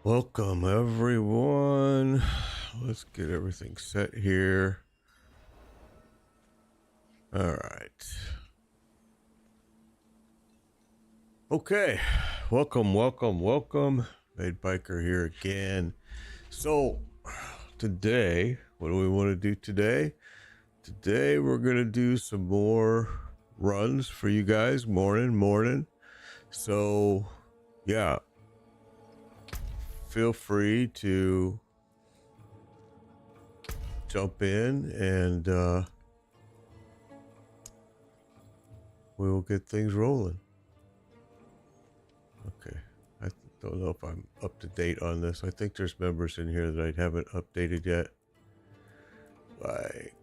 Welcome everyone. Let's get everything set here. All right. Okay. Welcome. Made Biker here again. So today, what do we want to do today? Today we're gonna do some more runs for you guys. Morning. So yeah. Feel free to jump in and we will get things rolling. Okay, I don't know if I'm up to date on this. I think there's members in here that I haven't updated yet. Like,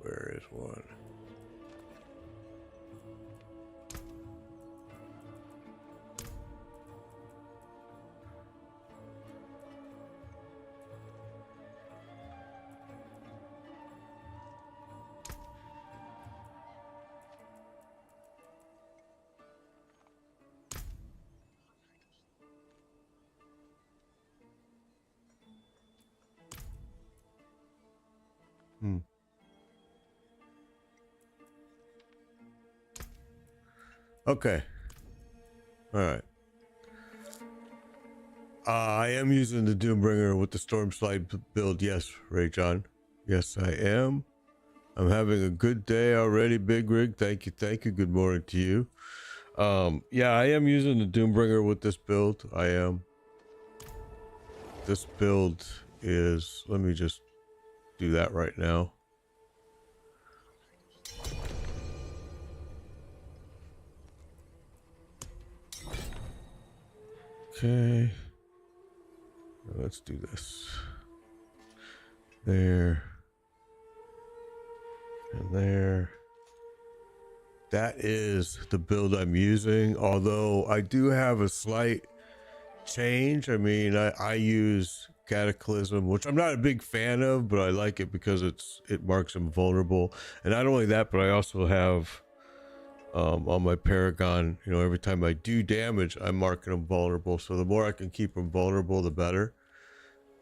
where is one? Okay. All right. I am using the Doombringer with the Storm Slide build. Yes, Ray John. Yes, I am. I'm having a good day already, Big Rig. Thank you. Good morning to you. Yeah, I am using the Doombringer with this build. I am. This build is, let me just do that right now. Okay. Let's do this. There. And there. That is the build I'm using, although I do have a slight change. I mean, I use Cataclysm, which I'm not a big fan of, but I like it because it marks them vulnerable. And not only that, but I also have on my Paragon, you know, every time I do damage, I'm marking them vulnerable. So the more I can keep them vulnerable, the better.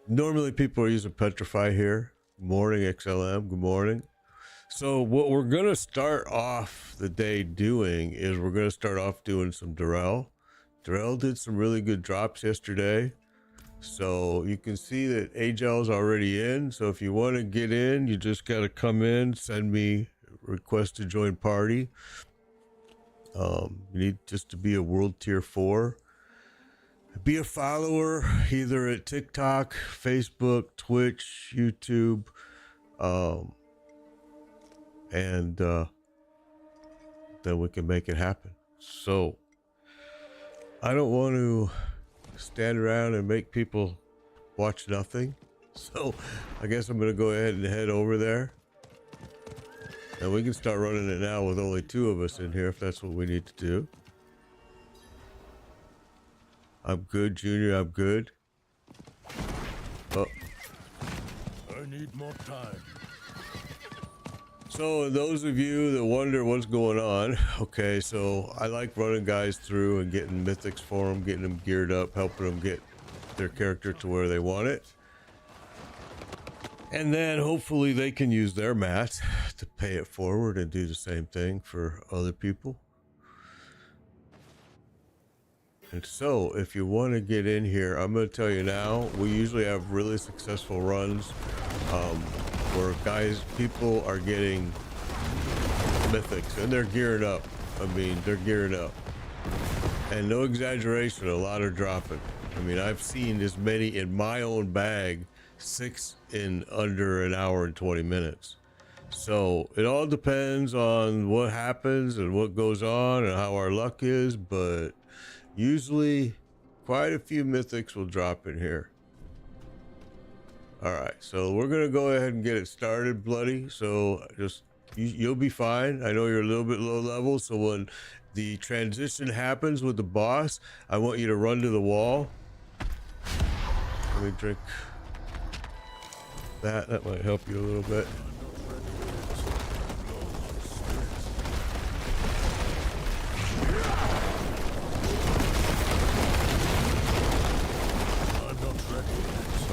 Normally people are using Petrify here. Good morning, XLM. Good morning. So what we're going to start off the day doing is we're going to start off doing some Darrell. Darrell did some really good drops yesterday. So you can see that Agel's already in. So if you want to get in, you just got to come in, send me a request to join party. You need just to be a world tier 4. Be a follower either at TikTok, Facebook, Twitch, YouTube, and then we can make it happen. So I don't want to stand around and make people watch nothing. So I guess I'm going to go ahead and head over there. And we can start running it now with only 2 of us in here if that's what we need to do. I'm good, Junior. I'm good. Oh. I need more time. So those of you that wonder what's going on, okay, so I like running guys through and getting mythics for them, getting them geared up, helping them get their character to where they want it. And then hopefully they can use their mat to pay it forward and do the same thing for other people. And so if you want to get in here, I'm going to tell you now, we usually have really successful runs where people are getting mythics and they're geared up. I mean, they're geared up. And no exaggeration, a lot are dropping. I mean, I've seen as many in my own bag, 6 in under an hour and 20 minutes. So it all depends on what happens and what goes on and how our luck is, but usually quite a few mythics will drop in here. All right, so we're gonna go ahead and get it started, Bloody. So just you'll be fine. I know you're a little bit low level, so when the transition happens with the boss, I want you to run to the wall. Let me drink that. That might help you a little bit.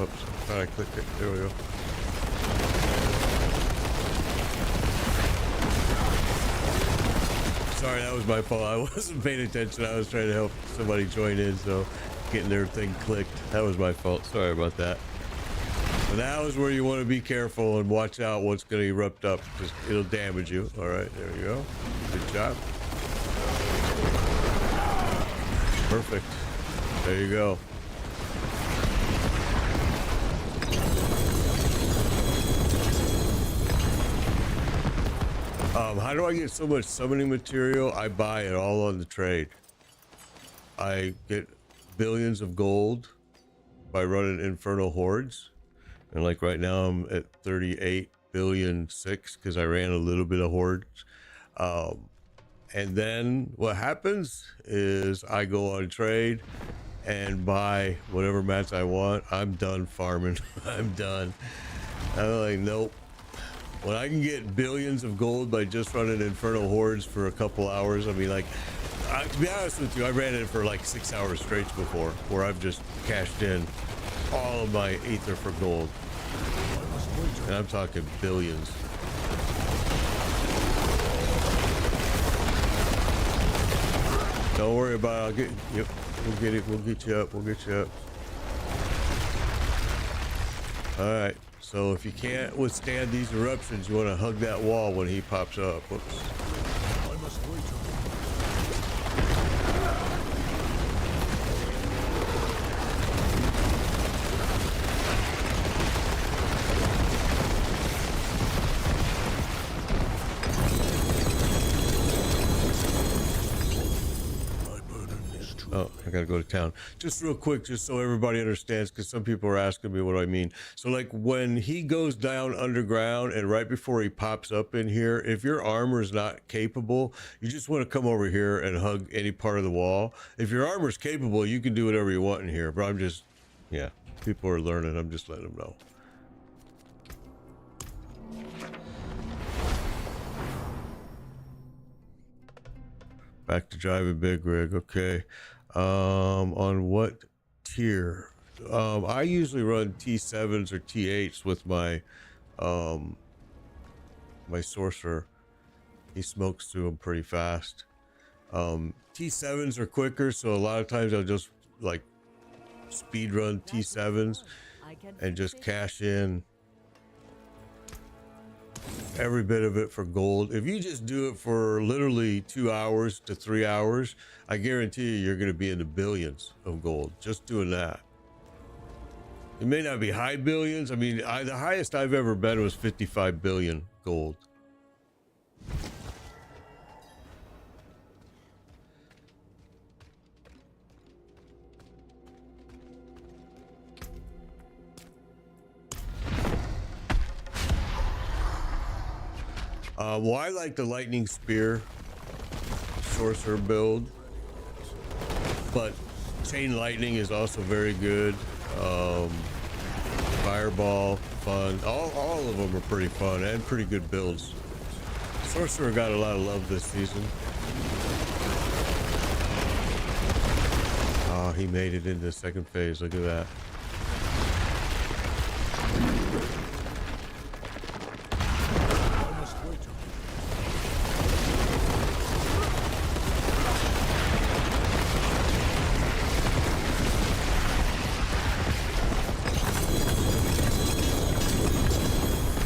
Oops, thought I clicked it. There we go. Sorry, that was my fault. I wasn't paying attention. I was trying to help somebody join in, so getting their thing clicked. That was my fault. Sorry about that. But that was where you want to be careful and watch out what's going to erupt up, because it'll damage you. All right, there you go. Good job. Perfect. There you go. How do I get so much summoning material? I buy it all on the trade. I get billions of gold by running infernal hordes, and like right now I'm at 38 billion 6 because I ran a little bit of hordes. And then what happens is I go on trade and buy whatever mats I want. I'm done farming. I'm done. I'm like, nope. When I can get billions of gold by just running infernal hordes for a couple hours, I mean, like, to be honest with you, I ran it for like 6 hours straight before, where I've just cashed in all of my ether for gold, and I'm talking billions. Don't worry about it. I'll get. Yep, we'll get it. We'll get you up. We'll get you up. All right. So if you can't withstand these eruptions, you want to hug that wall when he pops up. Whoops. I must wait. Oh, I gotta go to town. Just real quick, just so everybody understands, because some people are asking me what I mean. So like when he goes down underground and right before he pops up in here, if your armor is not capable, you just want to come over here and hug any part of the wall. If your armor is capable, you can do whatever you want in here, but I'm just, yeah, people are learning. I'm just letting them know. Back to driving big rig. Okay. On what tier? I usually run T7s or T8s with my my sorcerer. He smokes through them pretty fast. T7s are quicker, so a lot of times I'll just like speed run T7s and just cash in every bit of it for gold. If you just do it for literally 2 hours to 3 hours, I guarantee you're going to be in the billions of gold just doing that. It may not be high billions. I mean, the highest I've ever been was 55 billion gold. Well, I like the lightning spear sorcerer build, but chain lightning is also very good. Fireball, fun. All of them are pretty fun and pretty good builds. Sorcerer got a lot of love this season. Oh, he made it into the second phase. Look at that.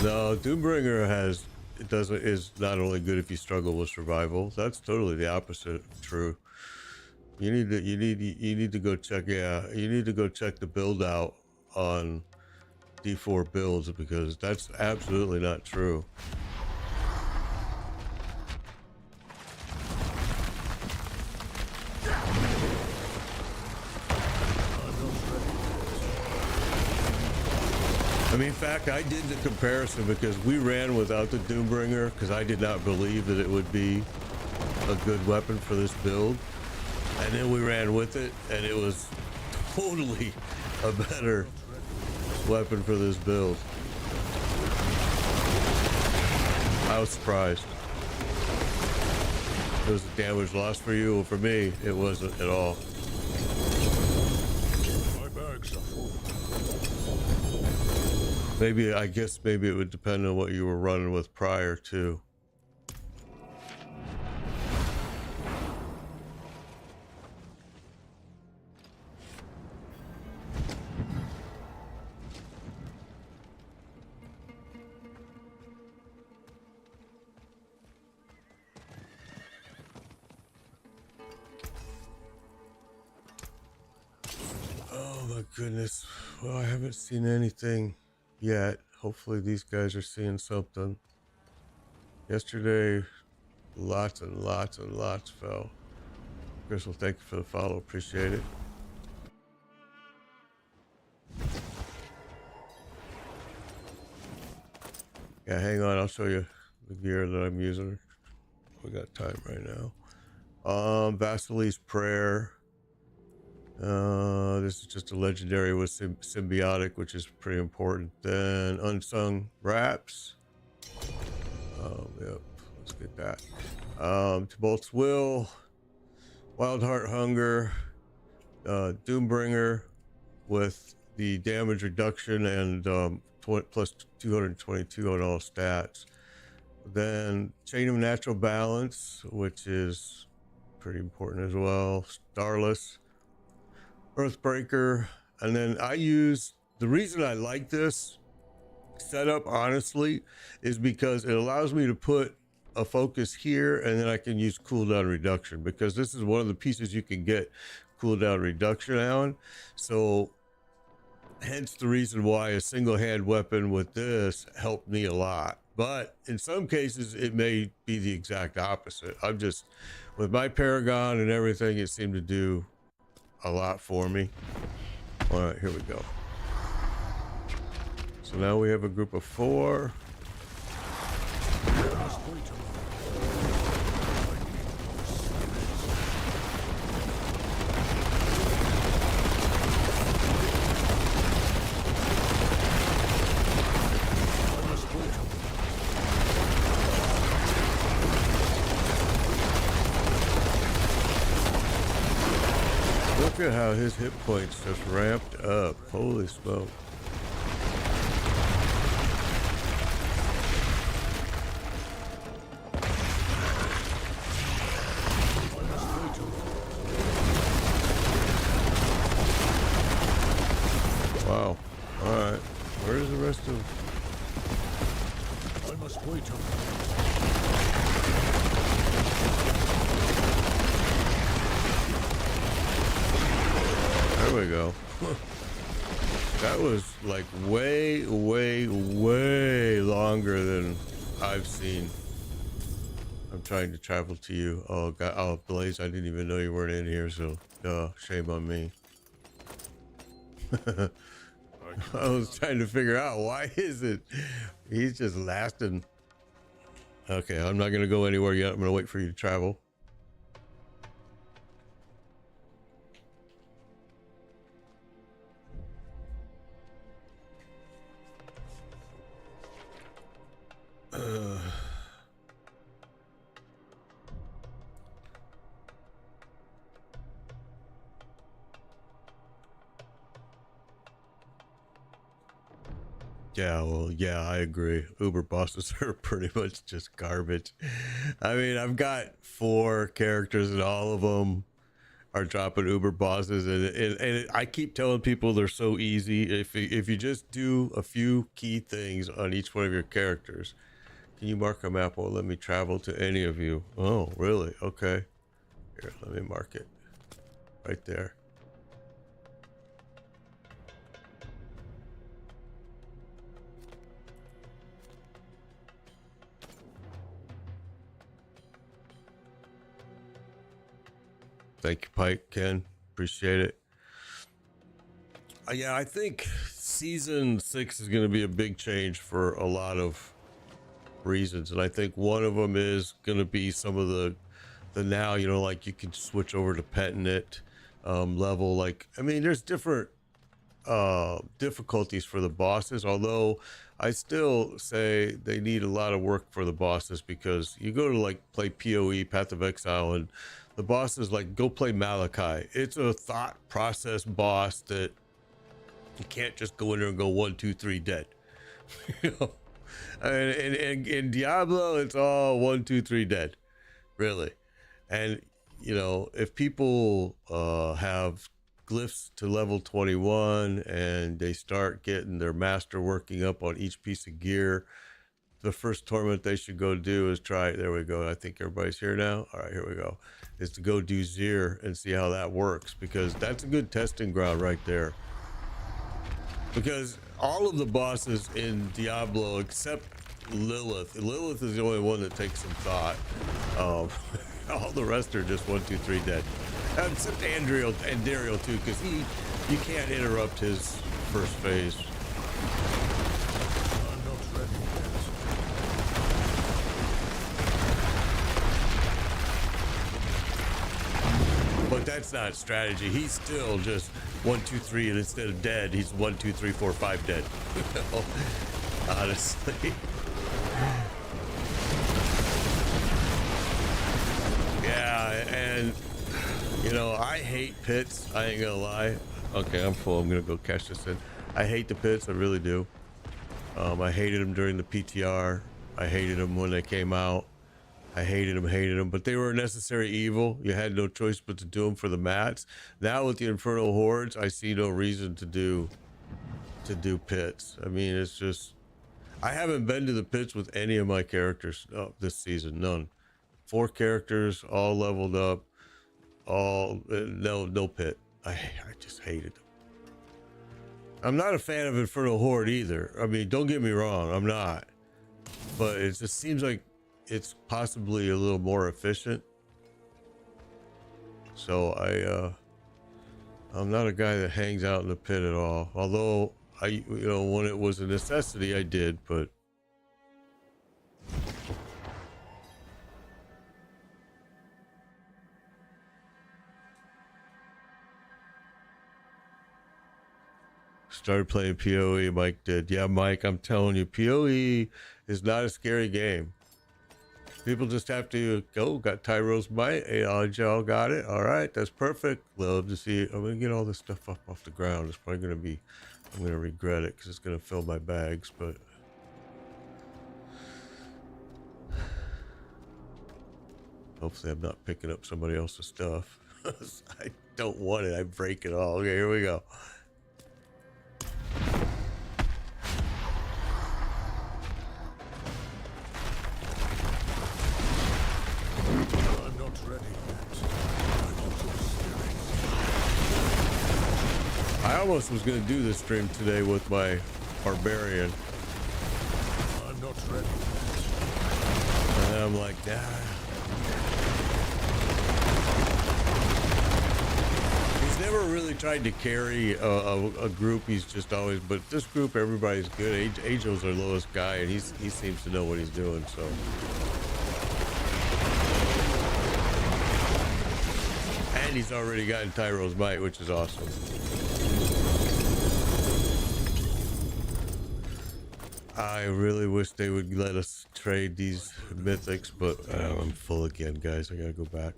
No, Doombringer is not only good if you struggle with survival. That's totally the opposite true. You need to go check, yeah, you need to go check the build out on D4 builds, because that's absolutely not true. I mean, in fact, I did the comparison because we ran without the Doombringer because I did not believe that it would be a good weapon for this build. And then we ran with it, and it was totally a better weapon for this build. I was surprised. It was a damage loss for you. Well, for me, it wasn't at all. My bags are full. Maybe, I guess maybe it would depend on what you were running with prior to. Oh my goodness. Well, I haven't seen anything yet. Hopefully these guys are seeing something. Yesterday, lots and lots and lots fell. Crystal, thank you for the follow. Appreciate it. Yeah, hang on. I'll show you the gear that I'm using. We got time right now. Vasily's Prayer. This is just a legendary with symbiotic, which is pretty important. Then Unsung Raps. Yep, let's get that. Tibolt's Will, Wild Heart Hunger, Doombringer with the damage reduction and plus 222 on all stats. Then Chain of Natural Balance, which is pretty important as well. Starless, Earthbreaker, and then I use, the reason I like this setup honestly is because it allows me to put a focus here, and then I can use cooldown reduction, because this is one of the pieces you can get cooldown reduction on. So hence the reason why a single hand weapon with this helped me a lot. But in some cases it may be the exact opposite. I'm just, with my Paragon and everything, it seemed to do a lot for me. All right, here we go. So now we have a group of 4. Look at how his hit points just ramped up. Holy smoke. Wow. All right. Where's the rest of... I must wait. There we go. That was like way, way, way longer than I've seen. I'm trying to travel to you. Oh God, oh Blaze, I didn't even know you weren't in here, so shame on me. I was trying to figure out, why is it he's just lasting. Okay, I'm not gonna go anywhere yet. I'm gonna wait for you to travel. Yeah, well, yeah, I agree. Uber bosses are pretty much just garbage. I mean, I've got 4 characters and all of them are dropping Uber bosses, and I keep telling people they're so easy. If you just do a few key things on each one of your characters. Can you mark a map? Won't let me travel to any of you. Oh, really? Okay. Here, let me mark it. Right there. Thank you, Pike, Ken. Appreciate it. Yeah, I think season 6 is going to be a big change for a lot of reasons, and I think one of them is going to be some of the now, you know, like you can switch over to Pentinent level. Like, I mean, there's different difficulties for the bosses, although I still say they need a lot of work for the bosses, because you go to like play PoE, Path of Exile, and the boss is like, go play Malachi. It's a thought process boss that you can't just go in there and go 1, 2, 3 dead. You know, I mean, in Diablo, it's all 1, 2, 3 dead, really. And you know, if people have glyphs to level 21 and they start getting their master working up on each piece of gear, the first tournament they should go do is try. There we go. I think everybody's here now. All right, here we go. Is to go do Zir and see how that works, because that's a good testing ground right there. Because all of the bosses in Diablo, except Lilith is the only one that takes some thought. All the rest are just 1, 2, 3 dead. Except Andariel too, because you can't interrupt his first phase. I'm not ready yet. But that's not strategy. He's still just 1, 2, 3, and instead of dead, he's 1, 2, 3, 4, 5 dead. Honestly. Yeah, and you know, I hate pits. I ain't gonna lie. Okay, I'm full. I'm gonna go cash this in. I hate the pits. I really do. I hated them during the PTR. I hated them when they came out. I hated them, but they were a necessary evil. You had no choice but to do them for the mats. Now with the Infernal Hordes, I see no reason to do pits. I mean, it's just, I haven't been to the pits with any of my characters this season. None. 4 characters, all leveled up, all no pit. I just hated them. I'm not a fan of Infernal Horde either. I mean, don't get me wrong, I'm not. But it just seems like it's possibly a little more efficient. So I'm not a guy that hangs out in the pit at all. Although you know, when it was a necessity, I did, but started playing PoE. Mike did. Yeah, Mike, I'm telling you, PoE is not a scary game. People just have to go. Got Tyro's Might. Hey, y'all got it. All right, that's perfect. Love to see it. I'm gonna get all this stuff up off the ground. It's probably gonna be, I'm gonna regret it because it's gonna fill my bags. But hopefully, I'm not picking up somebody else's stuff. I don't want it. I break it all. Okay, here we go. I'm not ready yet. I want your spirit. I almost was going to do this stream today with my barbarian. I'm not ready yet. And I'm like, He's never really tried to carry a group. He's just always, but this group, everybody's good. Ajo's our lowest guy, and he seems to know what he's doing, so. And he's already gotten Tyro's Might, which is awesome. I really wish they would let us trade these mythics, but I'm full again, guys. I gotta go back.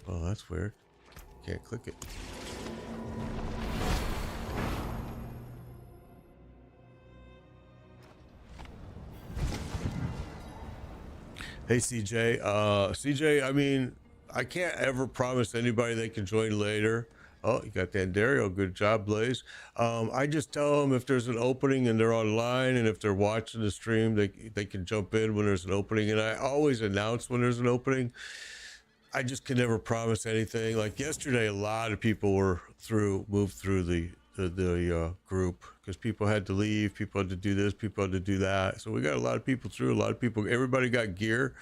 Oh, that's weird. Can't click it. Hey, CJ. CJ, I mean, I can't ever promise anybody they can join later. Oh, you got Dandario. Good job, Blaze. I just tell them if there's an opening and they're online, and if they're watching the stream, they can jump in when there's an opening. And I always announce when there's an opening. I just can never promise anything. Like yesterday, a lot of people were moved through the group because people had to leave, people had to do this, people had to do that. So we got a lot of people through. A lot of people. Everybody got gear.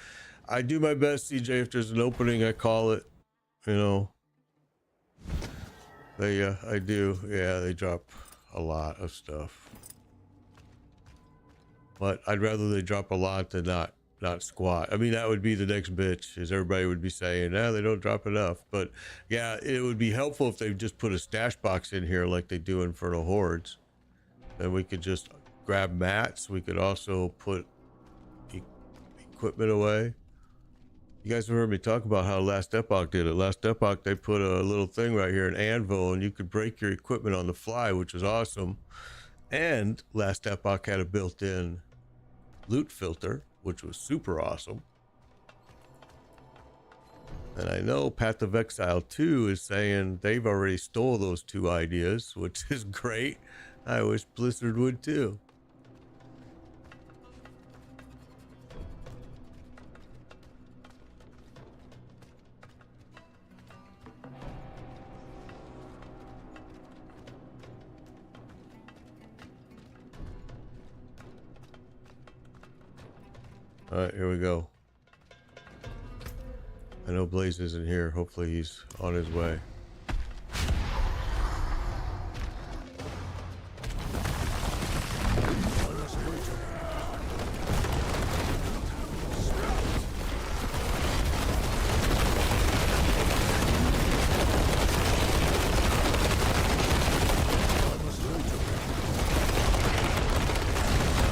I do my best, CJ. If there's an opening, I call it. You know. I do. Yeah, they drop a lot of stuff. But I'd rather they drop a lot than not squat. I mean, that would be the next bitch, as everybody would be saying, they don't drop enough. But yeah, it would be helpful if they just put a stash box in here like they do in Infernal Hordes. Then we could just grab mats. We could also put equipment away. You guys have heard me talk about how Last Epoch did it. Last Epoch, they put a little thing right here, an anvil, and you could break your equipment on the fly, which was awesome. And Last Epoch had a built-in loot filter, which was super awesome. And I know Path of Exile 2 is saying they've already stole those two ideas, which is great. I wish Blizzard would too. All right, here we go. I know Blaze isn't here. Hopefully he's on his way.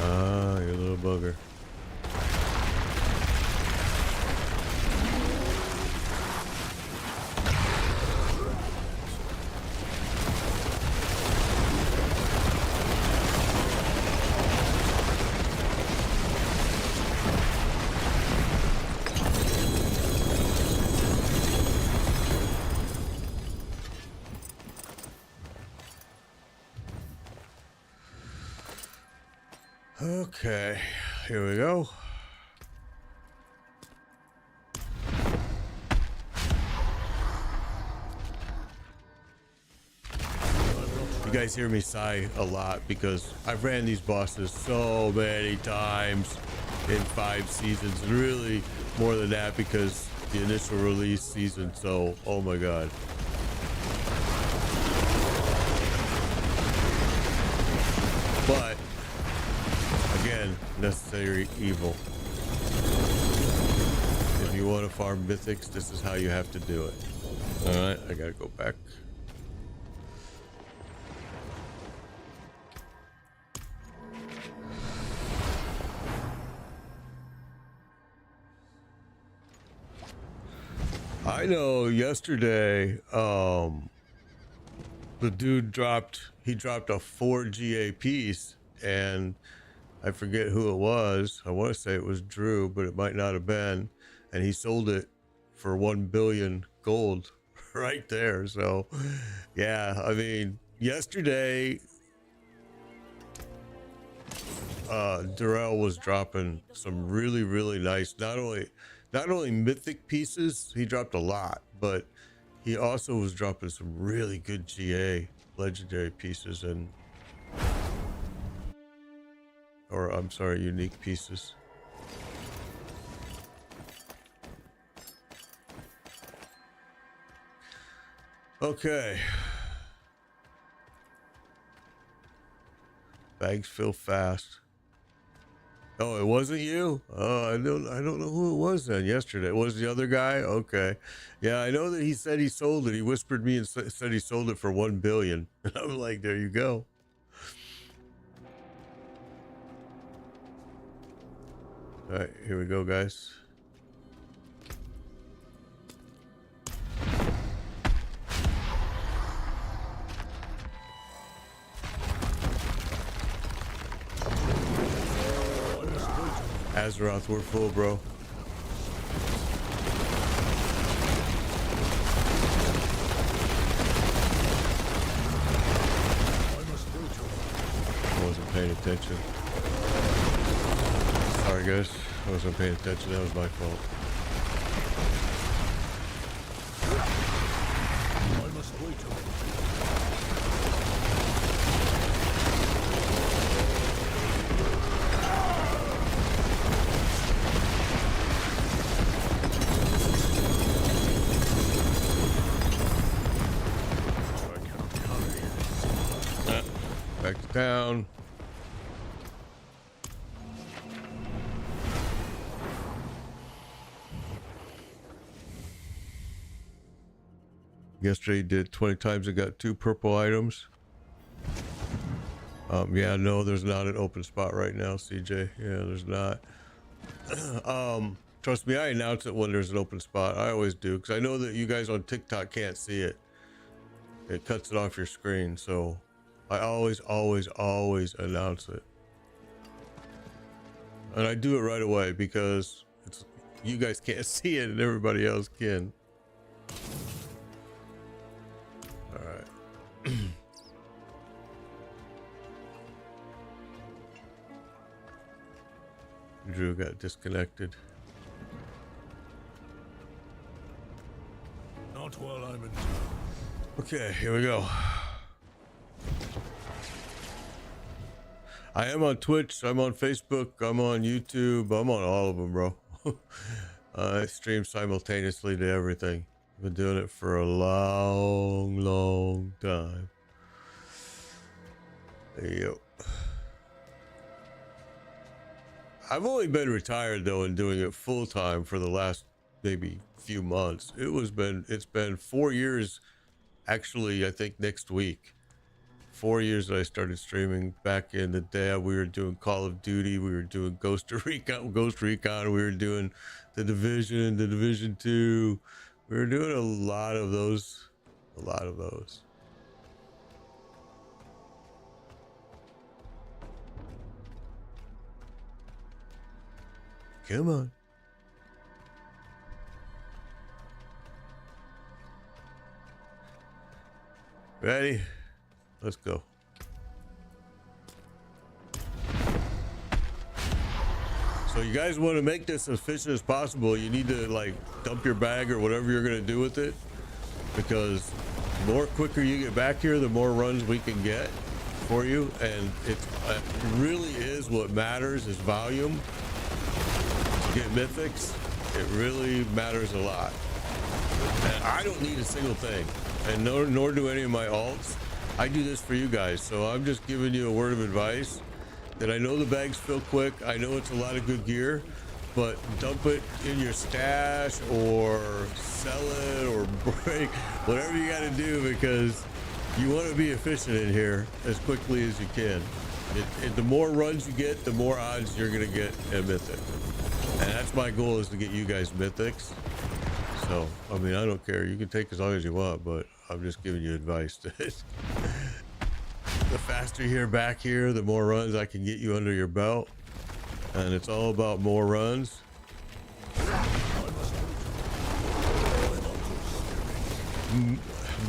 Ah, you little bugger. Okay, here we go. You guys hear me sigh a lot because I've ran these bosses so many times in 5 seasons, and really more than that because the initial release season, so oh my god. But again, necessary evil. If you want to farm mythics, this is how you have to do it. Alright, I gotta go back. I know yesterday, the dude dropped a 4 GA piece, and I forget who it was. I want to say it was Drew, but it might not have been. And he sold it for 1 billion gold right there. So yeah, I mean, yesterday, Durrell was dropping some really, really nice, not only mythic pieces, he dropped a lot, but he also was dropping some really good GA legendary pieces, and or I'm sorry, unique pieces. Okay. Bags fill fast. Oh, it wasn't you? Oh, I don't know who it was then yesterday. It was the other guy? Okay. Yeah, I know that he said he sold it. He whispered me and said he sold it for 1 billion. And I was like, there you go. All right, here we go, guys. Azeroth, we're full, bro. I wasn't paying attention. Sorry, guys. I wasn't paying attention. That was my fault. I must wait. Back to town. Yesterday did 20 times and got 2 purple items. Yeah, no, there's not an open spot right now, CJ. Yeah, there's not. Trying Trust me, I announce it when there's an open spot. I always do, because I know that you guys on TikTok can't see it. It cuts it off your screen, so I always announce it. And I do it right away because it's, you guys can't see it and everybody else can. All right. Drew got disconnected. Not while I'm in town. Okay, here we go. I am on Twitch, I'm on Facebook, I'm on YouTube, I'm on all of them, bro. I stream simultaneously to everything. I've been doing it for a long time. Yep. I've only been retired though and doing it full time for the last maybe few months. It's been 4 years, actually. I think next week. 4 years that I started streaming. Back in the day, we were doing Call of Duty, we were doing Ghost Recon, we were doing the Division 2. We were doing a lot of those. Come on. Ready? Let's go. So you guys want to make this as efficient as possible, you need to like dump your bag or whatever you're going to do with it, because the more quicker you get back here, the more runs we can get for you. And it really is what matters is volume. To get mythics, it really matters a lot. And I don't need a single thing, and nor do any of my alts. I do this for you guys, so I'm just giving you a word of advice that I know the bags fill quick. I know it's a lot of good gear, but dump it in your stash or sell it or break, whatever you got to do, because you want to be efficient in here as quickly as you can. The more runs you get, the more odds you're going to get a mythic. And that's my goal, is to get you guys mythics. So, I mean, I don't care. You can take as long as you want, but I'm just giving you advice. The faster you're back here, the more runs I can get you under your belt. And it's all about more runs.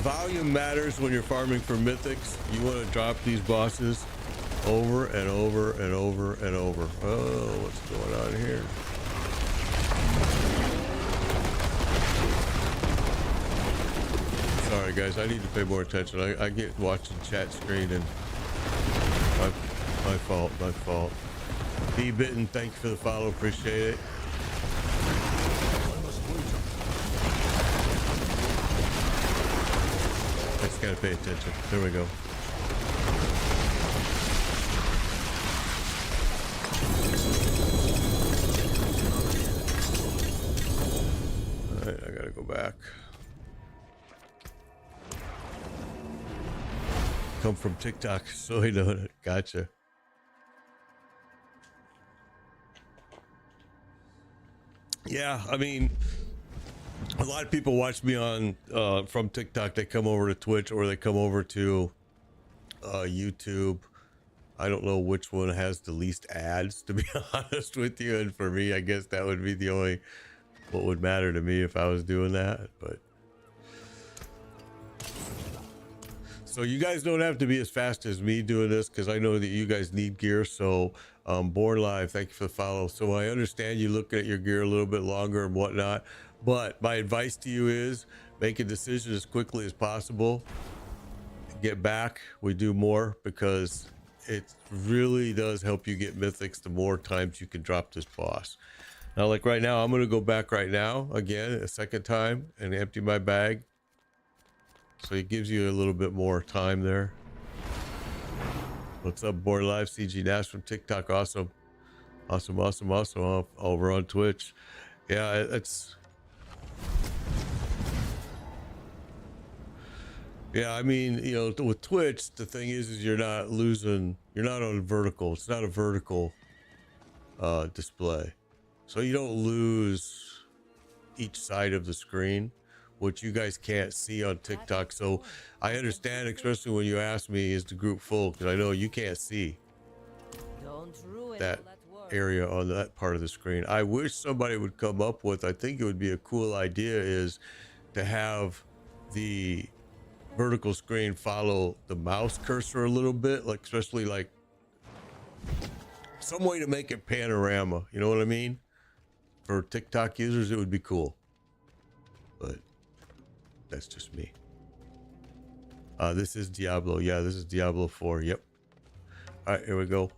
Volume matters when you're farming for mythics. You want to drop these bosses over and over and over and over. Oh, what's going on here? Sorry guys, I need to pay more attention. I get watching chat screen and my fault. Be bitten, thank you for the follow, appreciate it. I just gotta pay attention. There we go. Alright, I gotta go back. Come from TikTok, soy donut. Gotcha. Yeah, I mean, a lot of people watch me on from TikTok. They come over to Twitch or they come over to YouTube. I don't know which one has the least ads, to be honest with you. And for me, I guess that would be the only what would matter to me if I was doing that. But so you guys don't have to be as fast as me doing this, because I know that you guys need gear. So Born Live, thank you for the follow. So I understand you looking at your gear a little bit longer and whatnot, but my advice to you is make a decision as quickly as possible. Get back, we do more, because it really does help you get mythics the more times you can drop this boss. Now, like right now, I'm going to go back right now again a second time and empty my bag. So it gives you a little bit more time there. What's up, Born Live? CG Nash from TikTok. Awesome. Over on Twitch. Yeah, it's... Yeah, I mean, you know, with Twitch, the thing is you're not on vertical. It's not a vertical display. so you don't lose each side of the screen, which you guys can't see on TikTok. So I understand, especially when you ask me, is the group full? Because I know you can't see that area on that part of the screen. I wish somebody would come up with, I think it would be a cool idea, is to have the vertical screen follow the mouse cursor a little bit, like especially like some way to make it panorama, you know what I mean? For TikTok users, it would be cool, but that's just me. This is Diablo. Yeah, this is Diablo 4. Yep. All right, here we go.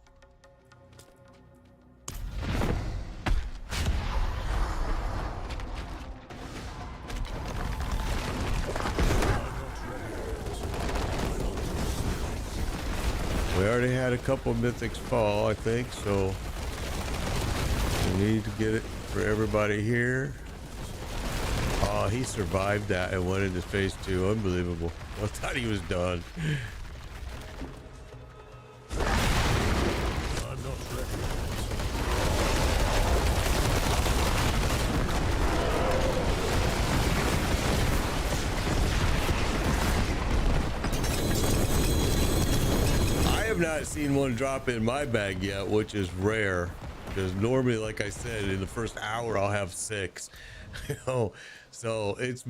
We already had a couple mythics fall, I think, so we need to get it for everybody here. Oh, he survived that and went into phase 2. Unbelievable. I thought he was done. I'm not ready. I have not seen one drop in my bag yet, which is rare, because normally, like I said, in the first hour I'll have 6. You know, so this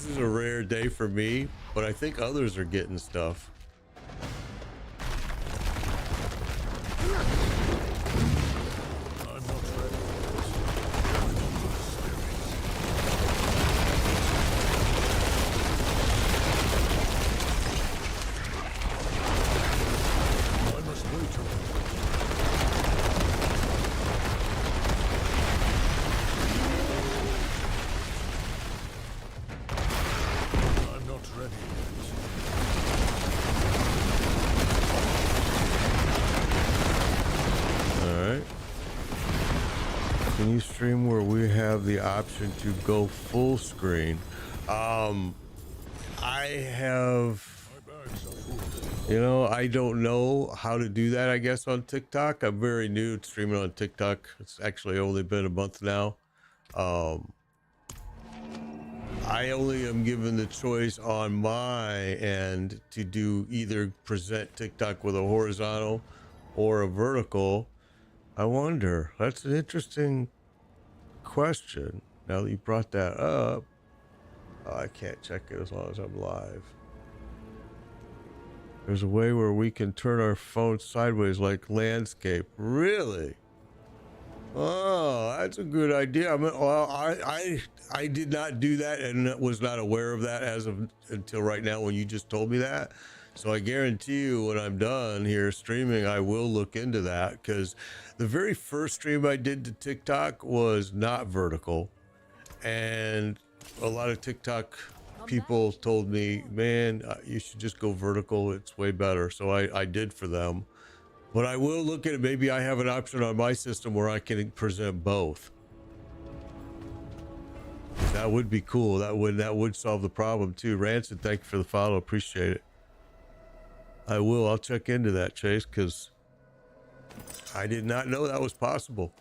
is a rare day for me, but I think others are getting stuff. I'm not ready. I must wait a bit. I'm not ready yet. All right. Can you stream where we have the option to go full screen? I have, My bags are full. you know, I don't know how to do that, I guess, on TikTok. I'm very new to streaming on TikTok. It's actually only been a month now. I only am given the choice on my end to do either present TikTok with a horizontal or a vertical. I wonder, that's an interesting question. Now that you brought that up, I can't check it as long as I'm live. There's a way where we can turn our phone sideways like landscape. Really? Oh, that's a good idea. I mean, well, I did not do that and was not aware of that until right now when you just told me that. So I guarantee you when I'm done here streaming, I will look into that, because the very first stream I did to TikTok was not vertical. And a lot of TikTok people told me, man, you should just go vertical. It's way better. So I did for them. But I will look at it. Maybe I have an option on my system where I can present both. That would be cool. That would solve the problem too. Rancid, thank you for the follow. Appreciate it. I will. I'll check into that, Chase, because I did not know that was possible.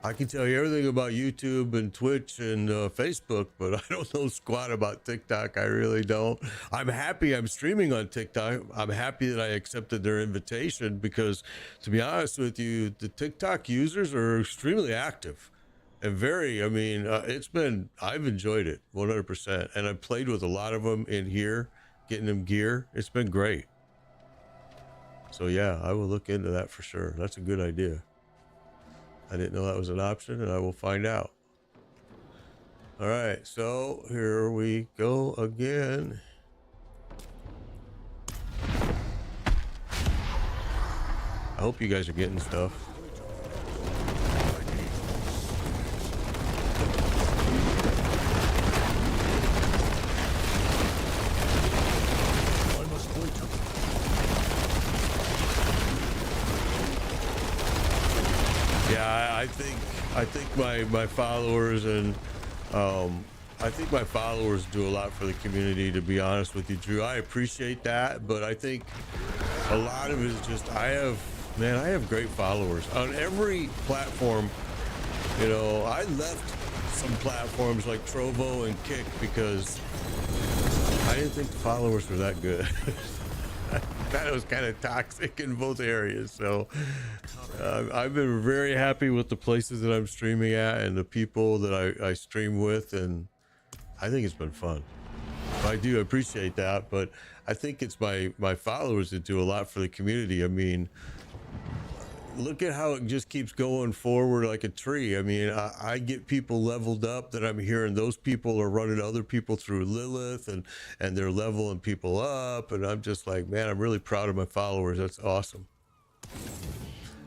I can tell you everything about YouTube and Twitch and Facebook, but I don't know squat about TikTok. I really don't. I'm happy I'm streaming on TikTok. I'm happy that I accepted their invitation, because to be honest with you, the TikTok users are extremely active and very, I mean, I've enjoyed it 100%. And I've played with a lot of them in here, getting them gear. It's been great. So yeah, I will look into that for sure. That's a good idea. I didn't know that was an option, and I will find out. All right, so here we go again. I hope you guys are getting stuff. I must wait a bit. Yeah, I think my followers and I think my followers do a lot for the community, to be honest with you, Drew. I appreciate that, but I think a lot of it is just I have Man, I have great followers on every platform. You know, I left some platforms like Trovo and Kick because I didn't think the followers were that good. I thought it was kind of toxic in both areas. So I've been very happy with the places that I'm streaming at and the people that I stream with, and I think it's been fun. I do appreciate that, but I think it's my followers that do a lot for the community. I mean, look at how it just keeps going forward like a tree. I mean, I get people leveled up that I'm hearing those people are running other people through Lilith, and they're leveling people up, and I'm just like, man, I'm really proud of my followers. That's awesome.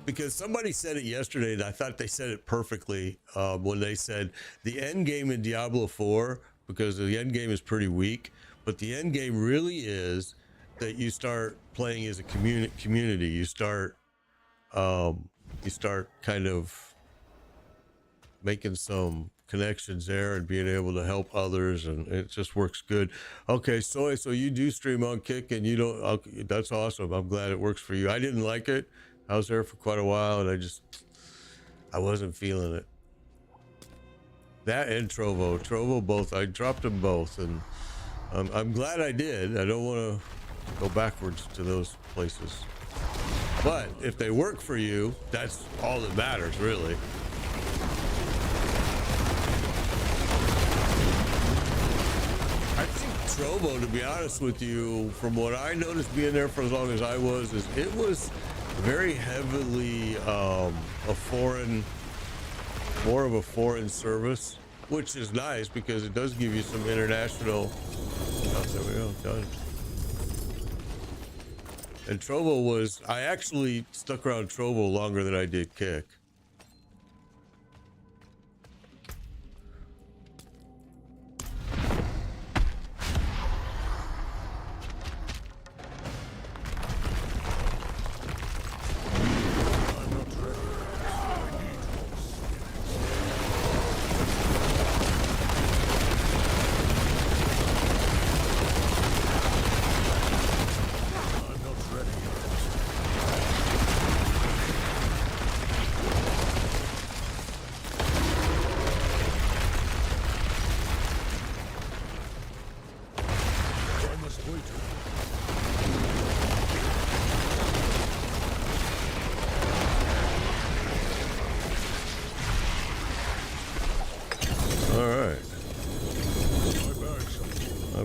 Because somebody said it yesterday, and I thought they said it perfectly when they said the end game in Diablo 4, because the end game is pretty weak, but the end game really is that you start playing as a community. You start kind of making some connections there and being able to help others, and it just works good. Okay, so you do stream on Kick, and you don't, okay, that's awesome. I'm glad it works for you. I didn't like it. I was there for quite a while, and I wasn't feeling it. That and Trovo both, I dropped them both, and I'm glad I did. I don't want to go backwards to those places. But if they work for you, that's all that matters, really. I think Trovo, to be honest with you, from what I noticed being there for as long as I was, is it was very heavily more of a foreign service, which is nice because it does give you some international. Oh, there we go, done. And Trovo was, I actually stuck around Trovo longer than I did Kick.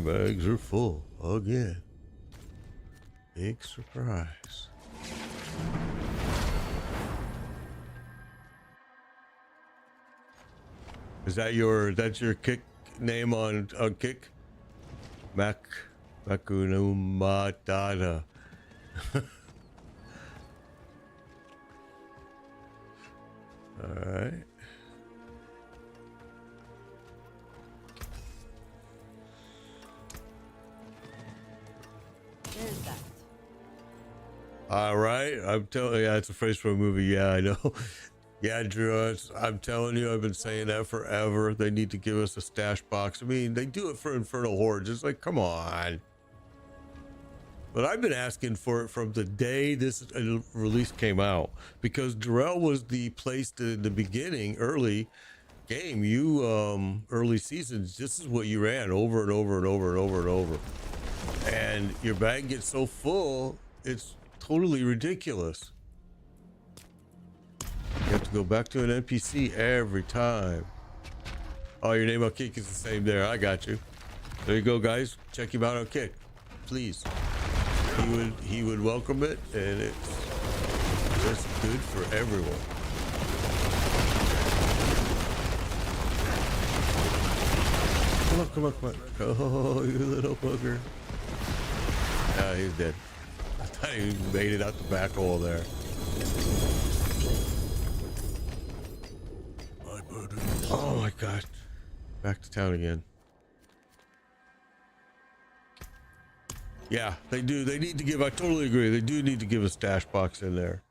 Bags are full again. Big surprise. That's your Kick name on Kick? Makunumatata. All right. All right, I'm telling you, yeah, it's a phrase from a movie. Yeah, I know. Yeah, Drew, I'm telling you, I've been saying that forever. They need to give us a stash box. I mean, they do it for Infernal Hordes. It's like, come on. But I've been asking for it from the day this release came out, because Durrell was the place in the beginning, early game. You early seasons, this is what you ran over and over and over and over and over, and your bag gets so full, it's totally ridiculous. You have to go back to an NPC every time. Oh, your name on Kick is the same there. I got you. There you go, guys. Check him out on Kick, please. He would welcome it, and it's just good for everyone. Come on. Oh, you little bugger. Ah, he's dead. I thought he made it out the back hole there. Oh my god. Back to town again. Yeah, they do. They need to give, I totally agree. They do need to give a stash box in there.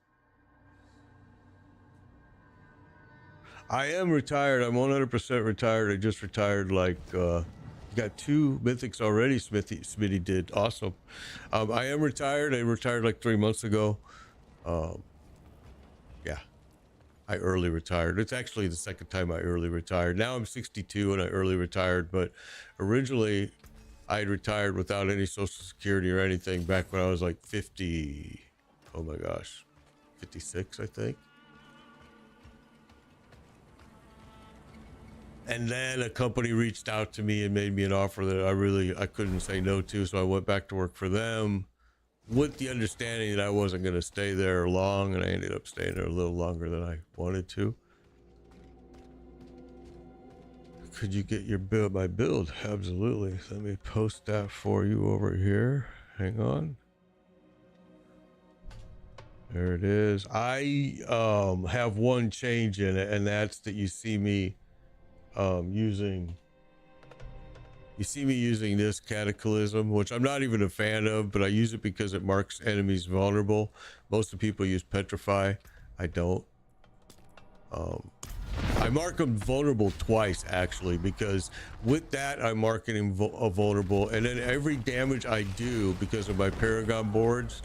I am retired. I'm 100% retired. I just retired like, you got 2 mythics already, Smitty did. Awesome. I am retired. I retired like 3 months ago. Yeah, I early retired. It's actually the second time I early retired. Now I'm 62 and I early retired, but originally I had retired without any social security or anything back when I was like 50. Oh my gosh, 56, I think. And then a company reached out to me and made me an offer that I couldn't say no to. So I went back to work for them with the understanding that I wasn't going to stay there long. And I ended up staying there a little longer than I wanted to. Could you get your build, my build? Absolutely. Let me post that for you over here. Hang on. There it is. I have one change in it, and that's that you see me using this cataclysm, which I'm not even a fan of, but I use it because it marks enemies vulnerable. Most of the people use petrify. I don't. I mark them vulnerable twice actually, because with that I'm marking them vulnerable, and then every damage I do, because of my Paragon boards,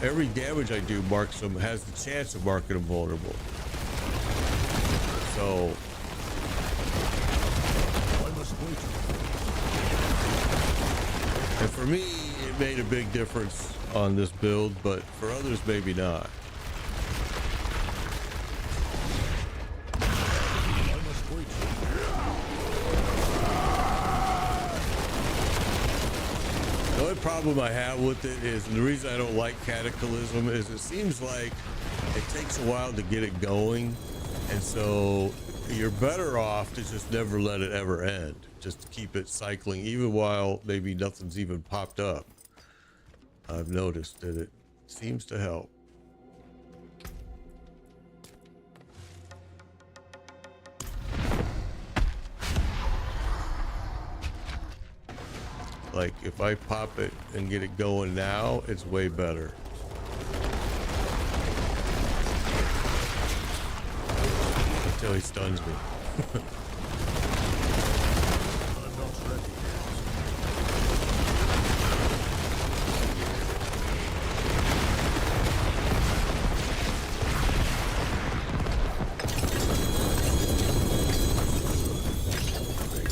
every damage I do marks them, has the chance of marking them vulnerable. So and for me, it made a big difference on this build, but for others, maybe not. The only problem I have with it is, and the reason I don't like Cataclysm is it seems like it takes a while to get it going, and so you're better off to just never let it ever end. Just to keep it cycling, even while maybe nothing's even popped up. I've noticed that it seems to help. Like if I pop it and get it going now, it's way better. Until he stuns me. I'm not ready yet.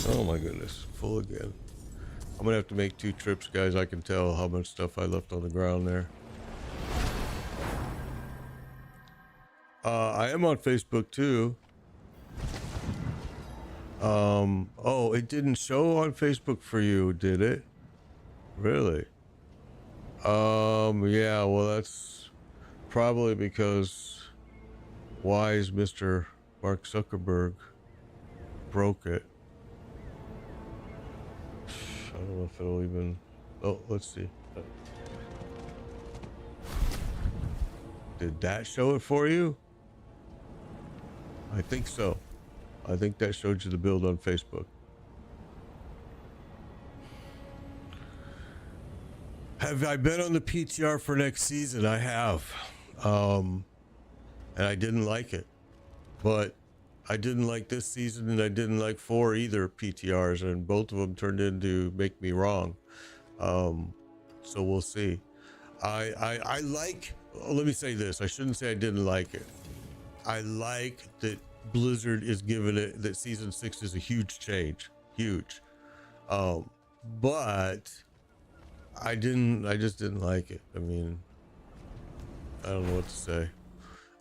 Oh my goodness, full again. I'm gonna have to make 2 trips, guys. I can tell how much stuff I left on the ground there. I am on Facebook too. Oh, it didn't show on Facebook for you, did it? Really? Yeah, well, that's probably because wise Mr. Mark Zuckerberg broke it. I don't know if it'll even, oh, let's see. Did that show it for you? I think so. I think that showed you the build on Facebook. Have I been on the PTR for next season? I have. And I didn't like it. But I didn't like this season, and I didn't like 4 either PTRs, and both of them turned into make me wrong. So we'll see. I like, let me say this. I shouldn't say I didn't like it. I like that Blizzard is giving it that season 6 is a huge change, huge. But I just didn't like it. I mean, I don't know what to say.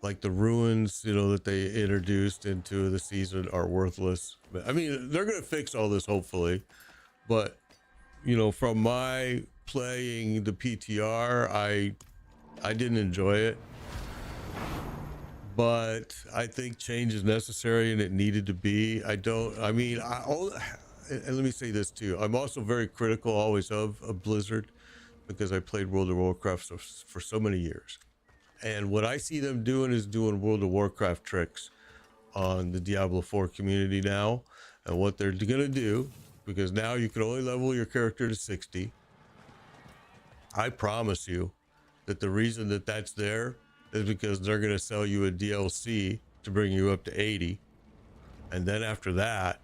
Like the ruins, you know, that they introduced into the season are worthless. I mean, they're gonna fix all this hopefully, but you know, from my playing the PTR, I didn't enjoy it. But I think change is necessary and it needed to be. And let me say this too. I'm also very critical always of Blizzard, because I played World of Warcraft for so many years. And what I see them doing is doing World of Warcraft tricks on the Diablo 4 community now. And what they're gonna do, because now you can only level your character to 60. I promise you that the reason that that's there is because they're going to sell you a DLC to bring you up to 80. And then after that,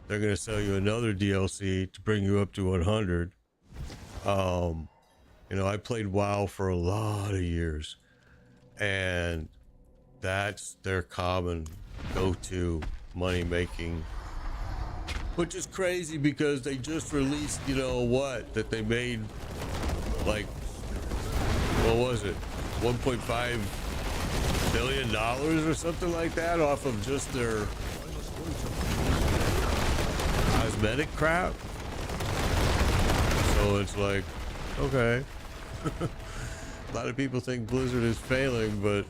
they're going to sell you another DLC to bring you up to 100. You know, I played WoW for a lot of years, and That's their common go-to money making, which is crazy because they just released, you know what, that they made like, what was it, $1.5 billion or something like that off of just their cosmetic crap. So it's like, okay. A lot of people think Blizzard is failing, but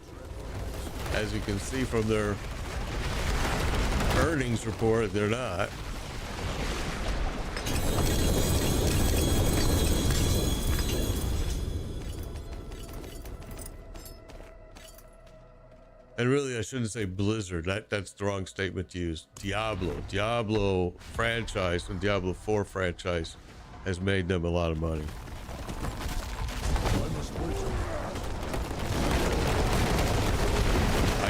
as you can see from their earnings report, they're not. And really, I shouldn't say Blizzard. That's the wrong statement to use. Diablo franchise and Diablo 4 franchise has made them a lot of money.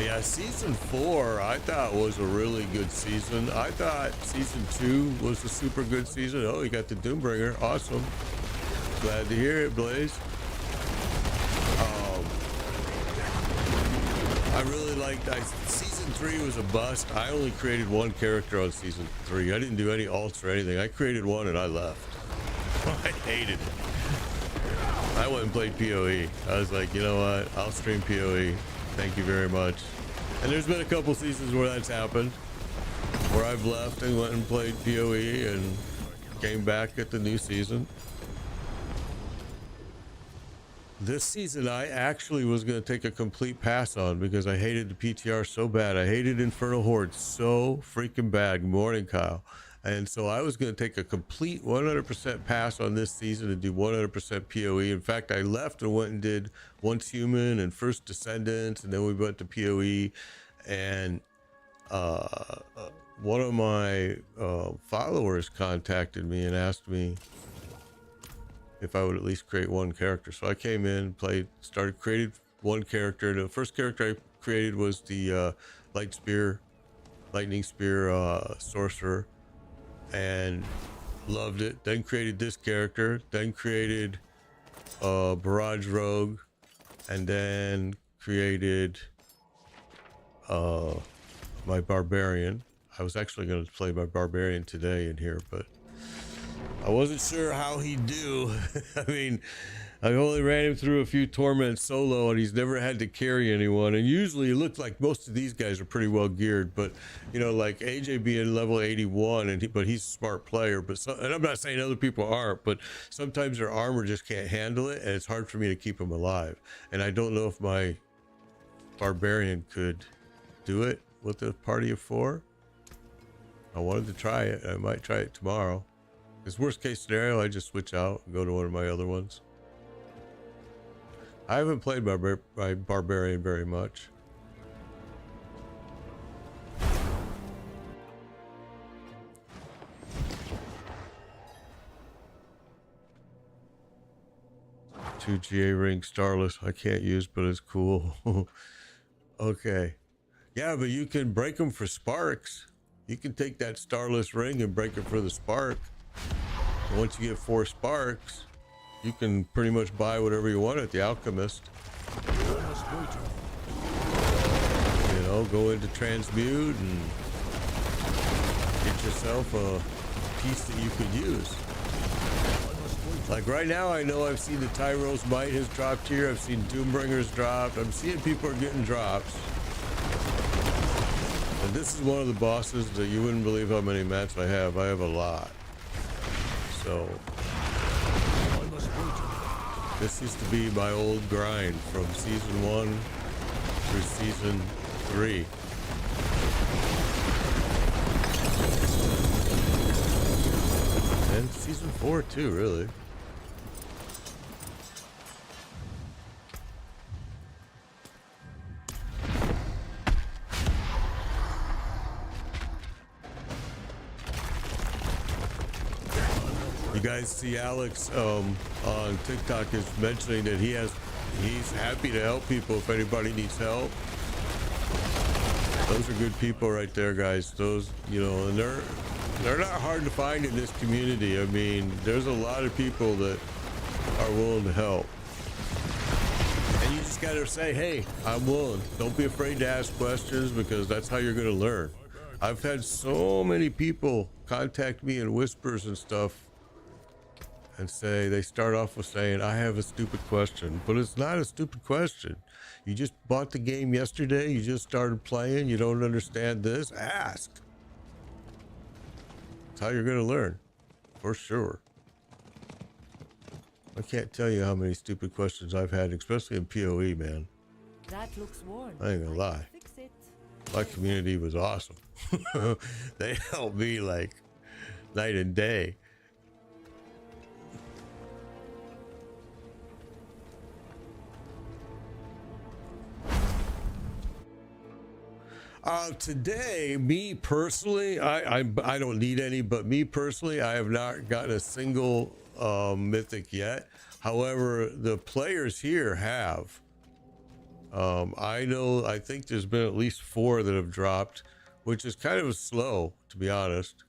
Yeah, season 4 I thought was a really good season. I thought season 2 was a super good season. Oh, you got the Doombringer. Awesome. Glad to hear it, Blaze. I really liked season 3 was a bust. I only created one character on season 3. I didn't do any alts or anything. I created one and I left. I hated it. I went and played PoE. I was like, you know what? I'll stream PoE. Thank you very much. And there's been a couple seasons where that's happened, where I've left and went and played PoE and came back at the new season. This season, I actually was going to take a complete pass on because I hated the PTR so bad. I hated Infernal Horde so freaking bad. Good morning, Kyle. And so I was going to take a complete 100% pass on this season and do 100% PoE. In fact, I left and went and did Once Human and First Descendants, and then we went to PoE. And one of my followers contacted me and asked me if I would at least create one character. So I came in, created one character. The first character I created was the Lightning Spear Sorcerer, and loved it. Then created this character, then created Barrage Rogue, and then created my Barbarian. I was actually going to play my Barbarian today in here, but I wasn't sure how he'd do. I mean, I only ran him through a few torments solo, and he's never had to carry anyone. And usually it looked like most of these guys are pretty well geared, but you know, like AJ being level 81, but he's a smart player. But and I'm not saying other people aren't, but sometimes their armor just can't handle it, and it's hard for me to keep him alive. And I don't know if my Barbarian could do it with a party of 4. I wanted to try it. I might try it tomorrow. Because worst case scenario, I just switch out and go to one of my other ones. I haven't played my Barbarian very much. Two GA ring Starless I can't use, but it's cool. Okay. Yeah, but you can break them for sparks. You can take that Starless ring and break it for the spark. And once you get 4 sparks, you can pretty much buy whatever you want at the Alchemist. You know, go into Transmute and get yourself a piece that you could use. Like right now, I know I've seen the Tyro's Might has dropped here. I've seen Doombringer's dropped. I'm seeing people are getting drops. And this is one of the bosses that you wouldn't believe how many mats I have. I have a lot. So this used to be my old grind from season 1 through season 3. And season 4 too, really. You guys see Alex on TikTok is mentioning that he's happy to help people if anybody needs help. Those are good people right there, guys. Those, you know, and they're not hard to find in this community. I mean, there's a lot of people that are willing to help. And you just got to say, hey, I'm willing. Don't be afraid to ask questions because that's how you're going to learn. I've had so many people contact me in whispers and stuff and say, they start off with saying, I have a stupid question, but it's not a stupid question. You just bought the game yesterday. You just started playing. You don't understand this. Ask. That's how you're going to learn for sure. I can't tell you how many stupid questions I've had, especially in PoE, man. That looks worn. I ain't gonna lie. Fix it. My community was awesome. They helped me like night and day. Today, me personally, I don't need any, but me personally, I have not gotten a single mythic yet. However, the players here have. I think there's been at least 4 that have dropped, which is kind of slow, to be honest.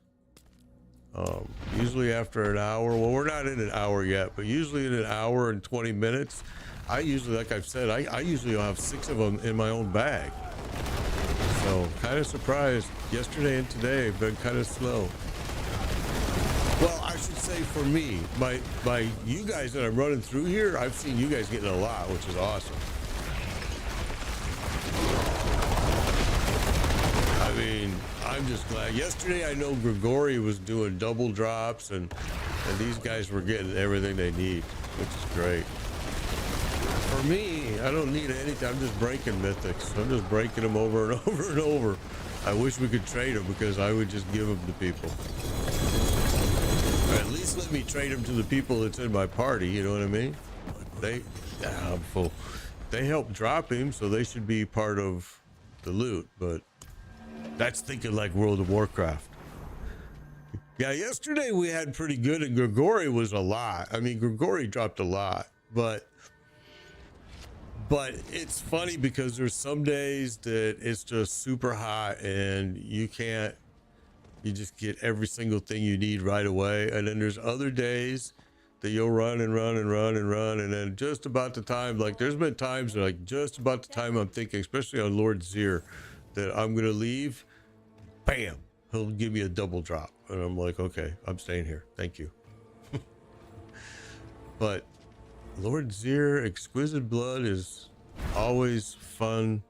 Usually after an hour, well, we're not in an hour yet, but usually in an hour and 20 minutes, I usually, like I've said, I usually have 6 of them in my own bag. So kind of surprised. Yesterday and today have been kind of slow. Well, I should say for me, by you guys that I'm running through here, I've seen you guys getting a lot, which is awesome. I mean, I'm just glad. Yesterday, I know Grigori was doing double drops, and these guys were getting everything they need, which is great. For me, I don't need anything. I'm just breaking mythics. I'm just breaking them over and over and over. I wish we could trade them because I would just give them to people. Or at least let me trade them to the people that's in my party. You know what I mean? I'm full. They helped drop him, so they should be part of the loot. But that's thinking like World of Warcraft. Yeah, yesterday we had pretty good, and Grigori was a lot. I mean, Grigori dropped a lot, but it's funny because there's some days that it's just super hot and you just get every single thing you need right away. And then there's other days that you'll run and run and run and run. And then just about the time, like there's been times like just about the time I'm thinking, especially on Lord Zir, that I'm going to leave, bam, he'll give me a double drop. And I'm like, okay, I'm staying here. Thank you. But Lord Zir, Exquisite Blood is always fun.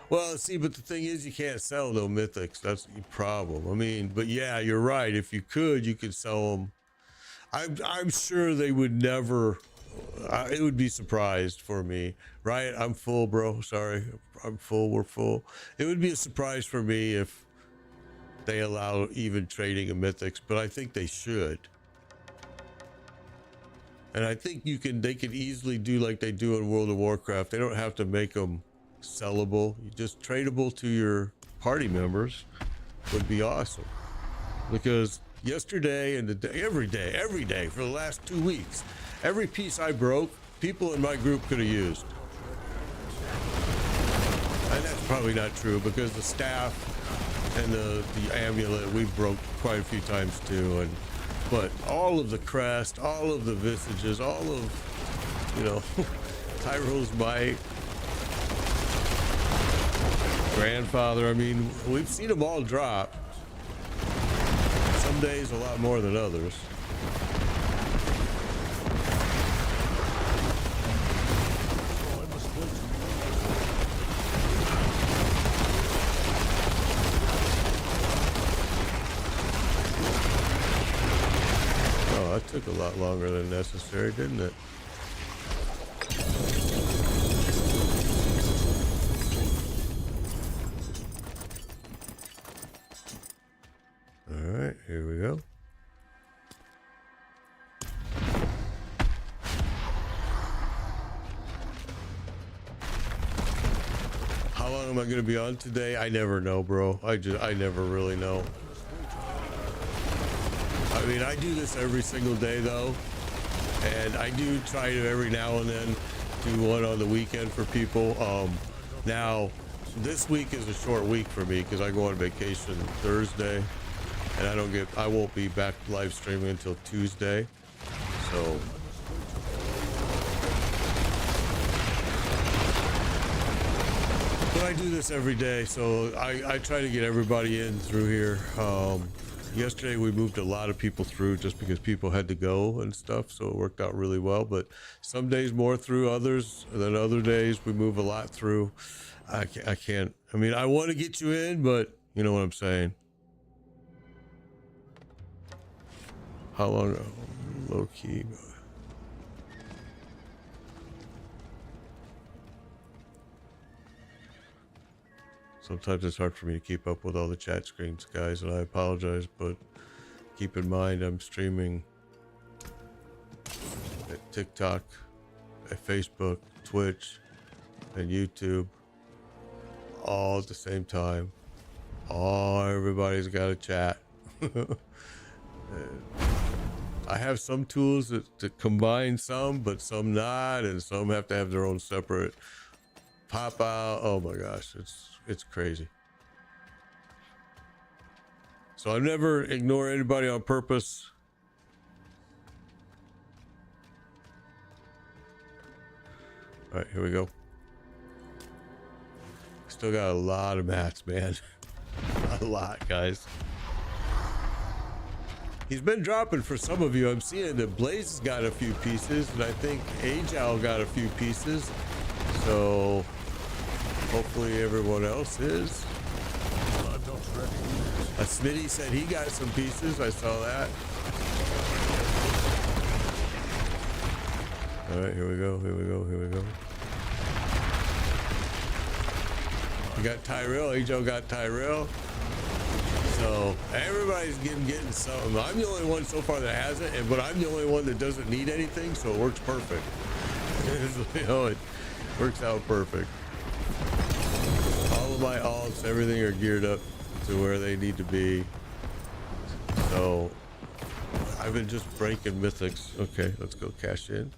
Well, see, but the thing is, you can't sell no mythics. That's the problem. I mean, but yeah, you're right. If you could sell them. I'm sure they would never. It would be surprised for me, right? I'm full, bro. Sorry, I'm full. We're full. It would be a surprise for me if they allow even trading of mythics, but I think they should. And I think they could easily do like they do in World of Warcraft. They don't have to make them sellable. You just tradable to your party members would be awesome. Because yesterday and every day for the last 2 weeks, every piece I broke, people in my group could have used. And that's probably not true because the staff and the amulet we broke quite a few times too. But all of the crest, all of the visages, all of, Tyro's Might, Grandfather, I mean, we've seen them all drop. Some days a lot more than others. That took a lot longer than necessary, didn't it? All right, here we go. How long am I going to be on today? I never know, bro. I never really know. I mean, I do this every single day though, and I do try to every now and then do one on the weekend for people. Now this week is a short week for me because I go on vacation Thursday and I won't be back live streaming until Tuesday. So But I do this every day, so I try to get everybody in through here. Yesterday we moved a lot of people through just because people had to go and stuff, so it worked out really well. But some days more through others, and then other days we move a lot through. I can't. I mean, I want to get you in, but you know what I'm saying. How long? Low key. Sometimes it's hard for me to keep up with all the chat screens, guys, and I apologize, but keep in mind I'm streaming at TikTok, at Facebook, Twitch, and YouTube all at the same time. Everybody's got a chat. I have some tools that combine some, but some not, and some have to have their own separate pop out. Oh my gosh, it's crazy. So I never ignore anybody on purpose. All right, here we go. Still got a lot of mats, man. A lot, guys. He's been dropping for some of you. I'm seeing that Blaze has got a few pieces, and I think Age-Owl got a few pieces. So hopefully everyone else is. I'm not ready yet. Smitty said he got some pieces. I saw that. All right, here we go. Here we go. Here we go. We got Tyrell. Age-Owl got Tyrell. So everybody's getting something. I'm the only one so far that hasn't, but I'm the only one that doesn't need anything, so it works perfect. You know, it works out perfect. All of my alts, everything are geared up to where they need to be. So I've been just breaking mythics. Okay, let's go cash in.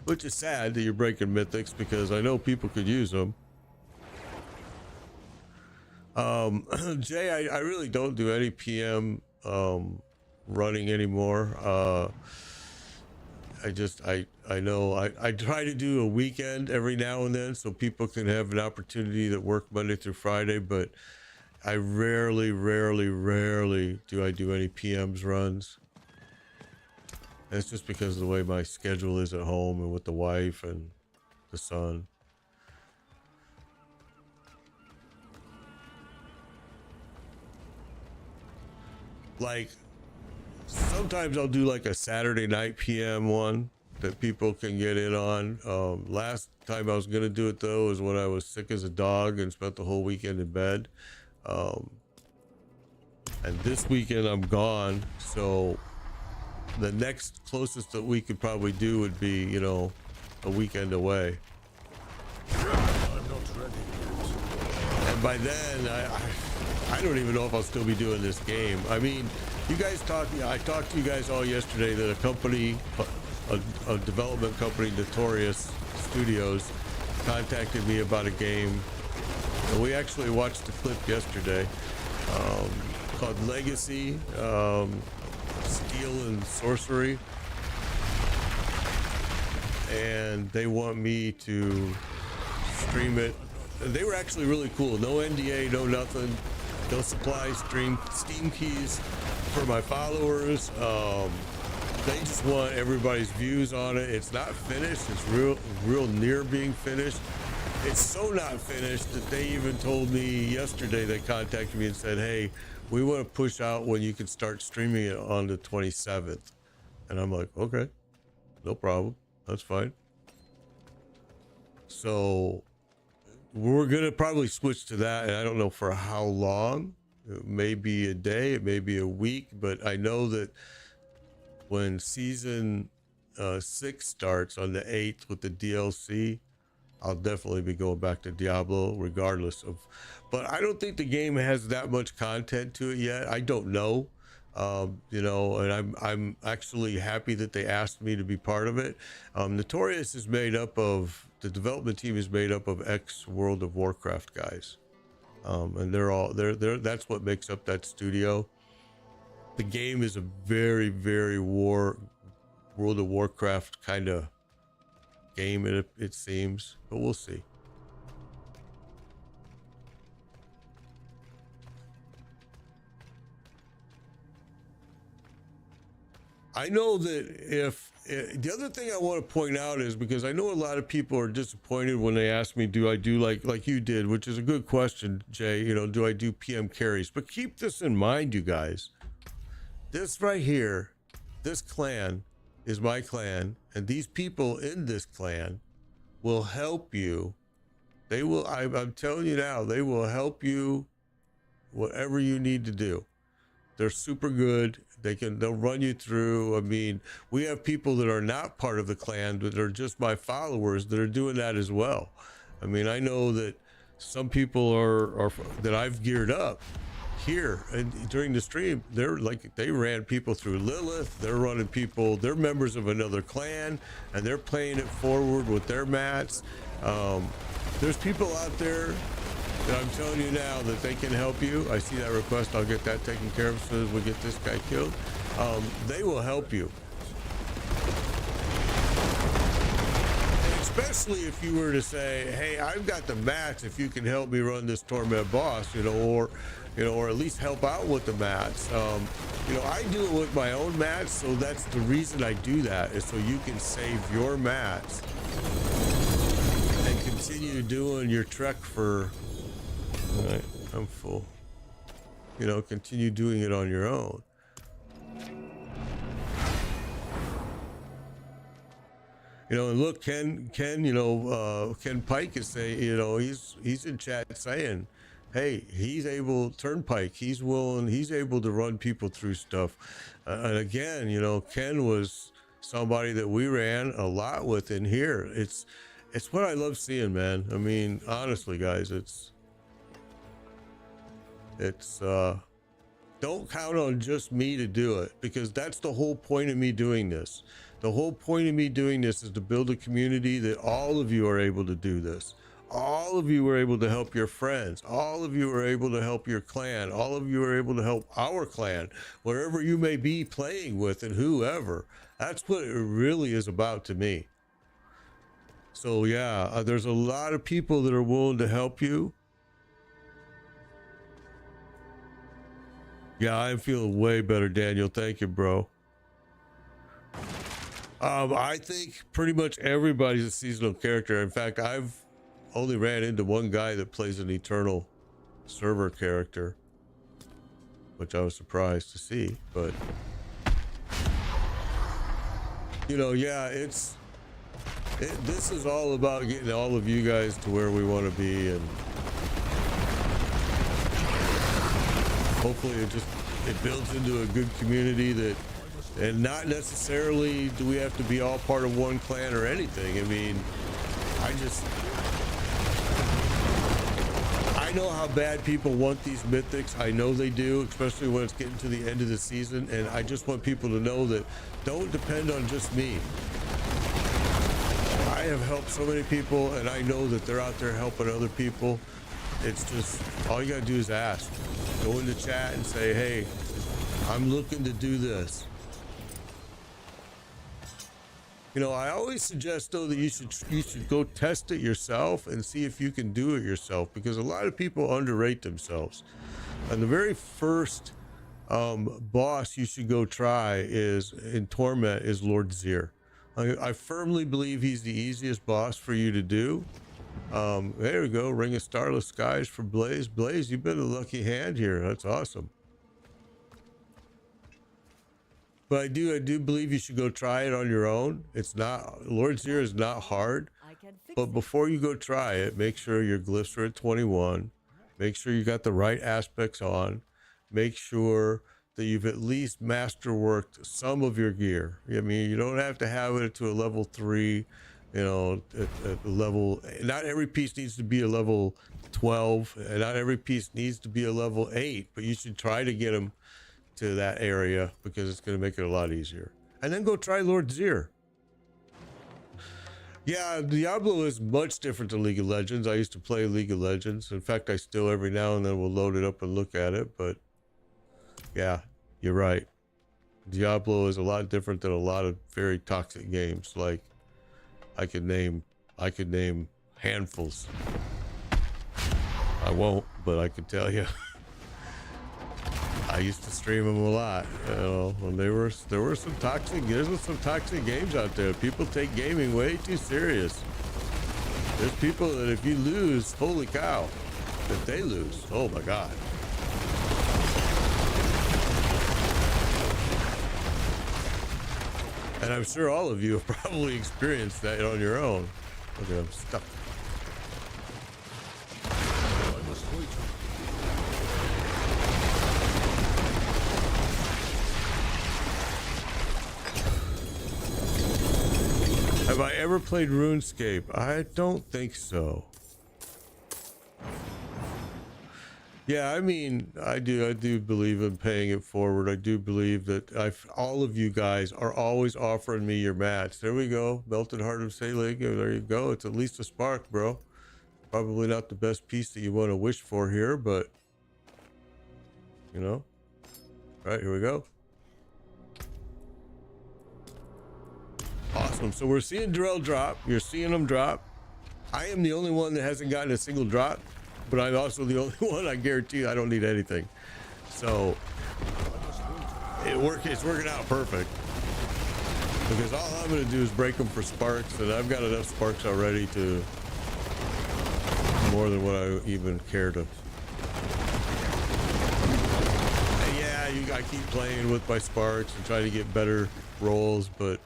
Which is sad that you're breaking mythics because I know people could use them. Jay, I really don't do any PM running anymore. I know I try to do a weekend every now and then so people can have an opportunity that work Monday through Friday, but I rarely do I do any PMs runs. And it's just because of the way my schedule is at home and with the wife and the son. Like sometimes I'll do like a Saturday night PM one that people can get in on. Last time I was gonna do it though is when I was sick as a dog and spent the whole weekend in bed. And this weekend I'm gone, so the next closest that we could probably do would be, you know, a weekend away. I'm not ready yet. And by then I don't even know if I'll still be doing this game. I mean, you guys I talked to you guys all yesterday that a company, a development company, Notorious Studios, contacted me about a game. And we actually watched the clip yesterday called Legacy, Steel and Sorcery. And they want me to stream it. And they were actually really cool. No NDA, no nothing. They'll supply Steam keys for my followers. They just want everybody's views on it. It's not finished. It's real near being finished. It's so not finished that they even told me yesterday, they contacted me and said, hey, we want to push out when you can start streaming it on the 27th. And I'm like, okay, no problem. That's fine. So we're gonna probably switch to that, and I don't know for how long. It may be a day, it may be a week, but I know that when season 6 starts on the 8th with the DLC, I'll definitely be going back to Diablo regardless of, but I don't think the game has that much content to it yet. I don't know. You know, and I'm actually happy that they asked me to be part of it. Notorious is made up of, the development team is made up of ex World of Warcraft guys, and they're that's what makes up that studio. The game is a very World of Warcraft kind of game, it seems, but we'll see. I know that if the other thing I want to point out is because I know a lot of people are disappointed when they ask me, do I do like you did, which is a good question, Jay, you know, do I do PM carries? But keep this in mind, you guys. This right here, this clan is my clan, and these people in this clan will help you. They will, I'm telling you now, they will help you whatever you need to do. They're super good. They'll run you through. I mean, we have people that are not part of the clan, but they're just my followers that are doing that as well. I mean, I know that some people are that I've geared up here and during the stream, they ran people through Lilith. They're running people, they're members of another clan, and they're playing it forward with their mats. There's people out there that I'm telling you now that they can help you. I see that request. I'll get that taken care of as soon as we get this guy killed. They will help you. And especially if you were to say, hey, I've got the mats if you can help me run this torment boss, or at least help out with the mats. I do it with my own mats, so that's the reason I do that, is so you can save your mats and continue doing your trek for... All right, I'm full. Continue doing it on your own. And look, Ken Pike is saying, he's in chat saying, hey, he's able, Turnpike, he's able to run people through stuff. And again, Ken was somebody that we ran a lot with in here. It's what I love seeing, man. I mean, honestly, guys, it's don't count on just me to do it, because that's the whole point of me doing this. The whole point of me doing this is to build a community that all of you are able to do this. All of you were able to help your friends. All of you were able to help your clan. All of you were able to help our clan, wherever you may be playing with and whoever. That's what it really is about to me. So yeah, there's a lot of people that are willing to help you. Yeah, I'm feeling way better, Daniel. Thank you, bro. I think pretty much everybody's a seasonal character. In fact, I've only ran into one guy that plays an eternal server character, which I was surprised to see. But yeah, this is all about getting all of you guys to where we want to be, and hopefully it builds into a good community and not necessarily do we have to be all part of one clan or anything. I mean, I know how bad people want these mythics. I know they do, especially when it's getting to the end of the season. And I just want people to know that don't depend on just me. I have helped so many people, and I know that they're out there helping other people. It's just, all you gotta do is ask. Go in the chat and say, hey, I'm looking to do this. I always suggest, though, that you should go test it yourself and see if you can do it yourself, because a lot of people underrate themselves. And the very first boss you should go try in Torment is Lord Zir. I firmly believe he's the easiest boss for you to do. There we go. Ring of Starless Skies for Blaze. Blaze, you've been a lucky hand here. That's awesome. But I do believe you should go try it on your own. It's not, Lord Zir is not hard. But before you go try it, make sure your glyphs are at 21. Make sure you got the right aspects on. Make sure that you've at least masterworked some of your gear. I mean, you don't have to have it to a level 3. At level, not every piece needs to be a level 12, and not every piece needs to be a level 8, but you should try to get them to that area, because it's going to make it a lot easier. And then go try Lord Zir. Yeah, Diablo is much different than League of Legends. I used to play League of Legends. In fact, I still every now and then will load it up and look at it, but yeah, you're right. Diablo is a lot different than a lot of very toxic games. Like, I could name handfuls. I won't, but I can tell you. I used to stream them a lot, you know, when there were some toxic, there's some toxic games out there. People take gaming way too serious. There's people that if you lose, holy cow, if they lose, oh my God. And I'm sure all of you have probably experienced that on your own. Okay, I'm stuck. I must wait. Have I ever played RuneScape? I don't think so. Yeah, I mean, I do believe in paying it forward. I do believe that all of you guys are always offering me your mats. There we go. Melted Heart of Sailing. There you go. It's at least a spark, bro. Probably not the best piece that you want to wish for here, but you know. All right, here we go. Awesome. So we're seeing Darrell drop. You're seeing him drop. I am the only one that hasn't gotten a single drop, but I'm also the only one, I guarantee you, I don't need anything. So it's working out perfect. Because all I'm going to do is break them for sparks, and I've got enough sparks already to more than what I even care to. And yeah, I keep playing with my sparks and trying to get better rolls, but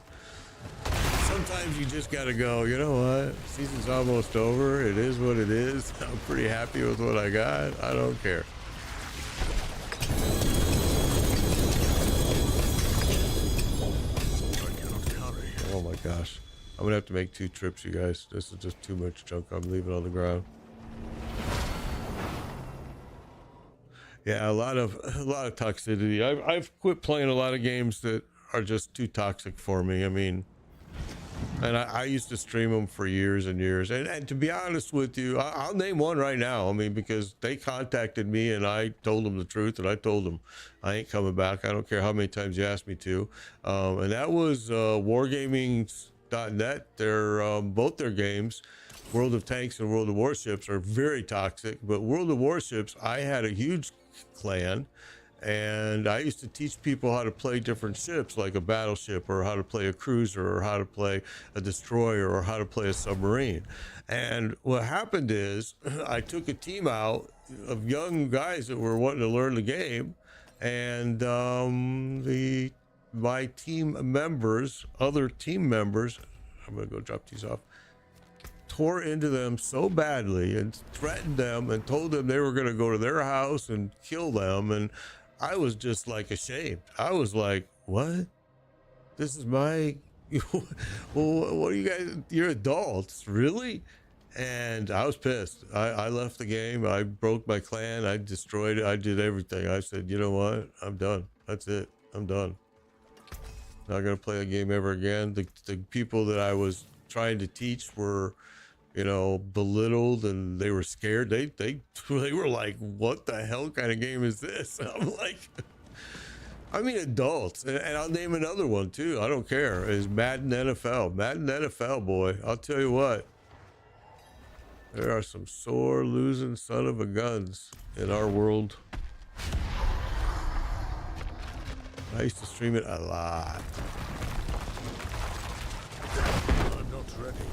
sometimes you just gotta go, you know what? Season's almost over. It is what it is. I'm pretty happy with what I got. I don't care. I cannot carry. Oh my gosh. I'm gonna have to make 2 trips, you guys. This is just too much junk I'm leaving on the ground. Yeah, a lot of toxicity. I've quit playing a lot of games that are just too toxic for me. I mean, and I used to stream them for years and years. And to be honest with you, I'll name one right now. I mean, because they contacted me and I told them the truth, and I told them I ain't coming back. I don't care how many times you ask me to. And that was wargaming.net. They're both their games, World of Tanks and World of Warships, are very toxic. But World of Warships, I had a huge clan. And I used to teach people how to play different ships, like a battleship, or how to play a cruiser, or how to play a destroyer, or how to play a submarine. And what happened is I took a team out of young guys that were wanting to learn the game, and my team members, other team members, I'm gonna go drop these off, tore into them so badly and threatened them and told them they were going to go to their house and kill them. And I was just like ashamed. I was like, what? This is my, well, what are you guys, you're adults, really? And I was pissed. I left the game. I broke my clan. I destroyed it. I did everything. I said, you know what? I'm done. That's it. I'm done. Not going to play the game ever again. The people that I was trying to teach were, you know, belittled, and they were scared. They were like, what the hell kind of game is this? And I'm like, I mean, adults. And I'll name another one too. I don't care. Is Madden NFL. Madden NFL, boy. I'll tell you what. There are some sore losing son of a guns in our world. I used to stream it a lot. I'm not ready yet.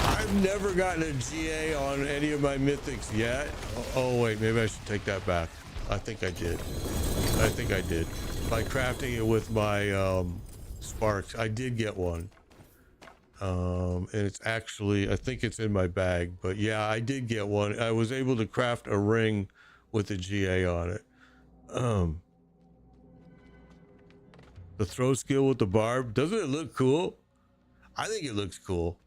I've never gotten a GA on any of my mythics yet. Oh wait, maybe I should take that back. I think I did. By crafting it with my sparks, I did get one. And it's actually, I think it's in my bag, but yeah, I did get one. I was able to craft a ring with a GA on it. The throw skill with the barb, doesn't it look cool? I think it looks cool.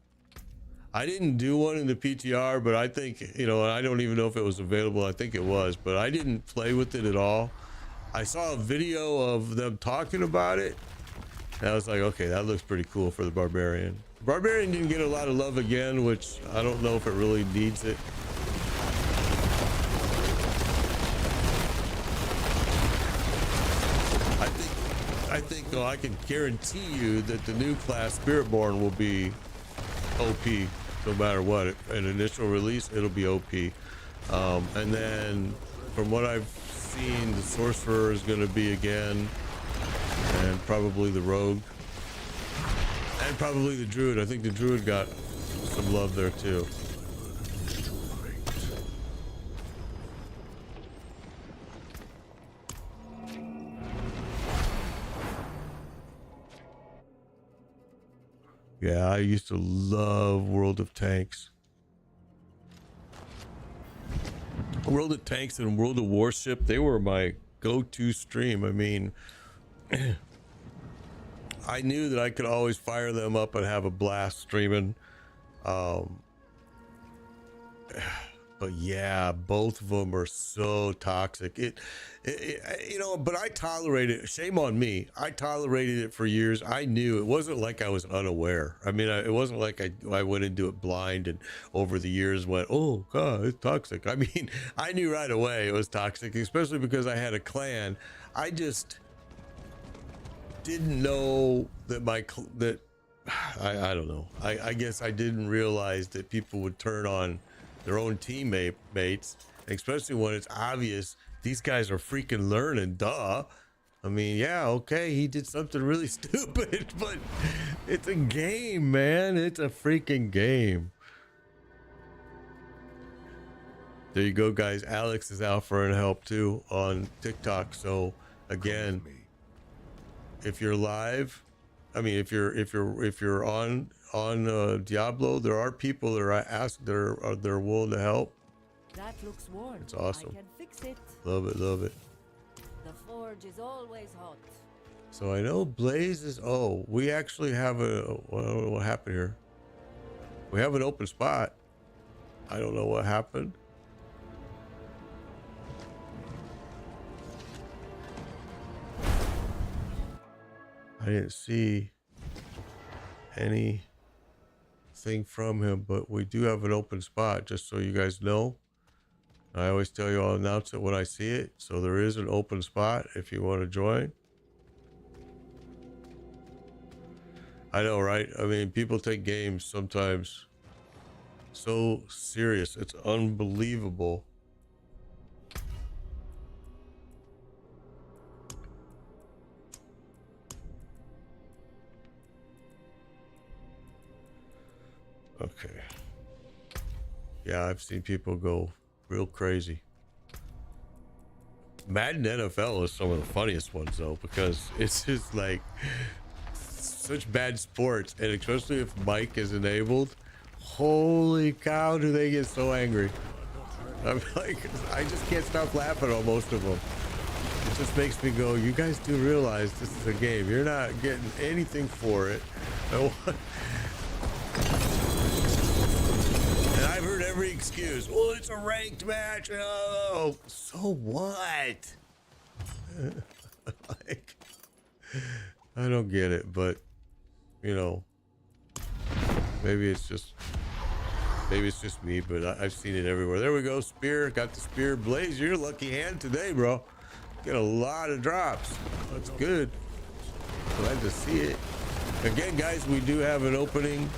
I didn't do one in the PTR, but I think, you know, I don't even know if it was available. I think it was, but I didn't play with it at all. I saw a video of them talking about it, and I was like, okay, that looks pretty cool for the Barbarian. Barbarian didn't get a lot of love again, which I don't know if it really needs it. I think though I can guarantee you that the new class Spiritborn will be OP no matter what. An initial release, it'll be OP. And then from what I've seen, the Sorcerer is going to be again, and probably the Rogue, and probably the Druid. I think the Druid got some love there too. Yeah, I used to love World of Tanks. World of Tanks and World of Warship, they were my go-to stream. I mean, I knew that I could always fire them up and have a blast streaming. But yeah, both of them are so toxic. You know, but I tolerated it. Shame on me. I tolerated it for years. I knew it wasn't like I was unaware. I mean, it wasn't like I went into it blind and over the years went, oh God, it's toxic. I mean, I knew right away it was toxic, especially because I had a clan. I just didn't know that I don't know. I guess I didn't realize that people would turn on their own teammates, especially when it's obvious these guys are freaking learning. Duh. I mean, yeah, okay, he did something really stupid, but it's a game, man. It's a freaking game. There you go, guys. Alex is offering help too on TikTok. So again, if you're live, I mean, if you're on Diablo, there are people that are they're willing to help. That looks worn. It's awesome. I can fix it. Love it, love it. The forge is always hot. So I know Blaze is. Oh, we actually have a. Well, I don't know what happened here. We have an open spot. I don't know what happened. I didn't see anything from him, but we do have an open spot, just so you guys know. I always tell you I'll announce it when I see it. So there is an open spot if you want to join. I know, right? I mean, people take games sometimes so serious. It's unbelievable. Okay. Yeah, I've seen people go real crazy. Madden NFL is some of the funniest ones though, because it's just like such bad sports, and especially if Mike is enabled, holy cow, do they get so angry. I'm like, I just can't stop laughing on most of them. It just makes me go, you guys do realize this is a game. You're not getting anything for it. And I've heard every excuse. Well, it's a ranked match. Oh, so what? Like, I don't get it, but you know, maybe it's just me, but I've seen it everywhere. There we go. Spear, got the spear. Blaze, you're a lucky hand today, bro. Get a lot of drops. That's good. Glad to see it. Again, guys, we do have an opening.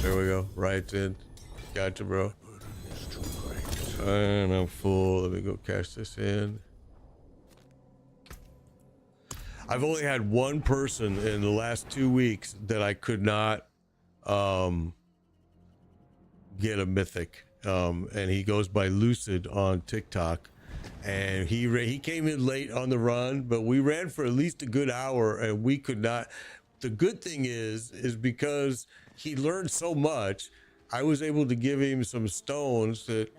There we go. Right in. Gotcha, bro. And I'm full. Let me go cash this in. I've only had one person in the last 2 weeks that I could not get a mythic, and he goes by Lucid on TikTok, and he came in late on the run, but we ran for at least a good hour and we could not. The good thing is because he learned so much, I was able to give him some stones that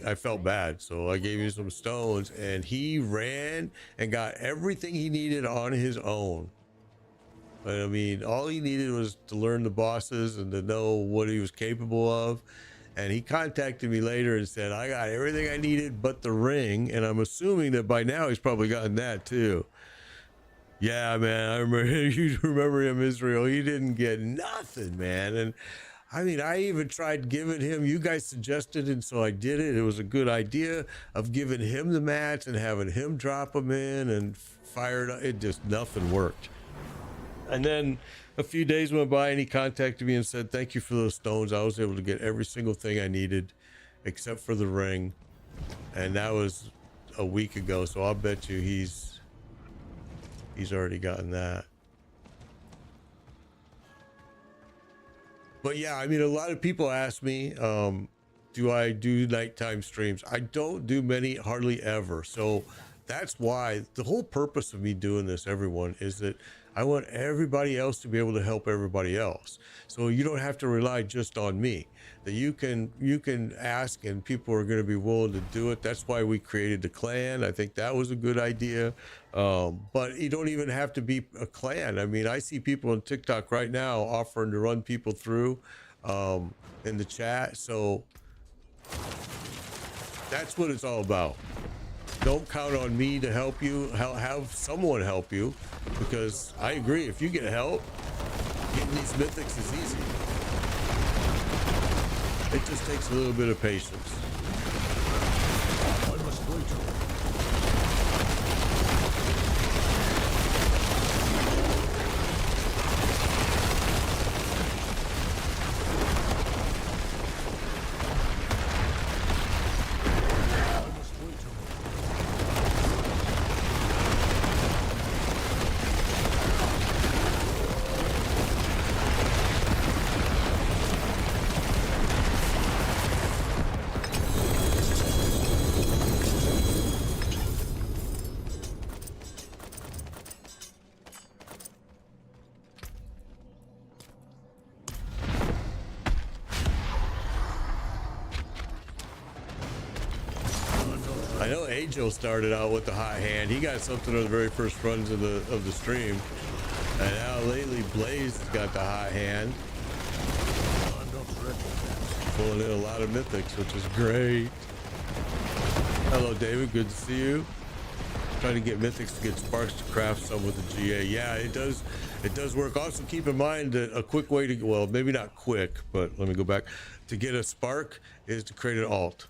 I felt bad, so I gave him some stones, and he ran and got everything he needed on his own. I mean, all he needed was to learn the bosses and to know what he was capable of. And he contacted me later and said, I got everything I needed but the ring. And I'm assuming that by now he's probably gotten that too. Yeah, man, I remember. You remember him, Israel. He didn't get nothing, man. And I mean, I even tried giving him. You guys suggested, and so I did it. It was a good idea of giving him the match and having him drop them in and fired. It just nothing worked. And then a few days went by, and he contacted me and said, "Thank you for those stones. I was able to get every single thing I needed, except for the ring." And that was a week ago. So I'll bet you he's already gotten that. But yeah, I mean, a lot of people ask me, do I do nighttime streams? I don't do many, hardly ever. So that's why the whole purpose of me doing this, everyone, is that I want everybody else to be able to help everybody else. So you don't have to rely just on me. That you can ask, and people are going to be willing to do it. That's why we created the clan. I think that was a good idea. But you don't even have to be a clan. I mean, I see people on TikTok right now offering to run people through in the chat. So that's what it's all about. Don't count on me to help you. Have someone help you, because I agree. If you get help, getting these mythics is easy. It just takes a little bit of patience. I must wait. I know Angel started out with the hot hand. He got something on the very first runs of the stream, and now lately Blaze has got the hot hand. I'm not ready yet. Pulling in a lot of mythics, which is great. Hello, David. Good to see you. Trying to get mythics to get sparks to craft some with the GA. Yeah, it does. It does work. Also, keep in mind that a quick way to, well, maybe not quick, but let me go back. To get a spark is to create an alt.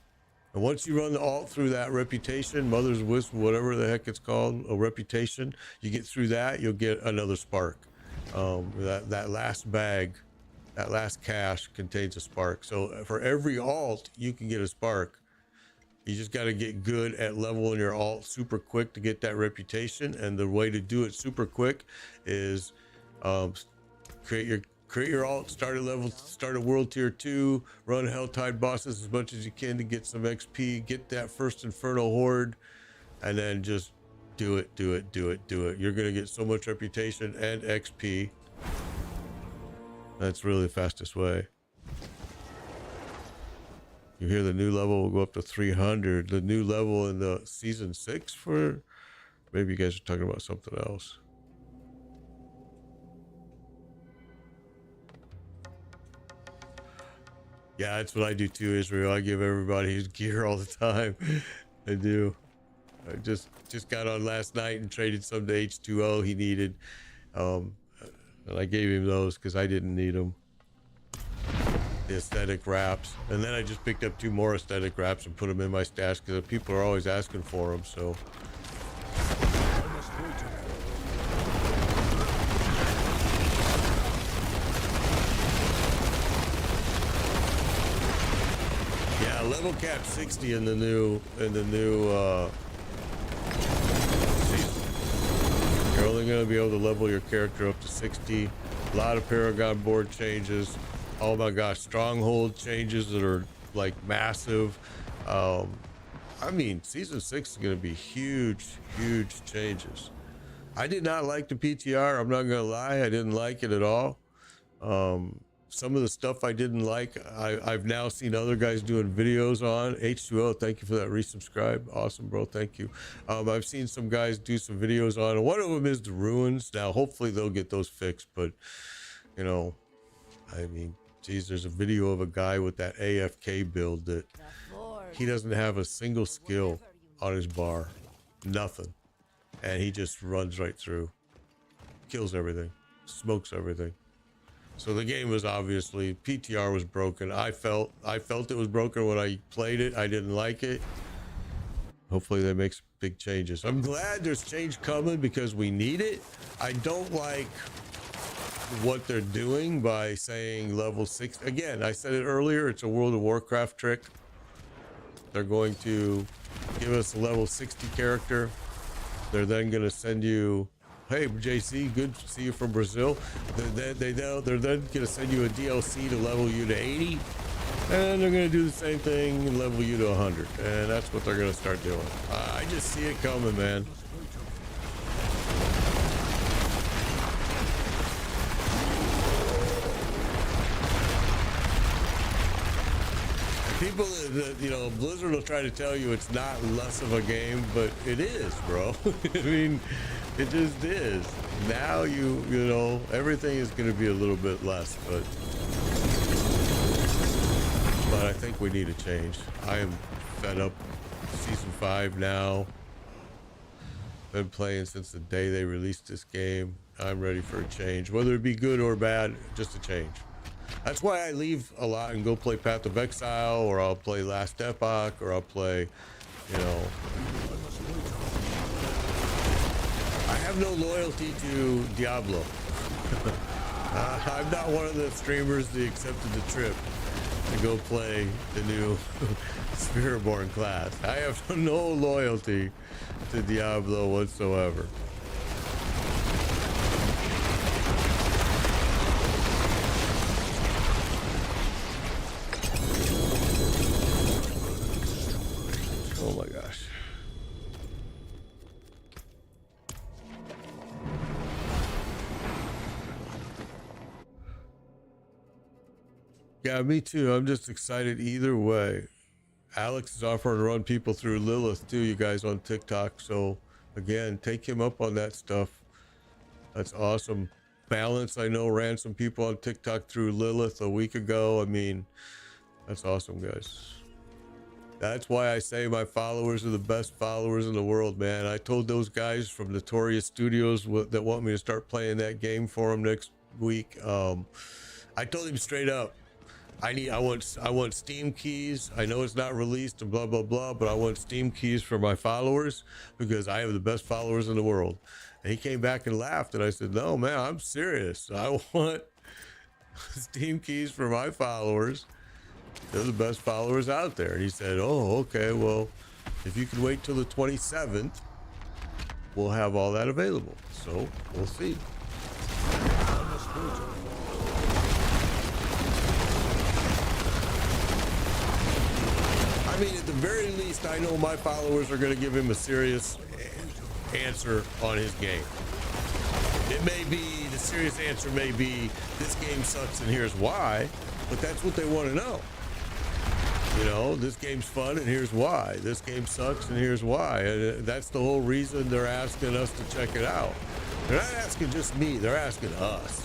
And once you run the alt through that reputation, Mother's Wisp, whatever the heck it's called, a reputation, you get through that, you'll get another spark. That last bag, that last cache contains a spark. So for every alt, you can get a spark. You just got to get good at leveling your alt super quick to get that reputation. And the way to do it super quick is create your alt, start a world tier 2, run Helltide bosses as much as you can to get some XP, get that first Infernal Horde, and then just do it. You're gonna get so much reputation and XP. That's really the fastest way. You hear the new level will go up to 300. The new level in the season 6 for, maybe you guys are talking about something else. Yeah, that's what I do too, Israel. I give everybody his gear all the time. I do. I just got on last night and traded some to H2O he needed. And I gave him those because I didn't need them. The aesthetic wraps. And then I just picked up 2 more aesthetic wraps and put them in my stash because people are always asking for them. So I must wait. yeah, level cap 60 in the new season. You're only going to be able to level your character up to 60. A lot of Paragon board changes. Oh my gosh, stronghold changes that are like massive. I mean, season 6 is going to be huge changes. I did not like the PTR. I'm not going to lie. I didn't like it at all. Some of the stuff I didn't like, I've now seen other guys doing videos on. H2O, thank you for that resubscribe. Awesome, bro. Thank you. I've seen some guys do some videos on, and one of them is the ruins. Now, hopefully they'll get those fixed, but you know, I mean, geez, there's a video of a guy with that AFK build that he doesn't have a single skill on his bar, nothing, and he just runs right through. kills everything, smokes everything. So the game was obviously, PTR was broken. I felt it was broken when I played it. I didn't like it. Hopefully they make some big changes. I'm glad there's change coming because we need it. I don't like what they're doing by saying level 6. Again, I said it earlier, it's a World of Warcraft trick. They're going to give us a level 60 character. They're then going to send you, hey, JC, good to see you from Brazil. They're then going to send you a DLC to level you to 80. And they're going to do the same thing and level you to 100. And that's what they're going to start doing. I just see it coming, man. People, you know, Blizzard will try to tell you it's not less of a game, but it is, bro. I mean, it just is. Now you know, everything is going to be a little bit less, but I think we need a change. I am fed up. Season 5 now. Been playing since the day they released this game. I'm ready for a change, whether it be good or bad, just a change. That's why I leave a lot and go play Path of Exile, or I'll play Last Epoch, or I'll play, you know. I have no loyalty to Diablo. I'm not one of the streamers that accepted the trip to go play the new Spiritborn class. I have no loyalty to Diablo whatsoever. Oh my gosh. Yeah, me too. I'm just excited either way. Alex is offering to run people through Lilith too, you guys on TikTok. So again, take him up on that stuff. That's awesome. Balance, I know, ran some people on TikTok through Lilith a week ago. I mean, that's awesome, guys. That's why I say my followers are the best followers in the world, man. I told those guys from Notorious Studios that want me to start playing that game for them next week. I told him straight up, I want Steam keys. I know it's not released and blah blah blah, but I want Steam keys for my followers because I have the best followers in the world. And he came back and laughed, and I said, no man, I'm serious. I want Steam keys for my followers. They're the best followers out there. And he said, oh, okay, well, if you can wait till the 27th, we'll have all that available. So we'll see. I mean, at the very least, I know my followers are going to give him a serious answer on his game. It may be, the serious answer may be, this game sucks and here's why, but that's what they want to know. You know, this game's fun and here's why. This game sucks and here's why. And that's the whole reason they're asking us to check it out. They're not asking just me, they're asking us.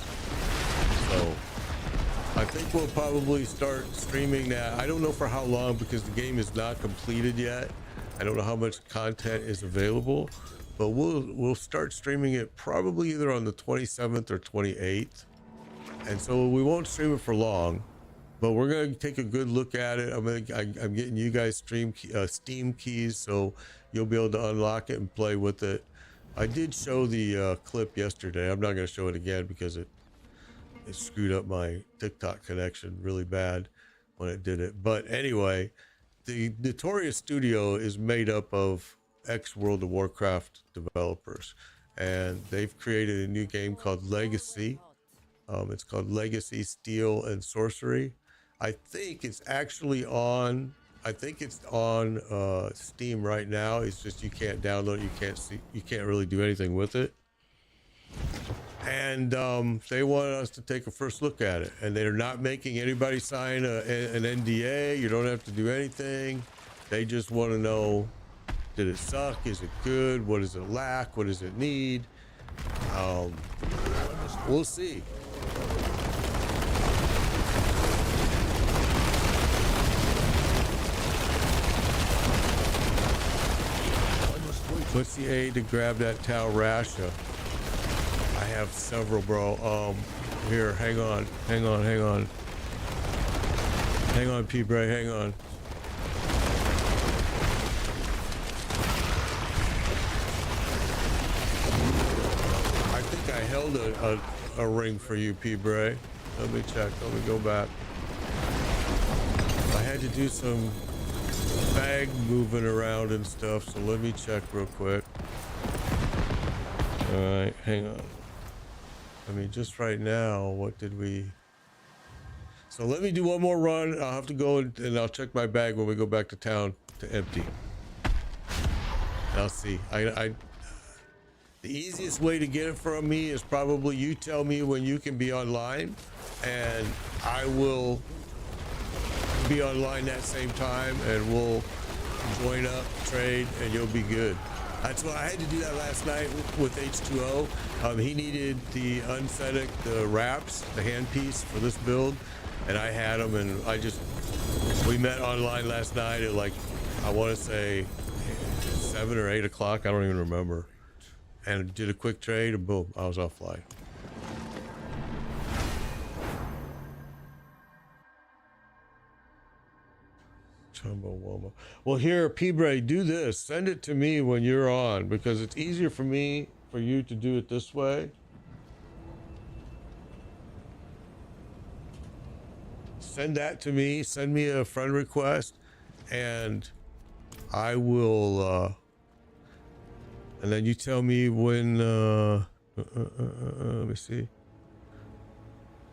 So I think we'll probably start streaming that. I don't know for how long because the game is not completed yet. I don't know how much content is available, but we'll start streaming it probably either on the 27th or 28th. And so we won't stream it for long, but we're going to take a good look at it. I'm getting you guys Steam keys, so you'll be able to unlock it and play with it. I did show the clip yesterday. I'm not going to show it again because it screwed up my TikTok connection really bad when it did it. But anyway, the Notorious Studio is made up of ex-World of Warcraft developers, and they've created a new game called Legacy. It's called Legacy Steel and Sorcery. I think it's actually on, Steam right now. It's just you can't download it, you can't really do anything with it. And they wanted us to take a first look at it, and they're not making anybody sign an NDA. You don't have to do anything. They just want to know, did it suck? Is it good? What does it lack? What does it need? We'll see. What's the A to grab that Tau Rasha? I have several, bro. Here, hang on, P-Bray, hang on. I think I held a ring for you, P-Bray. Let me check. Let me go back. I had to do some bag moving around and stuff, so let me check real quick. All right, hang on. I mean, just right now, what did we... So let me do one more run. I'll have to go and I'll check my bag when we go back to town to empty. I'll see. The easiest way to get it from me is probably you tell me when you can be online, and I will be online that same time, and we'll join up, trade, and you'll be good. That's why I had to do that last night with H2O. He needed the Unfedic, the wraps, the handpiece for this build, and I had them, and we met online last night at like, I want to say 7 or 8 o'clock. I don't even remember. And did a quick trade, and boom, I was offline. Chumbawamba. Well, here, P-Bray, do this. Send it to me when you're on, because it's easier for you to do it this way. Send that to me. Send me a friend request, and I will, and then you tell me when, let me see.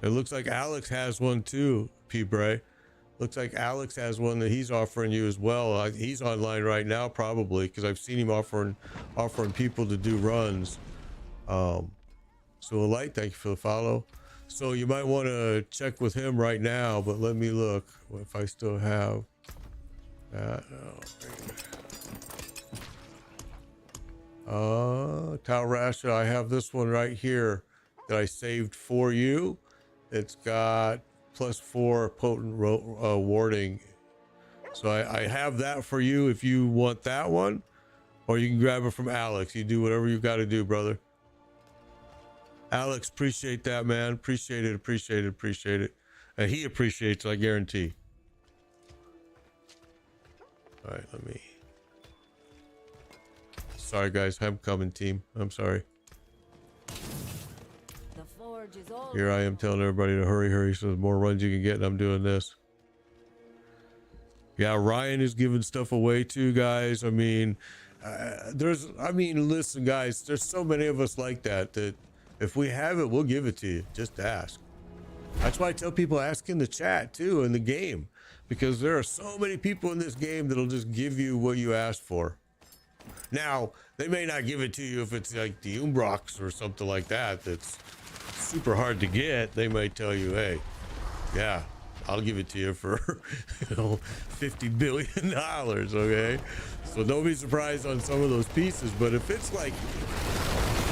It looks like Alex has one too, P-Bray. Looks like Alex has one that he's offering you as well. He's online right now, probably, because I've seen him offering people to do runs. So Light, thank you for the follow. So you might want to check with him right now, but let me look if I still have that. Tal Rasha, I have this one right here that I saved for you. It's got +4 potent warding. So I have that for you if you want that one, or you can grab it from Alex. You do whatever you got to do, brother. Alex, appreciate that, man. Appreciate it. And he appreciates, I guarantee. All right, let me. Sorry, guys. I'm coming, team. I'm sorry. The forge is all Here I am telling everybody to hurry. So the more runs you can get, and I'm doing this. Yeah, Ryan is giving stuff away too, guys. I mean, listen, guys, there's so many of us like that if we have it, we'll give it to you. Just ask. That's why I tell people, ask in the chat too, in the game, because there are so many people in this game that'll just give you what you asked for. Now, they may not give it to you if it's like the Umbrox or something like that that's super hard to get. They might tell you, hey, yeah, I'll give it to you for $50 billion, okay? So don't be surprised on some of those pieces, but if it's like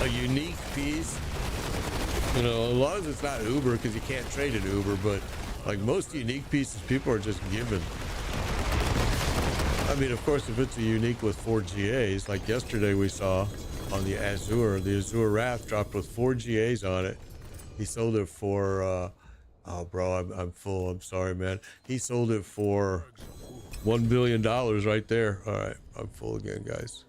a unique piece, as long as it's not Uber, because you can't trade it Uber, but like most unique pieces, people are just given. I mean, of course, if it's a unique with 4 GAs, like yesterday we saw on the Azure Wrath dropped with 4 GAs on it. He sold it for, oh, bro, I'm full. I'm sorry, man. He sold it for $1 billion right there. All right, I'm full again, guys.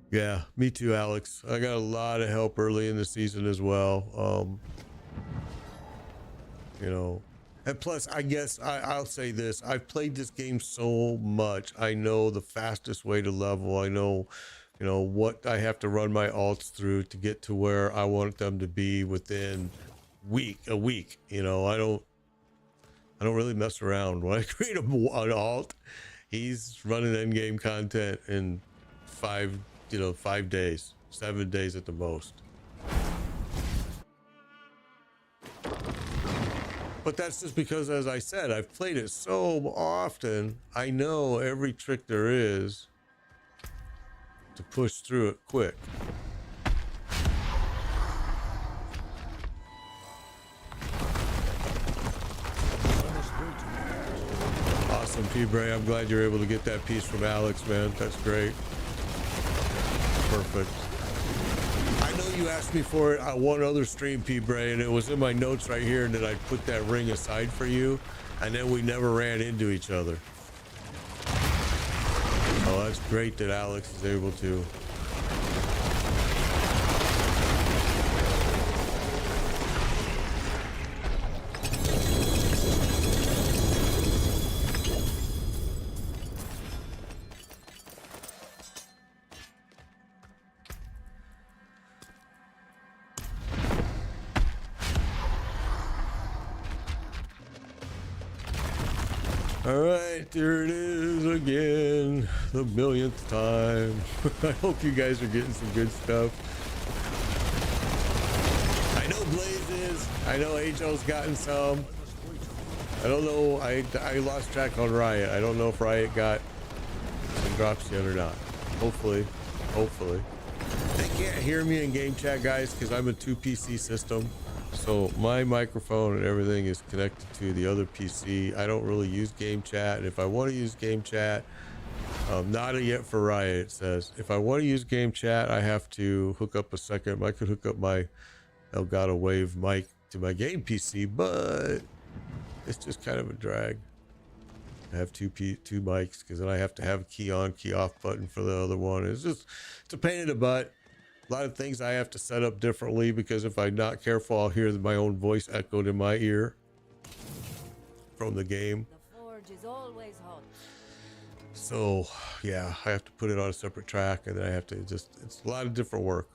Yeah, me too, Alex. I got a lot of help early in the season as well. And plus, I guess I'll say this. I've played this game so much. I know the fastest way to level. I know, what I have to run my alts through to get to where I want them to be within a week. I don't really mess around. When I create an alt, he's running endgame content in 5 days, 7 days at the most. But that's just because, as I said, I've played it so often, I know every trick there is to push through it quick. awesome, P-Bray. I'm glad you're able to get that piece from Alex, man. That's great. Perfect. I know you asked me for it on one other stream, P-Bray, and it was in my notes right here, and then I put that ring aside for you, and then we never ran into each other. Oh, that's great that Alex is able to. All right, there it is again, the millionth time. I hope you guys are getting some good stuff. I know Blaze is. I know HL's gotten some. I don't know. I lost track on Riot. I don't know if Riot got some drops yet or not. Hopefully. They can't hear me in game chat, guys, because I'm a 2 PC system. So my microphone and everything is connected to the other PC. I don't really use game chat. And if I want to use game chat, not yet for Riot, it says. If I want to use game chat, I have to hook up a second. I could hook up my Elgato Wave mic to my game PC, but it's just kind of a drag. I have two mics because then I have to have a key on, key off button for the other one. It's a pain in the butt. A lot of things I have to set up differently because if I'm not careful, I'll hear my own voice echoed in my ear from the game. The forge is always hot. So yeah, I have to put it on a separate track, and then I have to it's a lot of different work.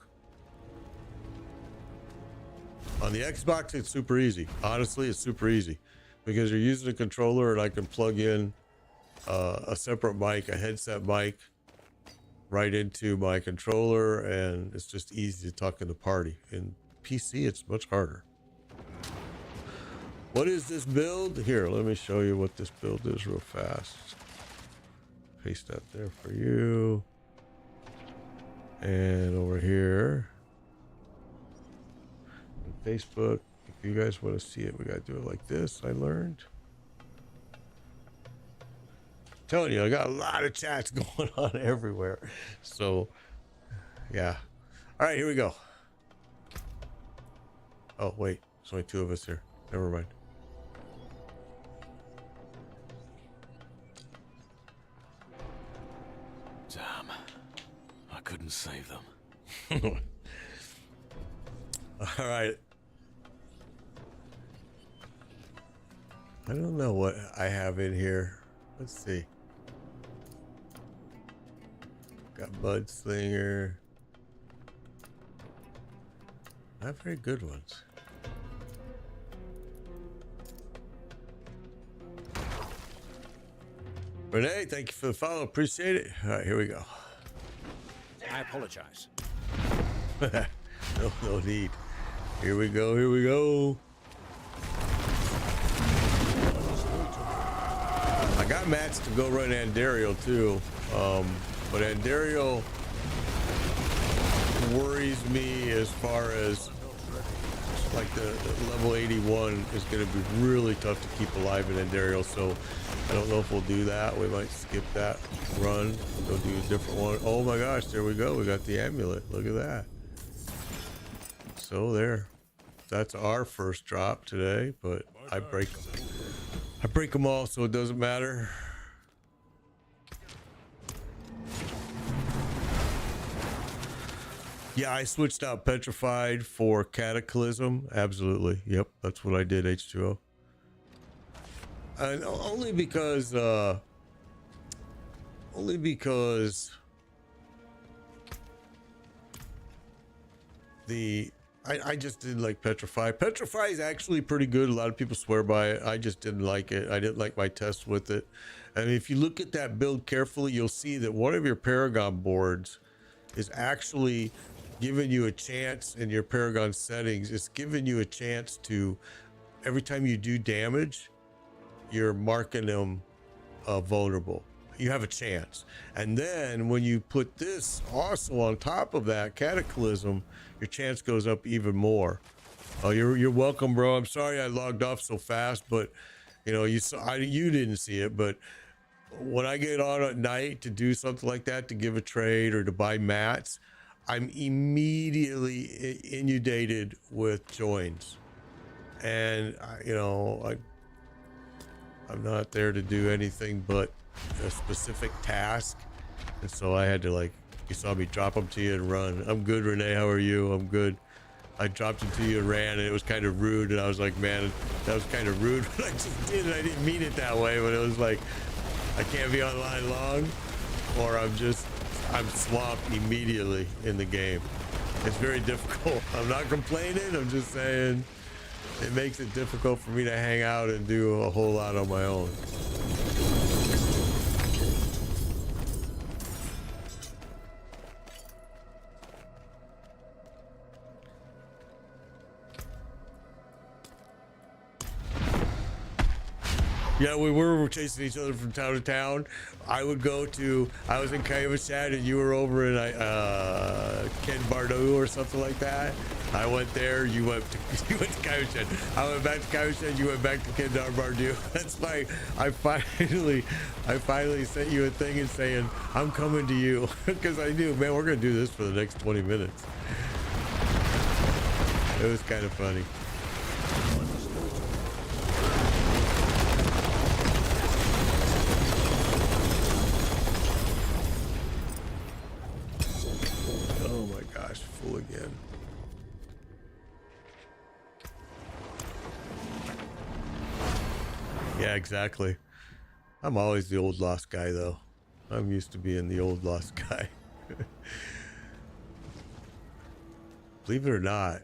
On the Xbox, it's super easy. Honestly, it's super easy because you're using a controller and I can plug in a separate mic, a headset mic, right into my controller, and it's just easy to talk in the party. In PC, it's much harder. What is this build? Here, let me show you what this build is real fast. Paste that there for you. And over here on Facebook, if you guys want to see it, we got to do it like this, I learned. Telling you, I got a lot of chats going on everywhere. So yeah. All right, here we go. Oh wait, there's only 2 of us here. Never mind. Damn. I couldn't save them. All right. I don't know what I have in here. Let's see. Got Mudslinger. Not very good ones. Renee, thank you for the follow. Appreciate it. All right, here we go. I apologize. No need. Here we go. I got mats to go run Andariel too. But Andariel worries me as far as like the level 81 is going to be really tough to keep alive in Andariel. So I don't know if we'll do that. We might skip that run, go do a different one. Oh my gosh, there we go. We got the amulet. Look at that. So there. That's our first drop today, but I break them all, so it doesn't matter. Yeah, I switched out Petrified for Cataclysm. Absolutely. Yep, that's what I did, H2O. And only because I just didn't like Petrify. Petrify is actually pretty good. A lot of people swear by it. I just didn't like it. I didn't like my test with it. And if you look at that build carefully, you'll see that one of your Paragon boards is actually giving you a chance in your Paragon settings. It's giving you a chance to, every time you do damage, you're marking them vulnerable. You have a chance. And then when you put this also on top of that Cataclysm, your chance goes up even more. Oh, you're welcome, bro. I'm sorry I logged off so fast, but you know, you didn't see it, but when I get on at night to do something like that, to give a trade or to buy mats, I'm immediately inundated with joins. And I'm not there to do anything but a specific task. And so I had to, like, you saw me drop them to you and run. I'm good, Renee. How are you? I'm good. I dropped it to you and ran, and it was kind of rude. And I was like, man, that was kind of rude. But I just did it. I didn't mean it that way. But it was like, I can't be online long, or I'm swamped immediately in the game. It's very difficult. I'm not complaining. I'm just saying it makes it difficult for me to hang out and do a whole lot on my own. Yeah, we were chasing each other from town to town. I was in Kayamashad and you were over in Ken Bardo or something like that. I went there, you went to Kayamashad. I went back to Kayamashad, you went back to Ken Bardo. That's why I finally sent you a thing and saying, I'm coming to you. Because I knew, man, we're going to do this for the next 20 minutes. It was kind of funny. Full again. Yeah, exactly. I'm always the old lost guy, though. I'm used to being the old lost guy. Believe it or not,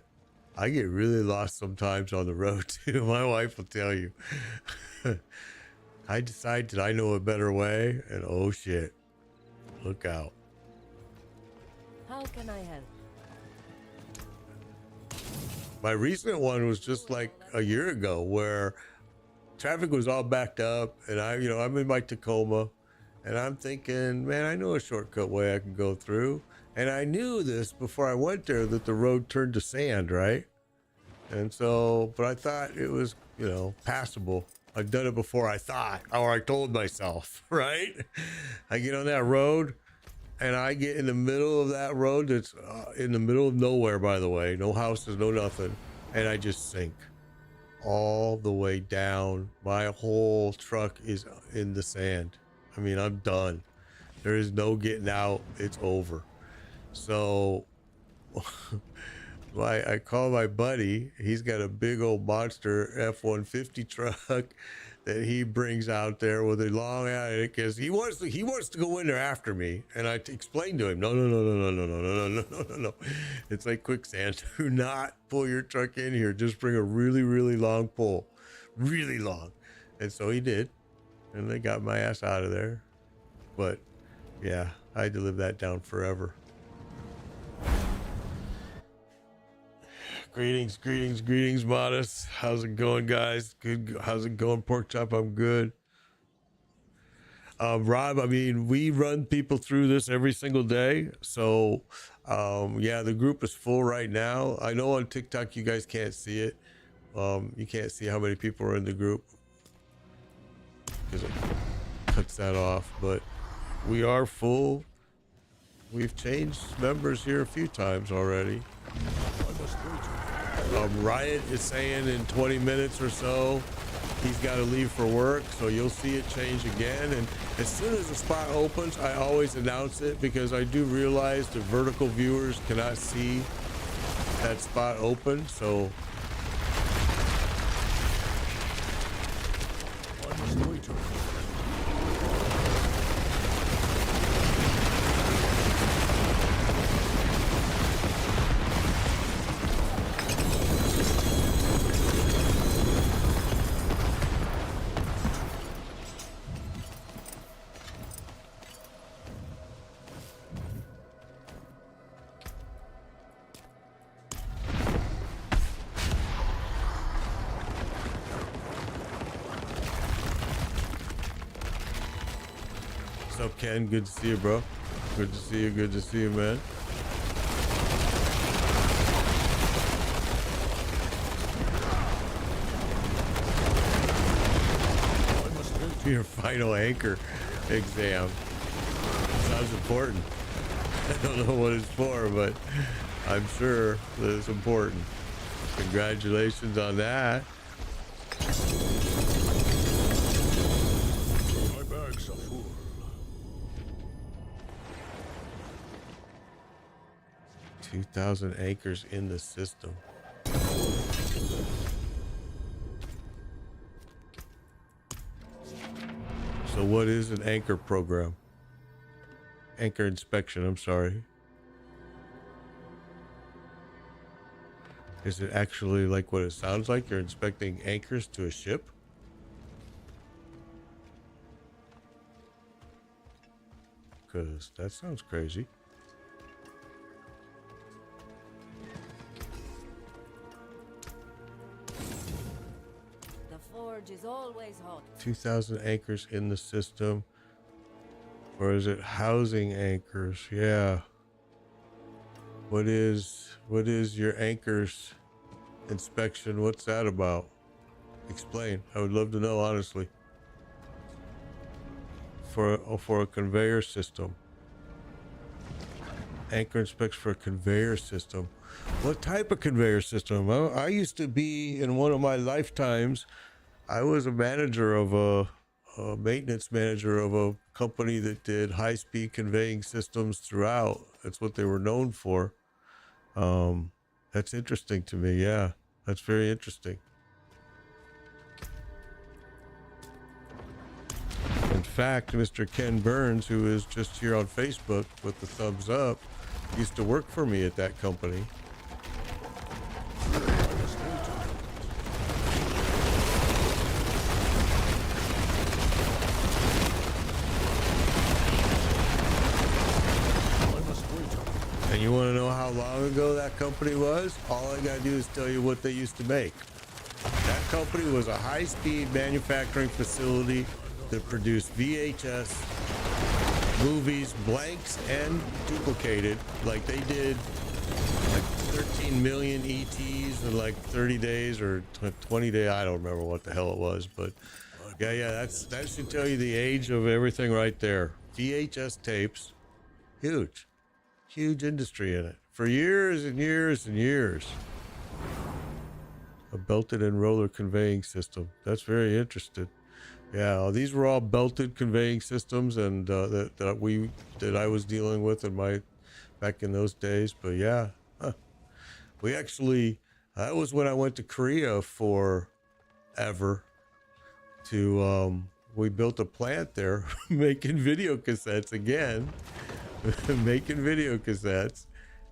I get really lost sometimes on the road, too. My wife will tell you. I decided I know a better way, and oh shit. Look out. How can I help? My recent one was just like a year ago where traffic was all backed up, and I'm in my Tacoma, and I'm thinking, man, I know a shortcut way I can go through. And I knew this before I went there, that the road turned to sand, right? And so, but I thought it was, passable. I've done it before, I thought, or I told myself, right? I get on that road, and I get in the middle of that road that's in the middle of nowhere, by the way. No houses, no nothing. And I just sink all the way down. My whole truck is in the sand. I mean, I'm done. There is no getting out. It's over. So I call my buddy. He's got a big old monster F-150 truck that he brings out there with a long out because he wants to go in there after me. And I explained to him, no. It's like quicksand. Do not pull your truck in here. Just bring a really, really long pull, really long. And so he did, and they got my ass out of there. But yeah, I had to live that down forever. Greetings, Modest. How's it going, guys? Good. How's it going, Pork Chop? I'm good. Rob, I mean, we run people through this every single day. So, yeah, the group is full right now. I know on TikTok you guys can't see it. You can't see how many people are in the group because it cuts that off. But we are full. We've changed members here a few times already. Riot is saying in 20 minutes or so he's got to leave for work, so you'll see it change again. And as soon as the spot opens, I always announce it because I do realize the vertical viewers cannot see that spot open. So what's up, Ken? Good to see you, bro. Good to see you, man. Your final anchor. exam. Sounds important. I don't know what it's for, but I'm sure that it's important. Congratulations on that. My bags are full. 2,000 anchors in the system. So what is an anchor program? Anchor inspection, I'm sorry. Is it actually like what it sounds like? You're inspecting anchors to a ship? Because that sounds crazy. The forge is always hot. 2,000 anchors in the system. Or is it housing anchors? Yeah. What is your anchors inspection? What's that about? Explain. I would love to know, honestly. For a conveyor system. Anchor inspects for a conveyor system. What type of conveyor system? I used to be, in one of my lifetimes, I was a manager of a maintenance manager of a company that did high-speed conveying systems throughout. That's what they were known for. That's interesting to me. Yeah, that's very interesting. In fact, Mr. Ken Burns, who is just here on Facebook with the thumbs up, used to work for me at that company. And you want to know how long ago that company was? All I gotta do is tell you what they used to make. That company was a high-speed manufacturing facility that produced VHS movies, blanks and duplicated. Like they did like 13 million ETs in like 30 days or 20 days. I don't remember what the hell it was, but yeah, that should tell you the age of everything right there. VHS tapes, huge industry in it for years and years and years. A belted and roller conveying system. That's very interesting. Yeah, these were all belted conveying systems, and that I was dealing with back in those days. But yeah, we actually, that was when I went to Korea forever. We built a plant there, making video cassettes again, making video cassettes.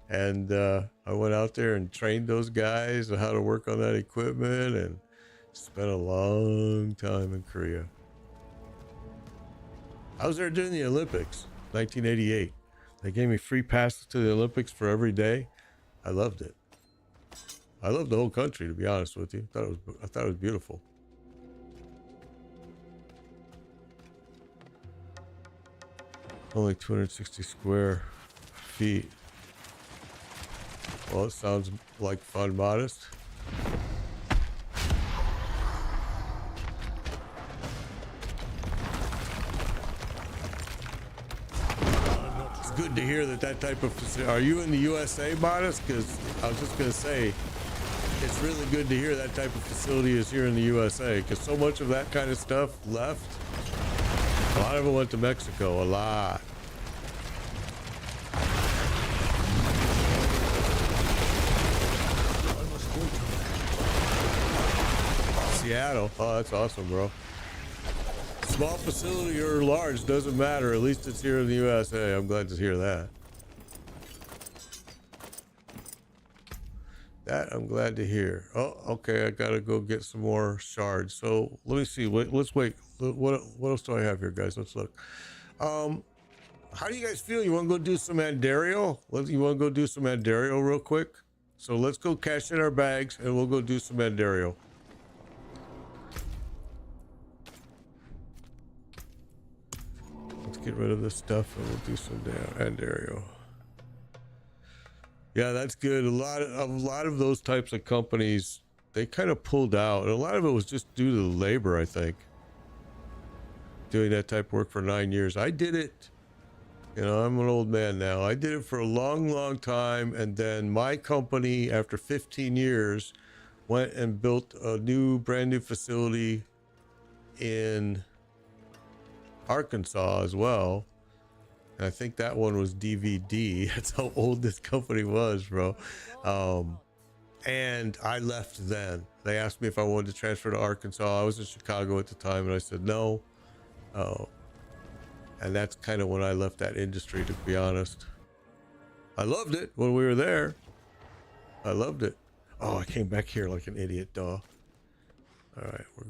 And I went out there and trained those guys on how to work on that equipment, and spent a long time in Korea. I was there during the Olympics, 1988. They gave me free passes to the Olympics for every day. I loved it. I loved the whole country, to be honest with you. I thought it was beautiful. Only 260 square feet. Well, it sounds like fun, modest. It's good to hear that type of facility. Are you in the USA, Modest? Because I was just going to say, it's really good to hear that type of facility is here in the USA, because so much of that kind of stuff left. A lot of it went to Mexico, a lot. Seattle. Oh, that's awesome, bro. Small facility or large, doesn't matter. At least it's here in the USA. I'm glad to hear that. That I'm glad to hear. Oh, okay. I gotta go get some more shards. So let me see. Let's wait. What else do I have here, guys? Let's look. How do you guys feel? You want to go do some Andario? You want to go do some Andario real quick? So let's go cash in our bags and we'll go do some Andario. Let's get rid of this stuff and we'll do some Andario. Yeah, that's good. A lot of those types of companies, they kind of pulled out. And a lot of it was just due to the labor, I think. doing that type of work for 9 years. I did it. You know, I'm an old man now. I did it for a long, long time. And then my company, after 15 years, went and built a brand new facility in Arkansas as well. And I think that one was DVD. That's how old this company was, bro. And I left then. They asked me if I wanted to transfer to Arkansas. I was in Chicago at the time, and I said no. And that's kind of when I left that industry, to be honest. I loved it when we were there. I loved it. Oh, I came back here like an idiot, duh. All right, we're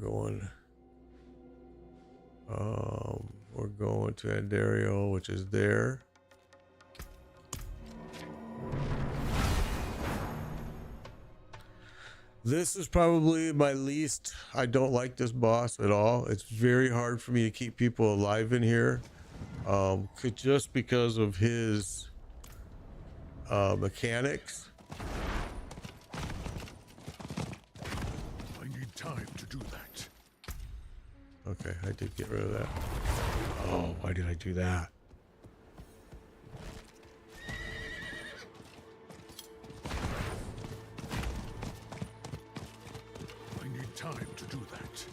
going to Andario, which is there. This is probably my least. I don't like this boss at all. It's very hard for me to keep people alive in here. Just because of his mechanics. I need time to do that. Okay, I did get rid of that. Oh, why did I do that? I need time to do that.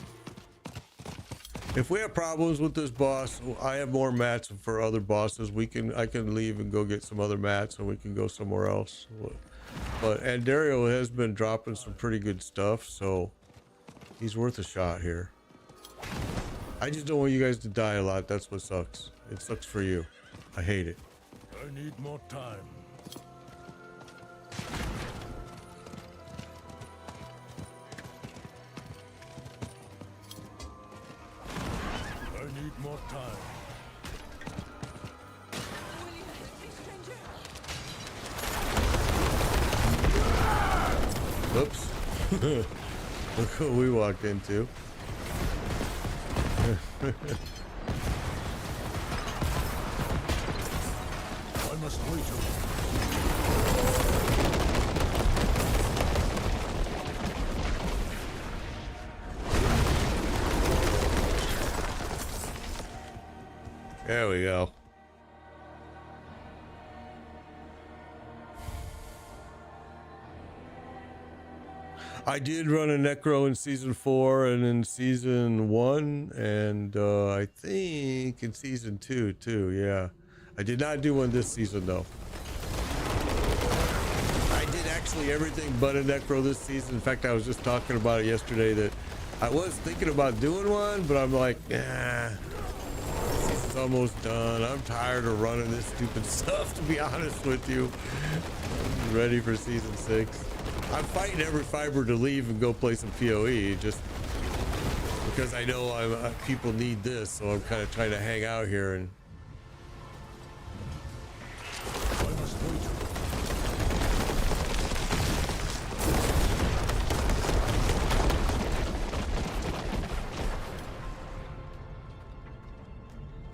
If we have problems with this boss, I have more mats for other bosses. I can leave and go get some other mats, and we can go somewhere else. But Andario has been dropping some pretty good stuff, so he's worth a shot here. I just don't want you guys to die a lot. That's what sucks. It sucks for you. I hate it. I need more time. I need more time. Oops. Look what we walked into. I must wait a while. There we go. I did run a Necro in season 4 and in season 1, and I think in season 2 too. Yeah, I did not do one this season though. I did actually everything but a Necro this season. In fact, I was just talking about it yesterday that I was thinking about doing one, but I'm like, nah, season's almost done. I'm tired of running this stupid stuff, to be honest with you. I'm ready for season 6. I'm fighting every fiber to leave and go play some PoE, just because I know people need this, so I'm kind of trying to hang out here and. I must wait.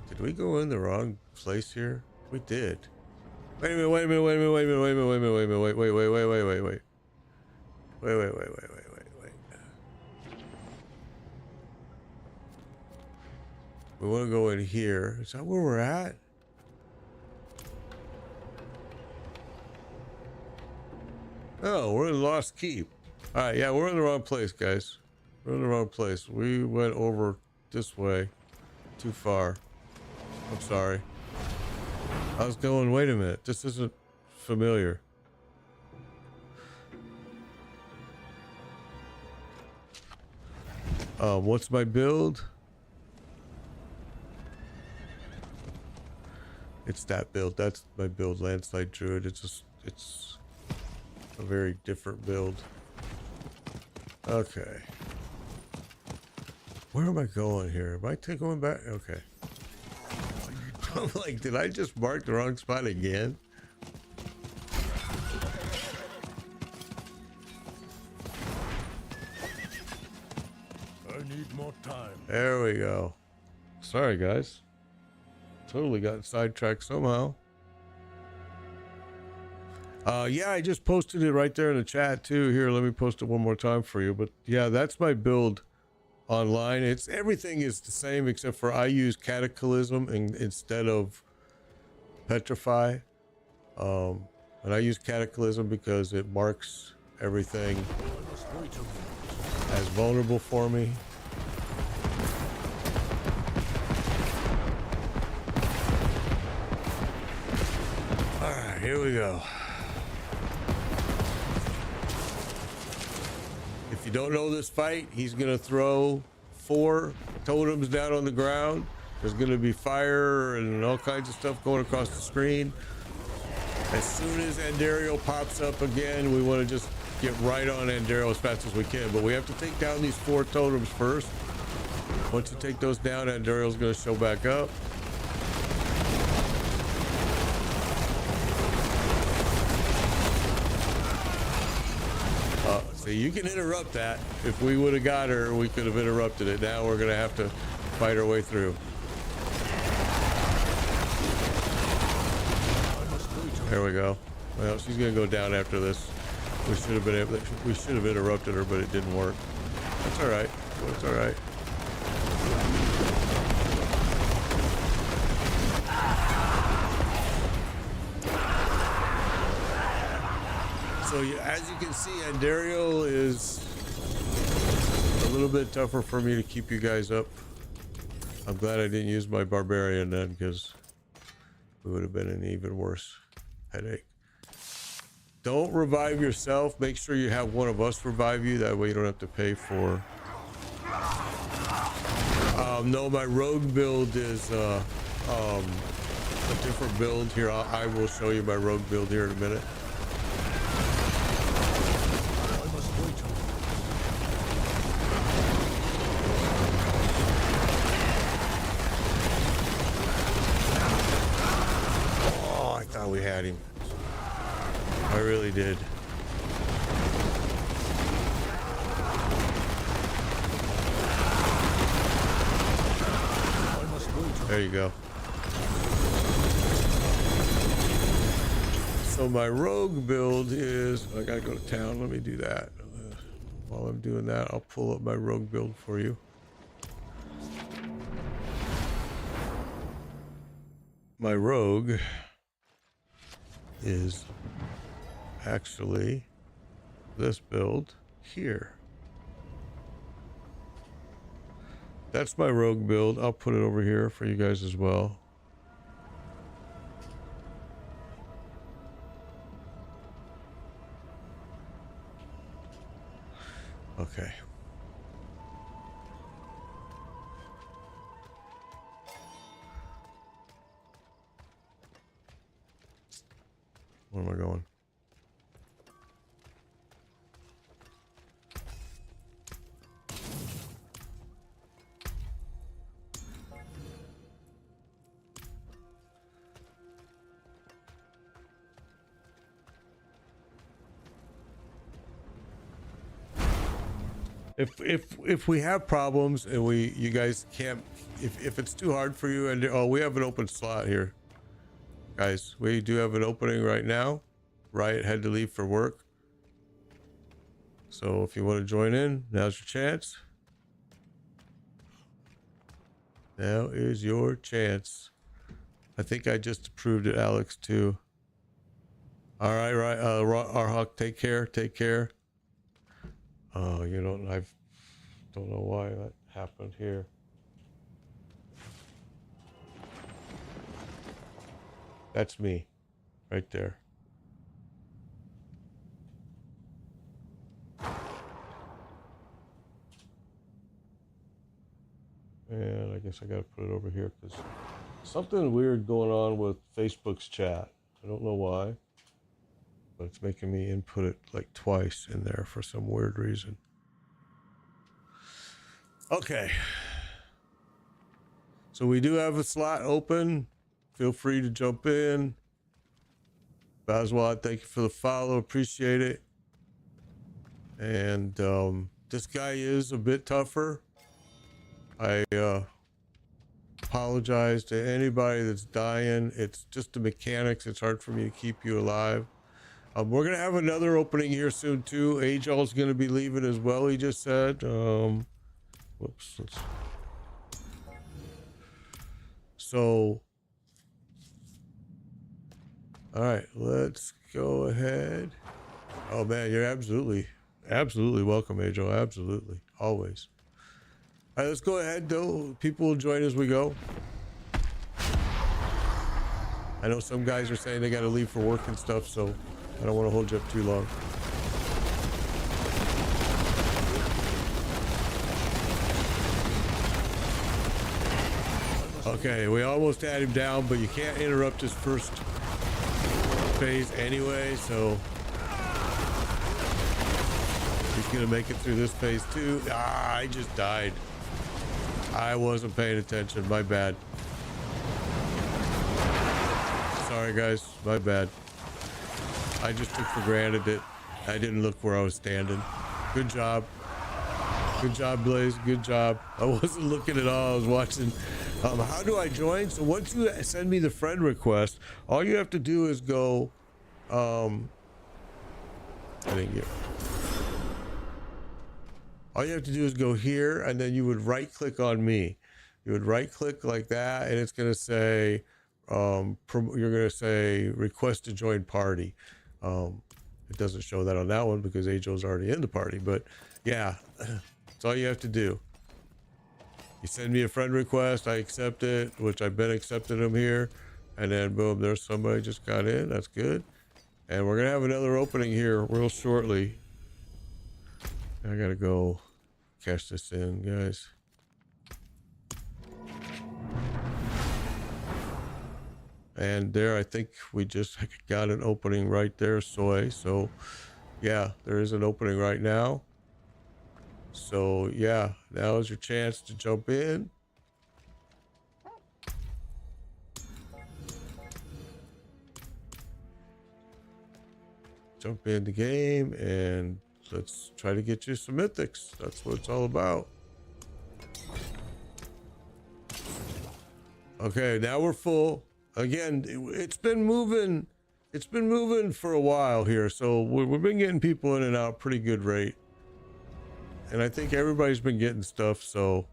Did we go in the wrong place here? We did. Wait a minute, wait a minute, wait a minute, wait a minute, wait a minute, wait a minute, wait a minute, wait, wait, wait, wait, wait, wait, wait. Wait. We want to go in here. Is that where we're at? Oh, we're in Lost Keep. All right, yeah, we're in the wrong place, guys. We're in the wrong place. We went over this way. Too far. I'm sorry. I was going, wait a minute. This isn't familiar. What's my build? It's that build. That's my build, Landslide Druid. It's a very different build. Okay. Where am I going here? Am I going back? Okay. I'm like, did I just mark the wrong spot again? I need more time. There we go. Sorry, guys. Totally got sidetracked somehow. Yeah, I just posted it right there in the chat too. Here, let me post it one more time for you. But yeah, that's my build online. It's everything is the same except for I use Cataclysm instead of Petrify. And I use Cataclysm because it marks everything as vulnerable for me. All right, here we go. If you don't know this fight, he's gonna throw 4 totems down on the ground. There's gonna be fire and all kinds of stuff going across the screen. As soon as Andariel pops up again, we want to just get right on Andariel as fast as we can. But we have to take down these 4 totems first. Once you take those down, Andariel's gonna show back up. See, you can interrupt that. If we would have got her, we could have interrupted it. Now we're gonna have to fight our way through. There we go. Well, she's gonna go down after this. We should have been able to, we should have interrupted her, but it didn't work. That's all right. That's all right. So as you can see, Andariel is a little bit tougher for me to keep you guys up. I'm glad I didn't use my barbarian then, because we would have been an even worse headache. Don't revive yourself. Make sure you have one of us revive you. That way you don't have to pay for. No, my rogue build is a different build. Here, I will show you my rogue build here in a minute. We had him. I really did. There you go. So my rogue build is, I gotta go to town. Let me do that. While I'm doing that, I'll pull up my rogue build for you. My rogue is actually this build here. That's my rogue build. I'll put it over here for you guys as well. Okay. Where am I going? If we have problems and you guys can't, if it's too hard for you, and oh, we have an open slot here. Guys, we do have an opening right now. Riot had to leave for work. So if you want to join in, now's your chance. Now is your chance. I think I just approved it, Alex, too. All right, right. Arhawk, take care. Take care. Oh, you don't, I don't know why that happened here. That's me, right there. And I guess I gotta put it over here because something weird going on with Facebook's chat. I don't know why, but it's making me input it like twice in there for some weird reason. Okay. So we do have a slot open. Feel free to jump in. Baswad, thank you for the follow. Appreciate it. And this guy is a bit tougher. I apologize to anybody that's dying. It's just the mechanics. It's hard for me to keep you alive. We're going to have another opening here soon, too. Ajal's going to be leaving as well, he just said. Whoops. So, all right, let's go ahead. Oh man, you're absolutely welcome, Ajo. Absolutely, always. All right, let's go ahead though. People will join as we go. I know some guys are saying they got to leave for work and stuff, so I don't want to hold you up too long. Okay, we almost had him down, but you can't interrupt his first phase anyway, so he's gonna make it through this phase too. Ah, I just died. I wasn't paying attention, my bad. Sorry guys, my bad. I just took for granted that I didn't look where I was standing. Good job. Good job, Blaze. Good job. I wasn't looking at all. I was watching. How do I join? So once you send me the friend request, all you have to do is go. I didn't get. All you have to do is go here, and then you would right click on me. You would right click like that, and it's gonna say, you're gonna say request to join party. It doesn't show that on that one because Ajo's already in the party, but yeah, that's all you have to do. You send me a friend request, I accept it, which I've been accepting them here, and then boom, there's somebody just got in. That's good. And we're gonna have another opening here real shortly. I gotta go cash this in, guys. And there, I think we just got an opening right there, Soy. So yeah, there is an opening right now. So yeah, now is your chance to jump in. Jump in the game and let's try to get you some mythics. That's what it's all about. Okay, now we're full. Again, it's been moving for a while here, so we've been getting people in and out pretty good rate. And I think everybody's been getting stuff, so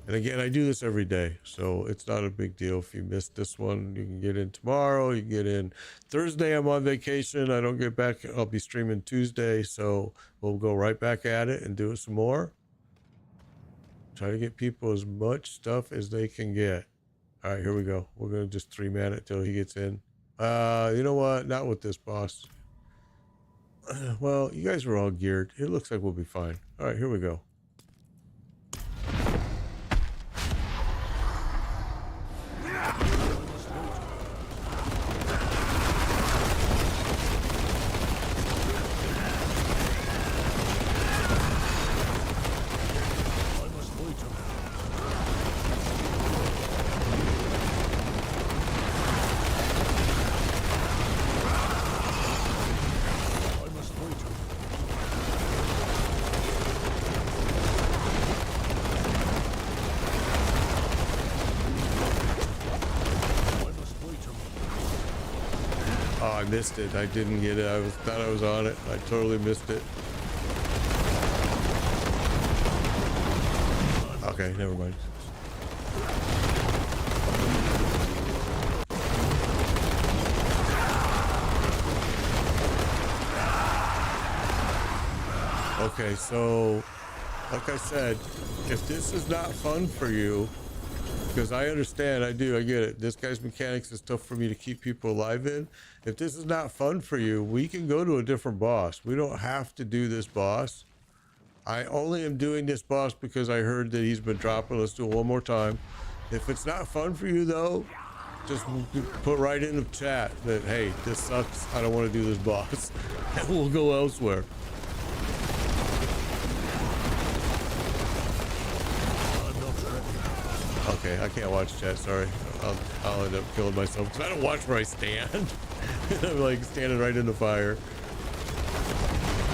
and again, I do this every day, so it's not a big deal. If you missed this one, you can get in tomorrow, you can get in Thursday. I'm on vacation. I don't get back. I'll be streaming Tuesday, so we'll go right back at it and do it some more. Try to get people as much stuff as they can get. All right, here we go. We're going to just 3-man it till he gets in. You know what? Not with this boss. Well, you guys are all geared. It looks like we'll be fine. All right, here we go. I missed it. I didn't get it. Thought I was on it. I totally missed it. Okay, never mind. Okay, so like I said, if this is not fun for you, because I understand, I get it. This guy's mechanics is tough for me to keep people alive in. If this is not fun for you, we can go to a different boss. We don't have to do this boss. I only am doing this boss because I heard that he's been dropping. Let's do it one more time. If it's not fun for you though, just put right in the chat that, hey, this sucks. I don't want to do this boss. And we'll go elsewhere. Okay, I can't watch chat, sorry. I'll end up killing myself because I don't watch where I stand. I'm like standing right in the fire.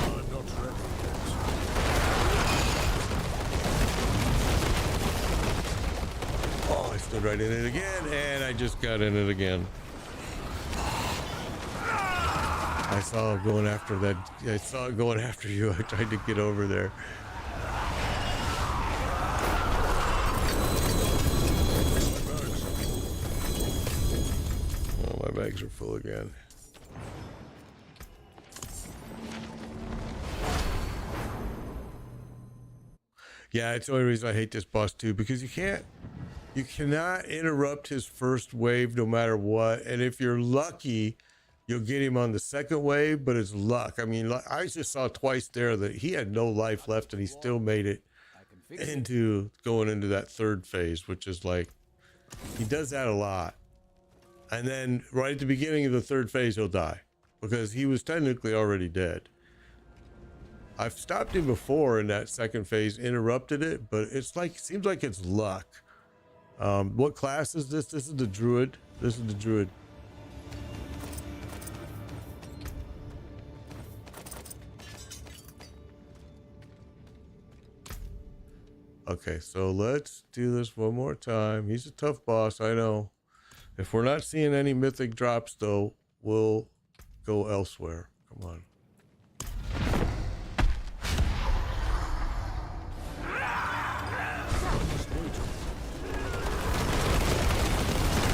I'm not ready yet. Oh, I stood right in it again, and I just got in it again. I saw it going after that. I saw it going after you. I tried to get over there. Oh, my bags are full again. Yeah, it's the only reason I hate this boss too, because you cannot interrupt his first wave no matter what. And if you're lucky, you'll get him on the second wave, but it's luck. I mean, I just saw twice there that he had no life left and he still made it into going into that third phase, which is like, he does that a lot. And then right at the beginning of the third phase, he'll die because he was technically already dead. I've stopped him before in that second phase, interrupted it, but it's like, seems like it's luck. What class is this? This is the druid. This is the druid. Okay, so let's do this one more time. He's a tough boss, I know. If we're not seeing any mythic drops though, we'll go elsewhere. Come on.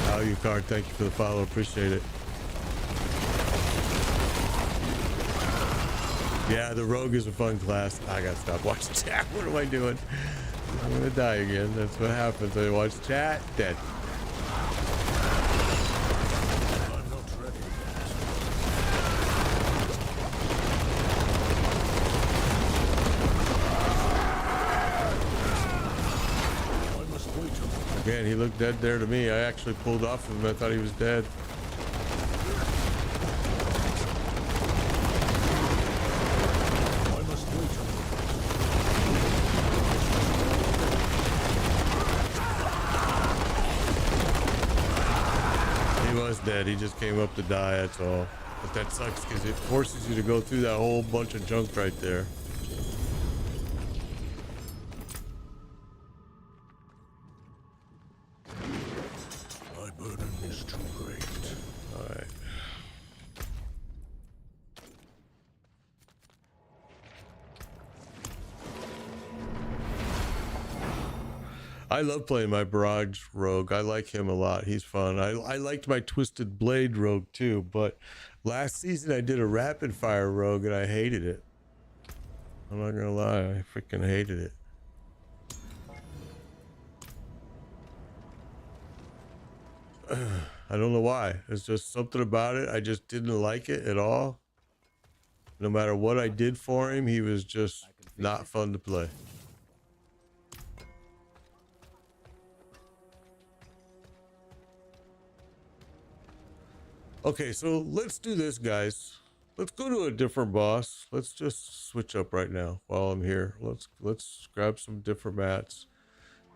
Value card, thank you for the follow, appreciate it. Yeah, the rogue is a fun class. I gotta stop watching chat. What am I doing? I'm gonna die again. That's what happens. I watch chat, dead. I'm not ready yet. I must wait. Again, he looked dead there to me. I actually pulled off of him. I thought he was dead. Dead. He just came up to die, that's all. But that sucks because it forces you to go through that whole bunch of junk right there. My burden is too great. All right. I love playing my barrage rogue. I like him a lot. He's fun. I liked my twisted blade rogue too, but last season I did a rapid fire rogue and I hated it. I'm not gonna lie, I freaking hated it. I don't know why. It's just something about it. I just didn't like it at all. No matter what I did for him, he was just not fun to play. Okay, so let's do this, guys. Let's go to a different boss. Let's just switch up right now while I'm here. Let's grab some different mats.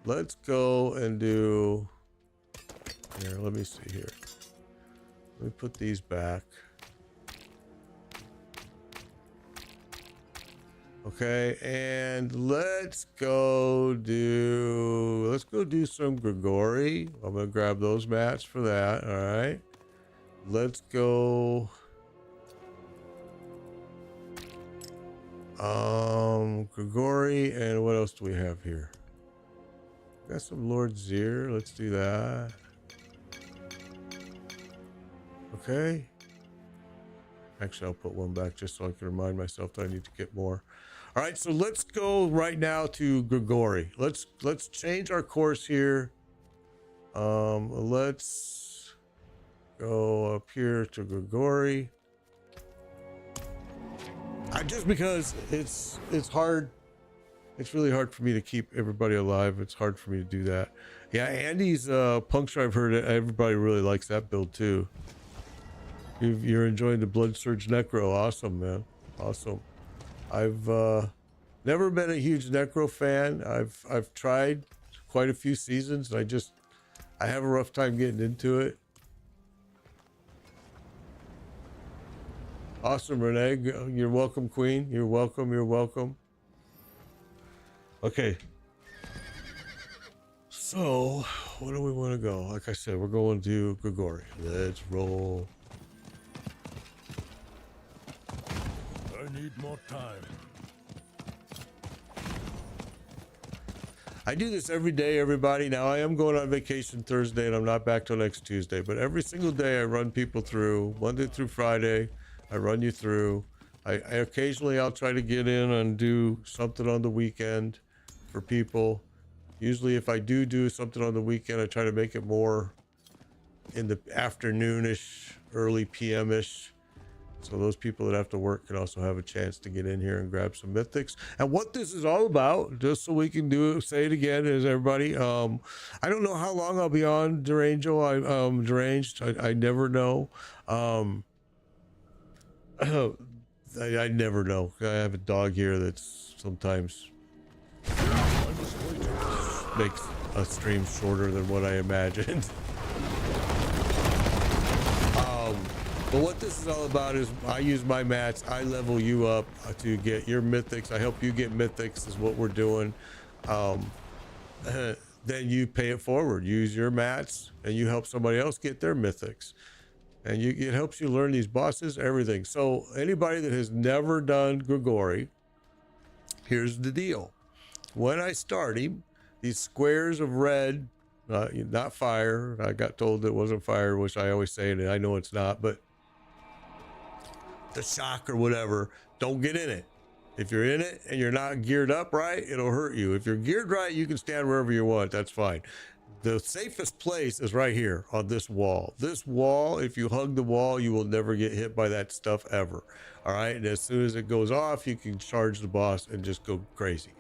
Let's go and do here. Let me see here. Let me put these back. Okay, and let's go do some Grigori. I'm gonna grab those mats for that. All right. Let's go. Grigori, and what else do we have here? Got some Lord Zir. Let's do that. Okay. Actually, I'll put one back just so I can remind myself that I need to get more. All right, so let's go right now to Grigori. Let's change our course here. Let's go up here to Grigori. Just because it's hard. It's really hard for me to keep everybody alive. It's hard for me to do that. Yeah, Andy's puncture, I've heard it. Everybody really likes that build too. You're enjoying the Blood Surge Necro. Awesome, man. Awesome. I've never been a huge Necro fan. I've tried quite a few seasons, and I have a rough time getting into it. Awesome, Renee. You're welcome, Queen. You're welcome. You're welcome. Okay. So, where do we want to go? Like I said, we're going to Grigori. Let's roll. I need more time. I do this every day, everybody. Now, I am going on vacation Thursday, and I'm not back till next Tuesday. But every single day, I run people through, Monday through Friday. I run you through. I occasionally, I'll try to get in and do something on the weekend for people. Usually, if I do something on the weekend, I try to make it more in the afternoonish, early PM-ish. So those people that have to work can also have a chance to get in here and grab some mythics. And what this is all about, just so we can say it again, is everybody. I don't know how long I'll be on deranged. I never know. I never know. I have a dog here that's sometimes makes a stream shorter than what I imagined. But what this is all about is I use my mats, I level you up to get your mythics. I help you get mythics is what we're doing. Then you pay it forward. Use your mats and you help somebody else get their mythics. And it helps you learn these bosses, everything. So anybody that has never done Grigori, here's the deal. When I start him, these squares of red, not fire. I got told it wasn't fire, which I always say, and I know it's not, but the shock or whatever, don't get in it. If you're in it and you're not geared up right, it'll hurt you. If you're geared right, you can stand wherever you want. That's fine. The safest place is right here on this wall. This wall, if you hug the wall, you will never get hit by that stuff ever. All right. And as soon as it goes off, you can charge the boss and just go crazy.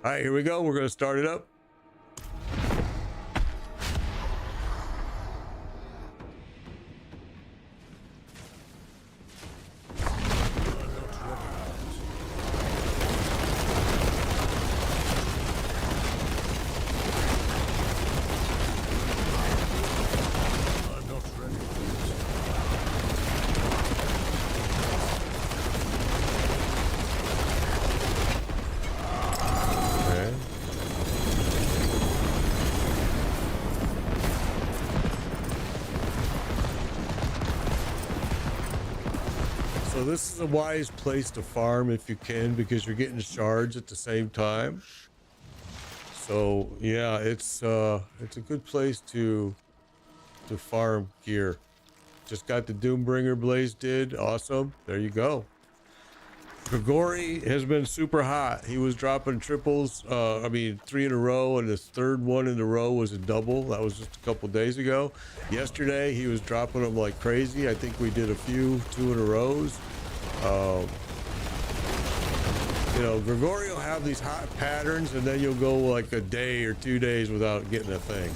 All right, here we go. We're going to start it up. So this is a wise place to farm if you can, because you're getting shards at the same time. So yeah, it's a good place to farm gear. Just got the Doombringer Blaze did. Awesome. There you go. Grigori has been super hot. He was dropping triples, 3 in a row, and his third one in a row was a double. That was just a couple days ago. Yesterday, he was dropping them like crazy. I think we did a few 2 in a rows. Grigori will have these hot patterns, and then you'll go like a day or 2 days without getting a thing.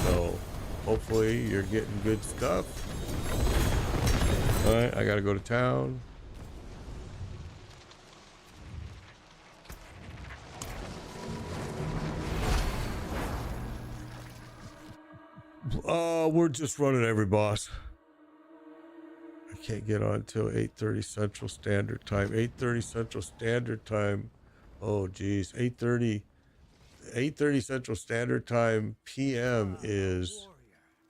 So hopefully you're getting good stuff. All right, I gotta go to town. We're just running every boss. I can't get on until 8:30 Central Standard Time. 8:30 Central Standard Time. Oh, geez. 8:30 Central Standard Time PM is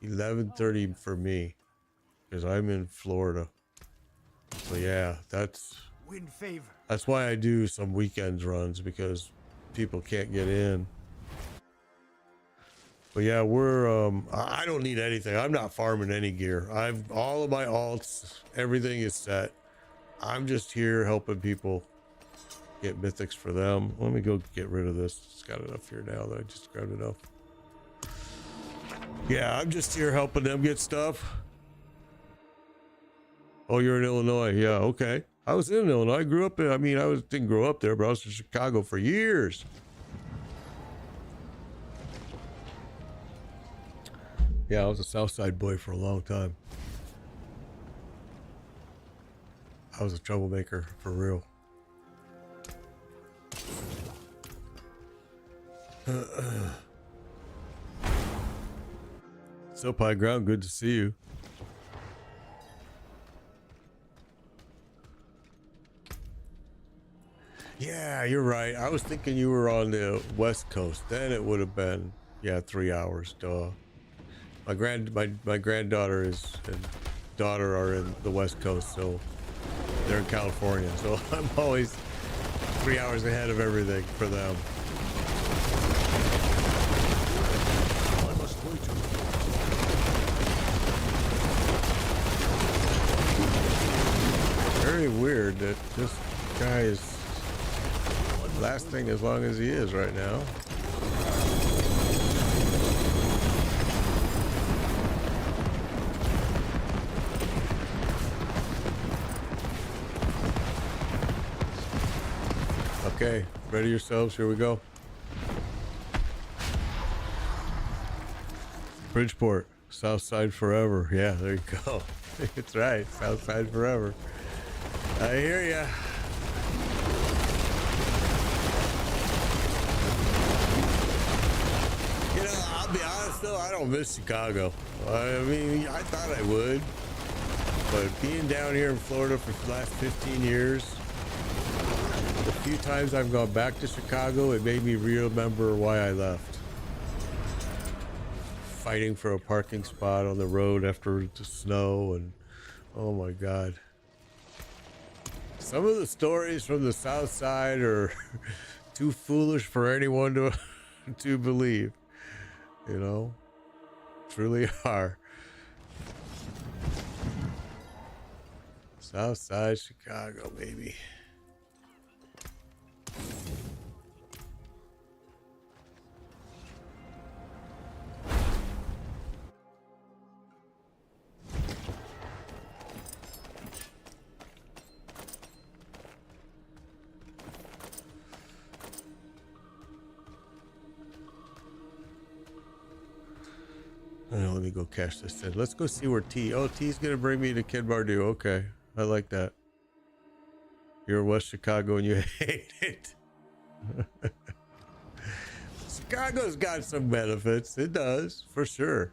11:30 for me, because I'm in Florida. So yeah, that's why I do some weekends runs, because people can't get in. But yeah, I don't need anything. I'm not farming any gear. All of my alts, everything is set. I'm just here helping people get mythics for them. Let me go get rid of this. It's got enough here now that I just grabbed enough. Yeah, I'm just here helping them get stuff. Oh, you're in Illinois. Yeah, okay. I was in Illinois. I grew up there. Didn't grow up there, but I was in Chicago for years. Yeah, I was a South Side boy for a long time. I was a troublemaker for real. So High Ground, good to see you. Yeah, you're right. I was thinking you were on the West Coast. Then it would have been, 3 hours. Duh. My granddaughter is in daughter are in the West Coast, so they're in California. So I'm always 3 hours ahead of everything for them. I must wait a little. Very weird that this guy is lasting as long as he is right now. Okay, ready yourselves, here we go. Bridgeport, South Side forever. Yeah, there you go. It's right, South Side forever. I hear ya. You know, I'll be honest though, I don't miss Chicago. I mean, I thought I would, but being down here in Florida for the last 15 years, the few times I've gone back to Chicago, it made me remember why I left. Fighting for a parking spot on the road after the snow, and oh my God. Some of the stories from the South Side are too foolish for anyone to believe, you know, truly are. South Side Chicago, baby. Let me go cash this in. Let's go see where T. Oh, T's gonna bring me to Kid Bardu. Okay, I like that. You're in West Chicago and you hate it. Chicago's got some benefits. It does, for sure.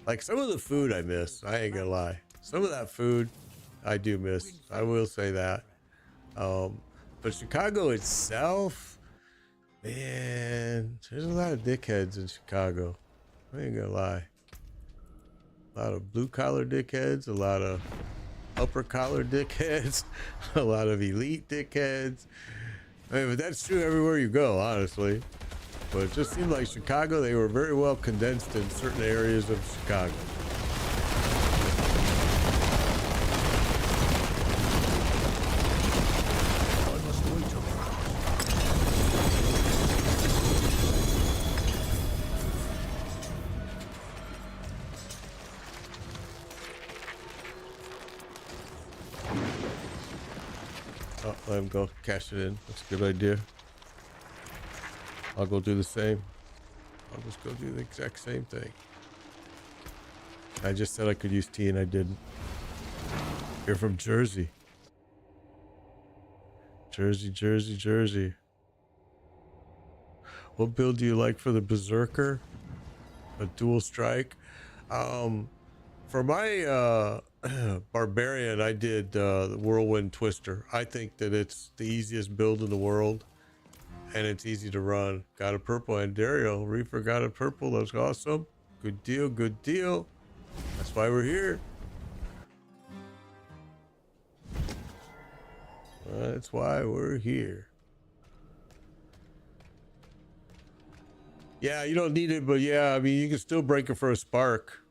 Like some of the food I miss. I ain't gonna lie. Some of that food I do miss. I will say that. But Chicago itself, man, there's a lot of dickheads in Chicago. I ain't gonna lie. A lot of blue collar dickheads, a lot of upper collar dickheads, a lot of elite dickheads. I mean, but that's true everywhere you go, honestly. But it just seemed like Chicago, they were very well condensed in certain areas of Chicago. I must wait a little. Oh, let him go cash it in. That's a good idea. I'll go do the same. I'll just go do the exact same thing. I just said I could use tea and I didn't. You're from Jersey. Jersey, Jersey, Jersey. What build do you like for the Berserker? A dual strike? For my Barbarian, I did the Whirlwind Twister. I think that it's the easiest build in the world, and it's easy to run. Got a purple, and Dario Reaper got a purple. That's awesome. Good deal, good deal. That's why we're here. That's why we're here. Yeah, you don't need it, but yeah, I mean, you can still break it for a spark.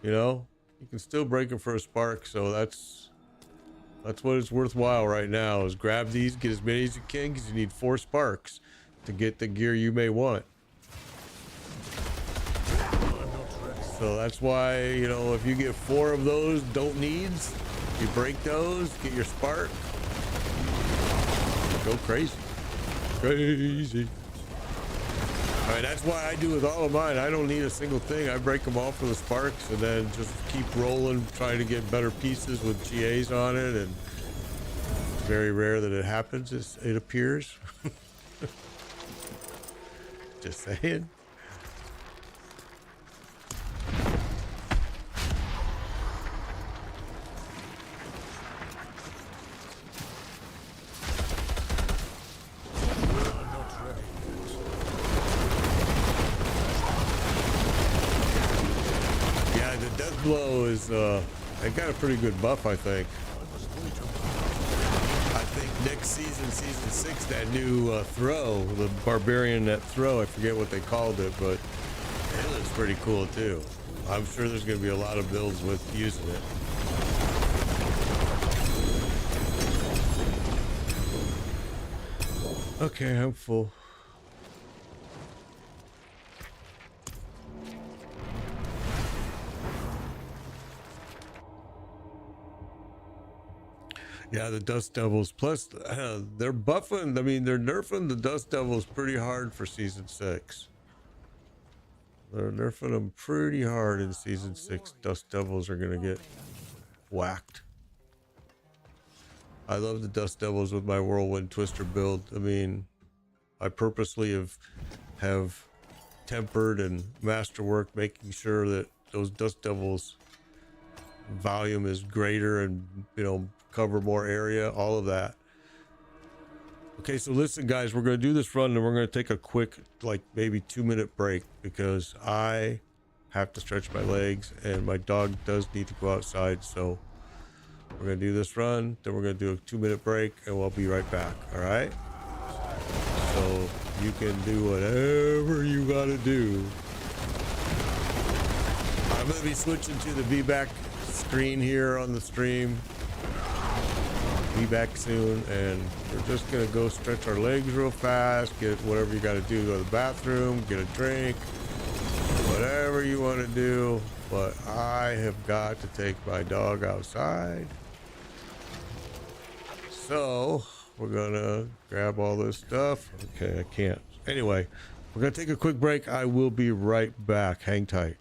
You know, you can still break it for a spark, so that's what it's worthwhile right now, is grab these, get as many as you can, because you need 4 sparks to get the gear you may want. So that's why, you know, if you get 4 of those don't needs, you break those, get your spark, go crazy. Crazy. I mean, that's why I do with all of mine. I don't need a single thing. I break them all for the sparks and then just keep rolling, trying to get better pieces with GAs on it. And it's very rare that it happens, it appears. Just saying. Diablo is I got a pretty good buff, I think. I think next season, season 6, that new throw, the barbarian that throw, I forget what they called it, but it looks pretty cool too. I'm sure there's going to be a lot of builds with using it. Okay, I'm full. Yeah, the Dust Devils. Plus, they're buffing. I mean, they're nerfing the Dust Devils pretty hard for season 6. They're nerfing them pretty hard in season 6. Dust Devils are gonna get whacked. I love the Dust Devils with my Whirlwind Twister build. I mean, I purposely have tempered and masterwork, making sure that those Dust Devils volume is greater and, you know, cover more area, all of that. Okay, so listen guys, we're going to do this run and we're going to take a quick, like maybe 2-minute break because I have to stretch my legs and my dog does need to go outside. So we're going to do this run, then we're going to do a 2-minute break and we'll be right back. All right, so you can do whatever you got to do. I'm going to be switching to the be back screen here on the stream. Be back soon, and we're just gonna go stretch our legs real fast, get whatever you got to do, go to the bathroom, get a drink, whatever you want to do. But I have got to take my dog outside, so we're gonna grab all this stuff. Okay, I can't. Anyway, we're gonna take a quick break. I will be right back. Hang tight.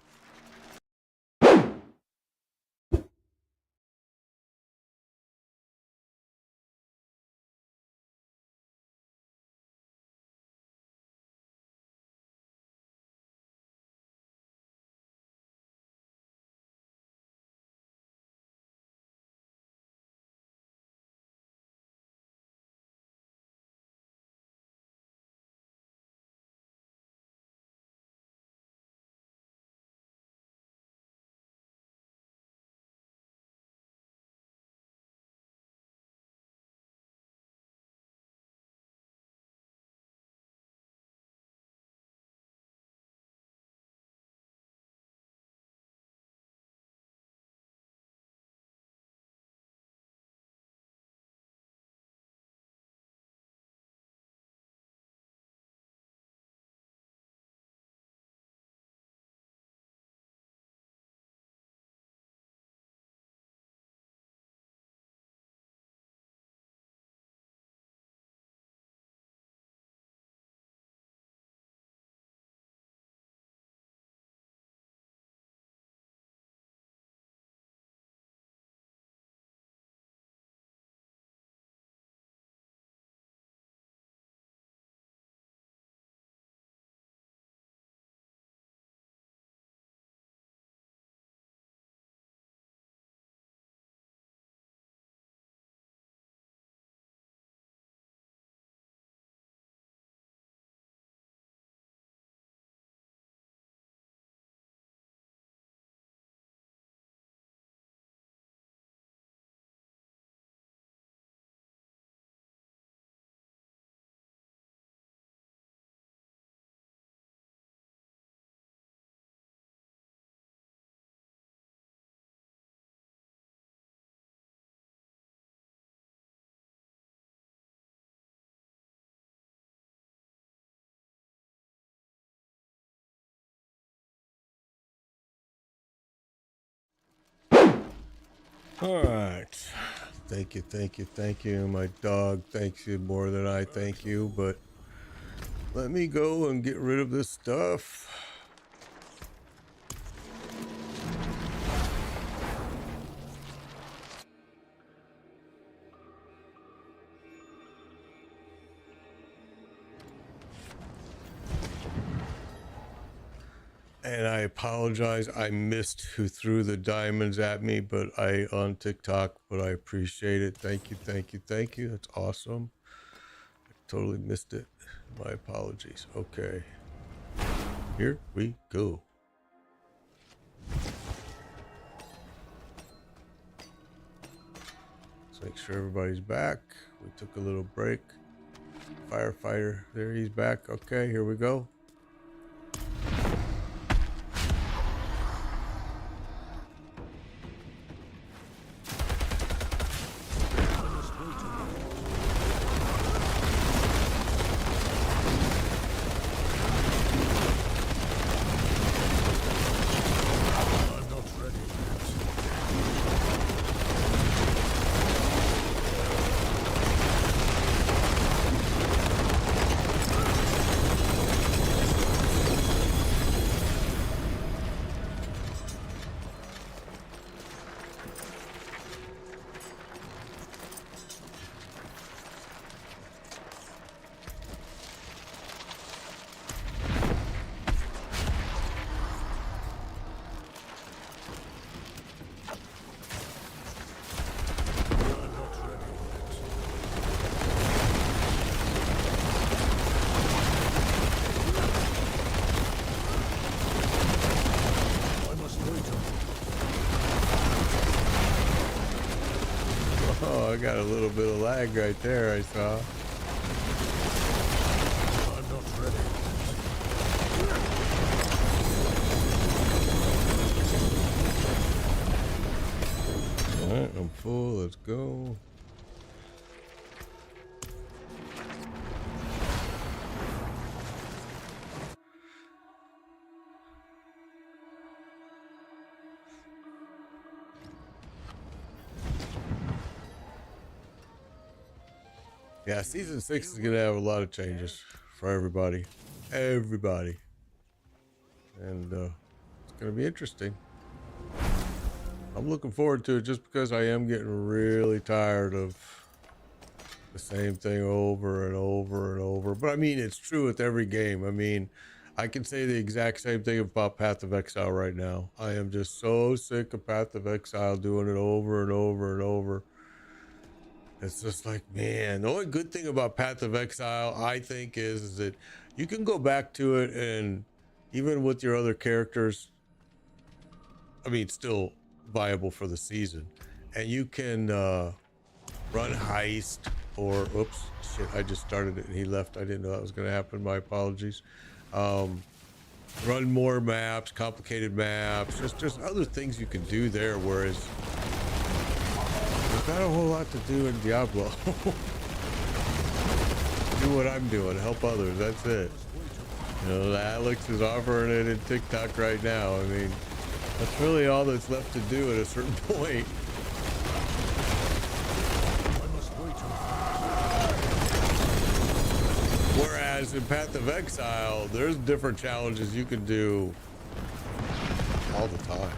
All right. Thank you, thank you, thank you. My dog thanks you more than I thank you, but let me go and get rid of this stuff. And I apologize. I missed who threw the diamonds at me, but on TikTok, but I appreciate it. Thank you, thank you, thank you. That's awesome. I totally missed it. My apologies. Okay. Here we go. Make sure everybody's back. We took a little break. Firefighter, there he's back. Okay, here we go. Oh, I got a little bit of lag right there, I saw. I'm not ready. Alright, I'm full. Let's go. Yeah, season 6 is gonna have a lot of changes for everybody. Everybody. And it's gonna be interesting. I'm looking forward to it just because I am getting really tired of the same thing over and over and over. But I mean, it's true with every game. I mean, I can say the exact same thing about Path of Exile right now. I am just so sick of Path of Exile doing it over and over and over. It's just like, man, the only good thing about Path of Exile, I think, is that you can go back to it, and even with your other characters, I mean, still viable for the season. And you can run heist or, oops, shit, I just started it and he left. I didn't know that was going to happen. My apologies. Run more maps, complicated maps, just other things you can do there, whereas there's not a whole lot to do in Diablo. Do what I'm doing, help others, that's it. You know, Alex is offering it in TikTok right now. I mean, that's really all that's left to do at a certain point. Whereas in Path of Exile, there's different challenges you can do all the time.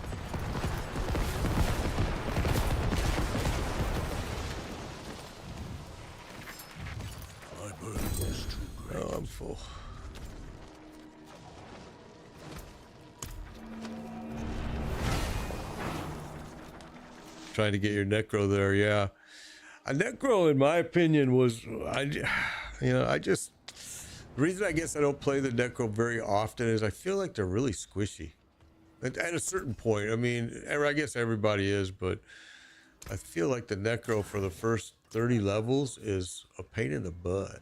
Oh, I'm full. Trying to get your necro there, yeah. A necro, in my opinion, was the reason I guess I don't play the necro very often is I feel like they're really squishy. At a certain point, I mean, I guess everybody is, but I feel like the necro for the first 30 levels is a pain in the butt.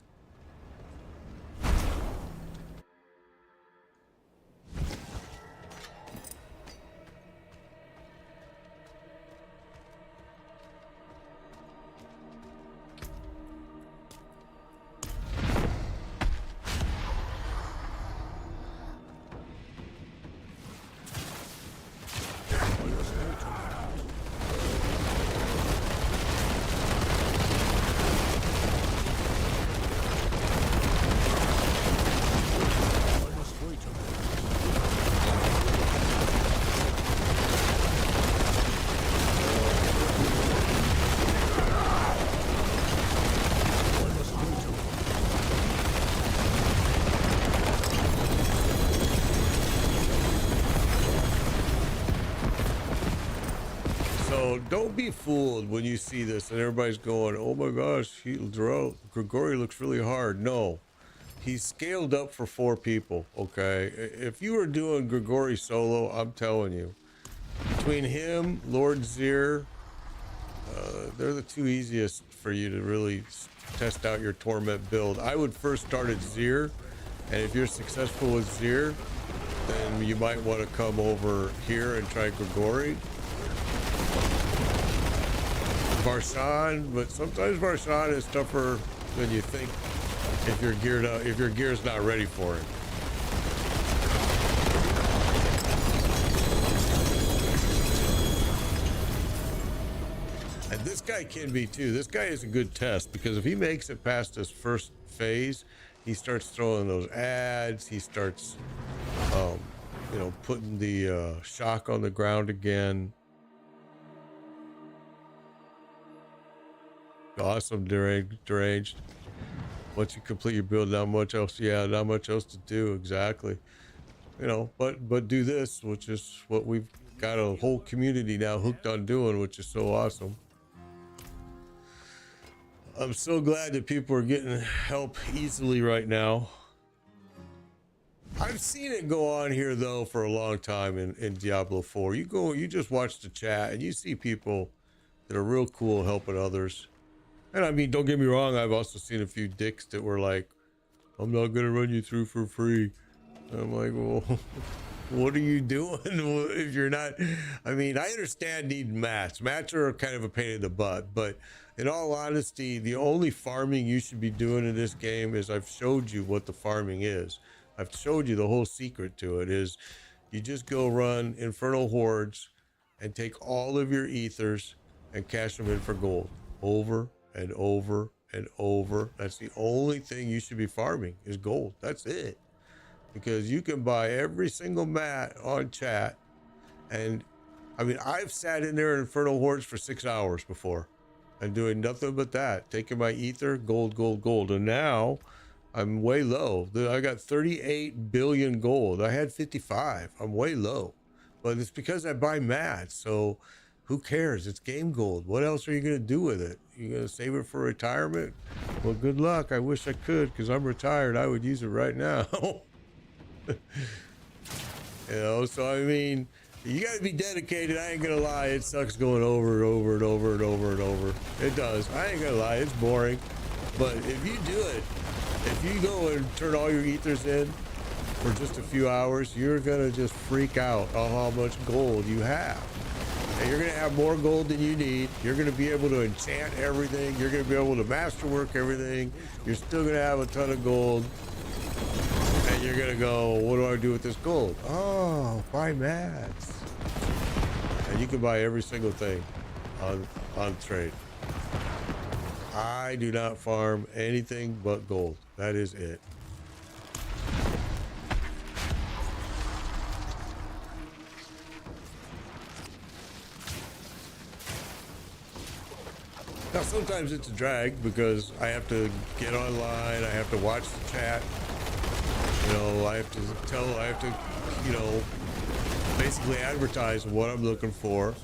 Don't be fooled when you see this and everybody's going, oh my gosh, Grigori looks really hard. No, he's scaled up for 4 people, okay? If you were doing Grigori solo, I'm telling you, between him, Lord Zir, They're the two easiest for you to really test out your torment build. I would first start at Zir, and if you're successful with Zir, then you might want to come over here and try Grigori. Varshan, but sometimes Varshan is tougher than you think if you're geared up, if your gear's not ready for it. And this guy can be too. This guy is a good test because if he makes it past his first phase, he starts throwing those ads. He starts, you know, putting the shock on the ground again. Awesome, deranged. Once you complete your build, not much else. Yeah, not much else to do. Exactly. You know, but do this, which is what we've got a whole community now hooked on doing, which is so awesome. I'm so glad that people are getting help easily right now. I've seen it go on here though for a long time in Diablo 4. You just watch the chat and you see people that are real cool helping others. And I mean, don't get me wrong, I've also seen a few dicks that were like, I'm not gonna run you through for free. And I'm like, well, what are you doing if you're not? I mean, I understand needing mats. Mats are kind of a pain in the butt, but in all honesty, the only farming you should be doing in this game is I've showed you what the farming is. I've showed you the whole secret to it is you just go run Infernal Hordes and take all of your ethers and cash them in for gold over and over and over. That's the only thing you should be farming is gold. That's it. Because you can buy every single mat on chat. And I mean, I've sat in there in Infernal Hordes for 6 hours before and doing nothing but that, taking my ether, gold, gold, gold. And now I'm way low. I got 38 billion gold. I had 55. I'm way low, but it's because I buy mats. So who cares? It's game gold. What else are you going to do with it? You going to save it for retirement? Well, good luck. I wish I could because I'm retired. I would use it right now. You know, so I mean, you got to be dedicated. I ain't going to lie. It sucks going over and over and over and over and over. It does. I ain't going to lie. It's boring. But if you do it, if you go and turn all your ethers in for just a few hours, you're going to just freak out on how much gold you have. And you're going to have more gold than you need. You're going to be able to enchant everything. You're going to be able to masterwork everything. You're still going to have a ton of gold. And you're going to go, what do I do with this gold? Oh, buy mats. And you can buy every single thing on trade. I do not farm anything but gold. That is it. Now, sometimes it's a drag because I have to get online. I have to watch the chat. You know, I have to, you know, basically advertise what I'm looking for. And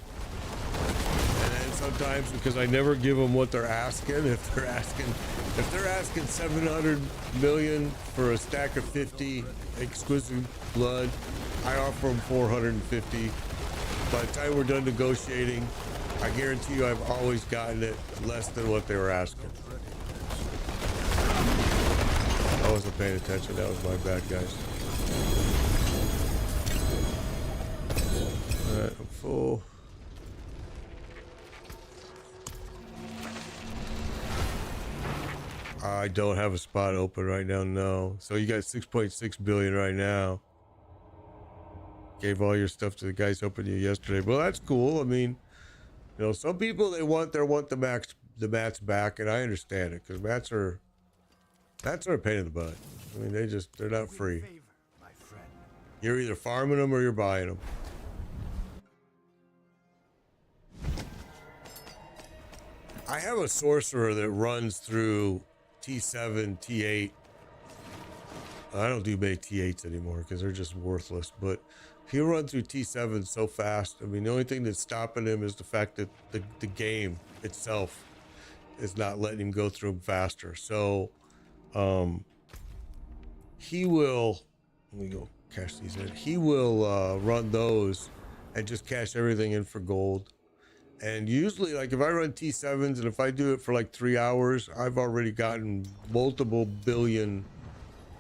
then sometimes, because I never give them what they're asking, if they're asking 700 million for a stack of 50 exquisite blood, I offer them 450. By the time we're done negotiating, I guarantee you I've always gotten it less than what they were asking. I wasn't paying attention. That was my bad, guys. All right, I'm full. I don't have a spot open right now, no. So you got 6.6 billion right now. Gave all your stuff to the guys helping you yesterday. Well, that's cool. I mean, you know, some people they want the mats back, and I understand it because mats are a pain in the butt. I mean, they're not free. You're either farming them or you're buying them. I have a sorcerer that runs through T7, T8. I don't do many T8s anymore because they're just worthless, but he'll run through T7 so fast. I mean, the only thing that's stopping him is the fact that the game itself is not letting him go through them faster. So he will, let me go cash these in. He will run those and just cash everything in for gold. And usually, like if I run T7s and if I do it for like 3 hours, I've already gotten multiple billion.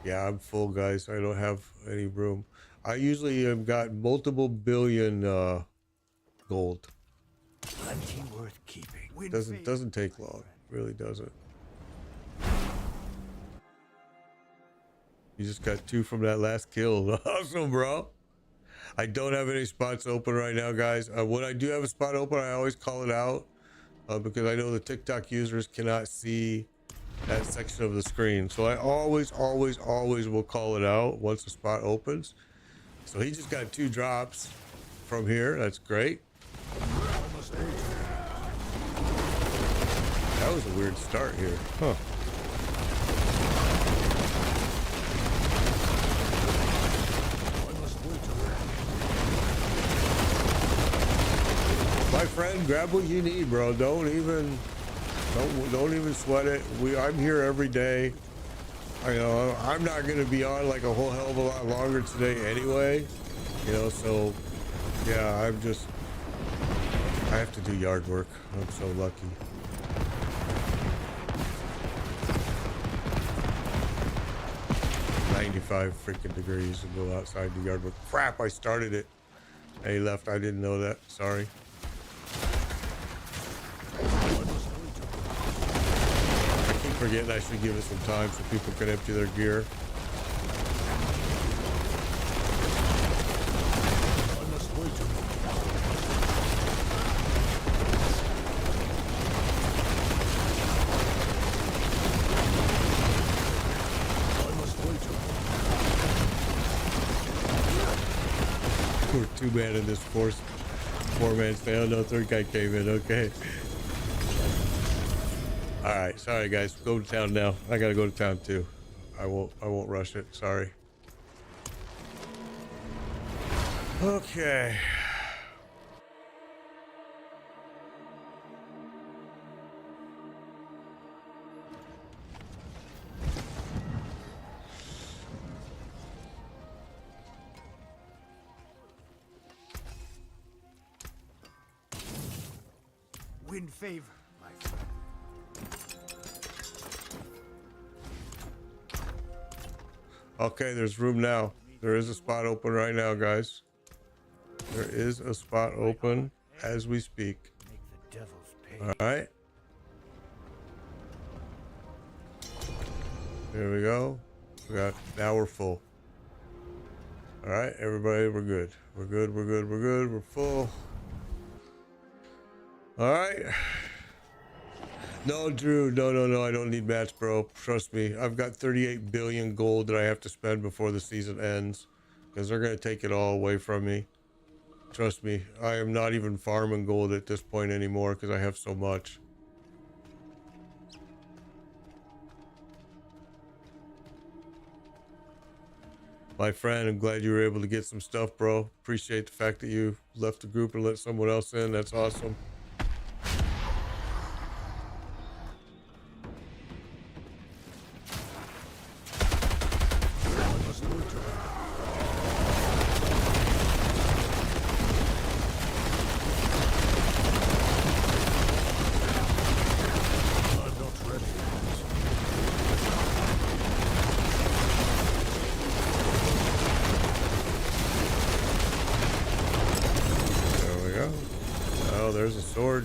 Yeah, I'm full, guys. I don't have any room. I usually have got multiple billion gold. Plenty worth keeping. Doesn't take long. Really doesn't. You just got 2 from that last kill. Awesome, bro. I don't have any spots open right now, guys. When I do have a spot open, I always call it out because I know the TikTok users cannot see that section of the screen. So I always will call it out once the spot opens. So he just got 2 drops from here. That's great. That was a weird start here. Huh. My friend, grab what you need, bro. Don't even sweat it. I'm here every day. I know I'm not gonna be on like a whole hell of a lot longer today anyway. You know, so yeah, I have to do yard work. I'm so lucky. $95 freaking degrees to go outside the yard work. Crap, I started it. And he left. I didn't know that. Sorry. I keep forgetting I should give it some time so people can empty their gear. We're 2-man in this 4-man stay. Oh no, 3rd guy came in. Okay. All right. Sorry, guys. Go to town now. I gotta go to town too. I won't rush it. Sorry. Okay. Win favor, my friend. Okay, there's room now. There is a spot open right now, guys. There is a spot open as we speak. Make the devils pay. All right. There we go. Now we're full. All right, everybody, we're good. We're good. We're full. All right. No, Drew. No. I don't need mats, bro. Trust me. I've got 38 billion gold that I have to spend before the season ends because they're going to take it all away from me. Trust me. I am not even farming gold at this point anymore because I have so much. My friend, I'm glad you were able to get some stuff, bro. Appreciate the fact that you left the group and let someone else in. That's awesome.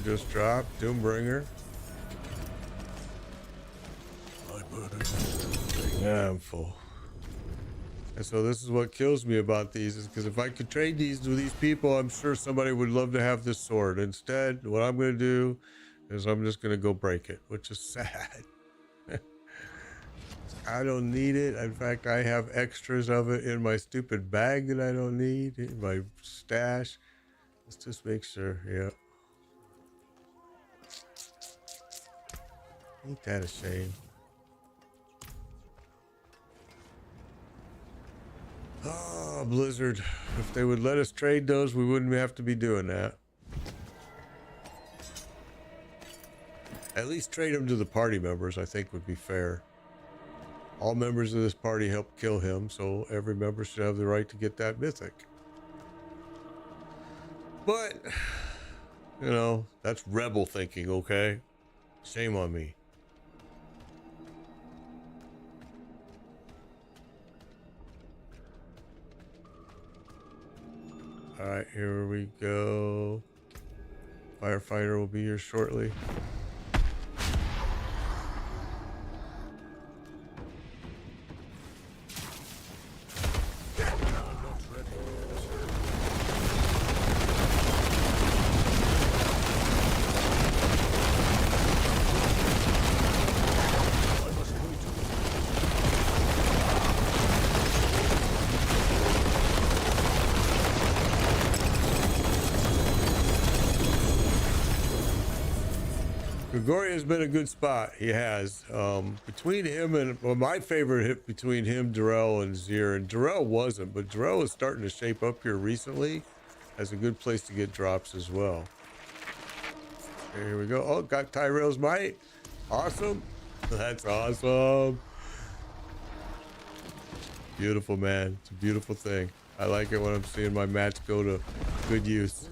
Just dropped Doombringer. Yeah, I'm full. And so this is what kills me about these is because if I could trade these to these people, I'm sure somebody would love to have this sword. Instead, what I'm going to do is I'm just going to go break it, which is sad. I don't need it. In fact, I have extras of it in my stupid bag that I don't need, in my stash. Let's just make sure. Yeah. Ain't that a shame? Oh, Blizzard. If they would let us trade those, we wouldn't have to be doing that. At least trade them to the party members, I think would be fair. All members of this party helped kill him, so every member should have the right to get that mythic. But, you know, that's rebel thinking, okay? Shame on me. All right, here we go. Firefighter will be here shortly. Gregoria's been a good spot. He has. Between him and, well, my favorite hit between him, Darrell, and Zier. And Darrell wasn't, but Darrell is starting to shape up here recently as a good place to get drops as well. Okay, here we go. Oh, got Tyrell's Might. Awesome. That's awesome. Beautiful, man. It's a beautiful thing. I like it when I'm seeing my mats go to good use.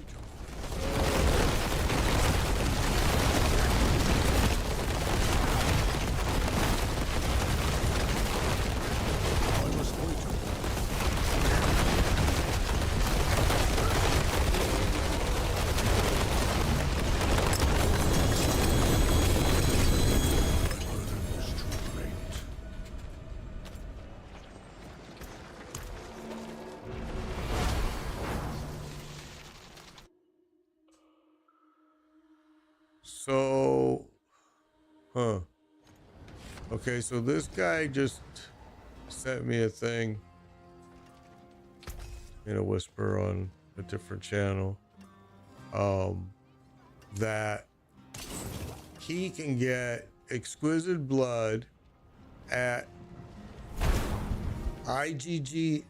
So, okay, so this guy just sent me a thing in a whisper on a different channel, that he can get exquisite blood at IGGM.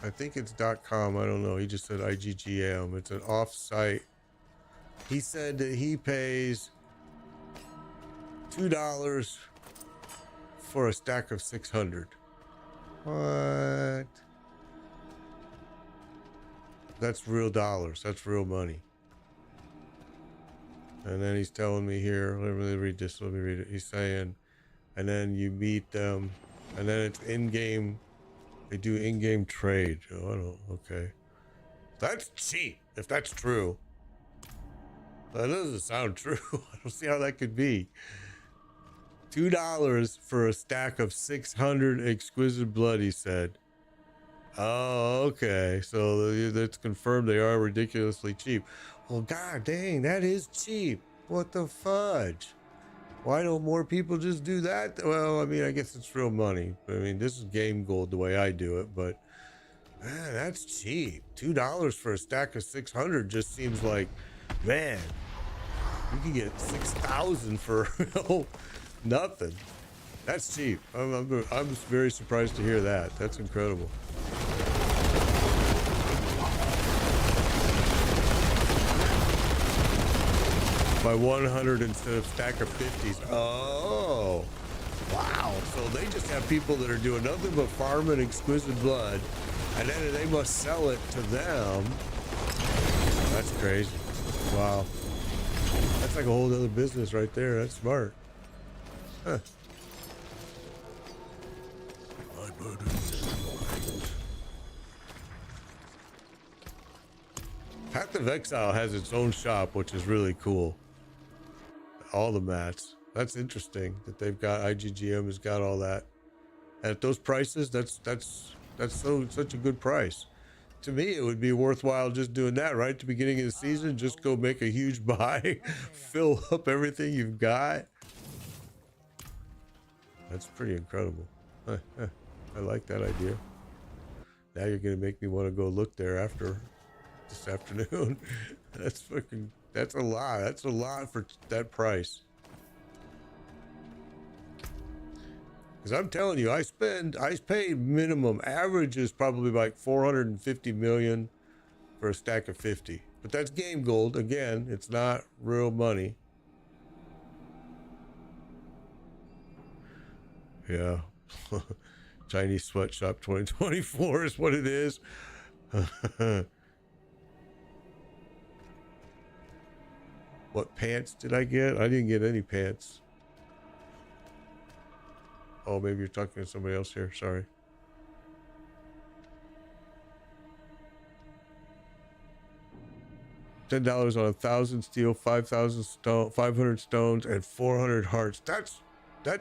I think it's .com. I don't know. He just said IGGM. It's an off-site. He said that he pays $2 for a stack of 600. What? That's real dollars. That's real money. And then he's telling me here, let me read this. Let me read it. He's saying, and then you meet them, and then it's in-game. They do in-game trade. Oh, I don't. Okay, that's cheap. If that's true. That doesn't sound true. I don't see how that could be. $2 for a stack of 600 exquisite blood, he said. Oh, okay. So that's confirmed they are ridiculously cheap. Well, god dang, that is cheap. What the fudge? Why don't more people just do that? Well, I mean, I guess it's real money. I mean, this is game gold the way I do it, but man, that's cheap. $2 for a stack of 600 just seems like, man, you can get 6,000 for nothing. That's cheap. I'm very surprised to hear that. That's incredible. By 100 instead of stack of 50s. Oh, wow. So they just have people that are doing nothing but farming exquisite blood, and then they must sell it to them. That's crazy. Wow. That's like a whole other business right there. That's smart. Huh. My burden is light. Path of Exile has its own shop, which is really cool. All the mats. That's interesting that they've got IGGM has got all that. And at those prices, that's such a good price. To me, it would be worthwhile just doing that right at the beginning of the season. Just go make a huge buy, fill up everything you've got. That's pretty incredible. I like that idea. Now you're gonna make me want to go look there after this afternoon. That's a lot. That's a lot for that price. Because I'm telling you, I pay minimum, average is probably like 450 million for a stack of 50. But that's game gold. Again, it's not real money. Yeah. Chinese sweatshop 2024 is what it is. What pants did I get? I didn't get any pants. Oh, maybe you're talking to somebody else here. Sorry. $10 on 1,000 steel, 5,000 stone, 500 stones, and 400 hearts. That's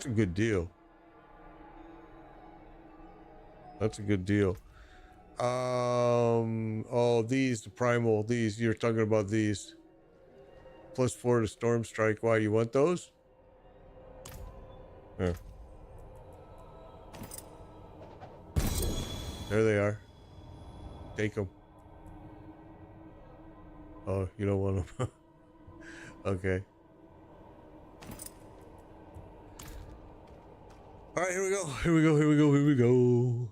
a good deal. That's a good deal. Oh, these, the primal, these, you're talking about these. +4 to storm strike. Why, you want those? Yeah. There they are. Take them. Oh, you don't want them. Okay. All right, here we go. Here we go. Here we go. Here we go.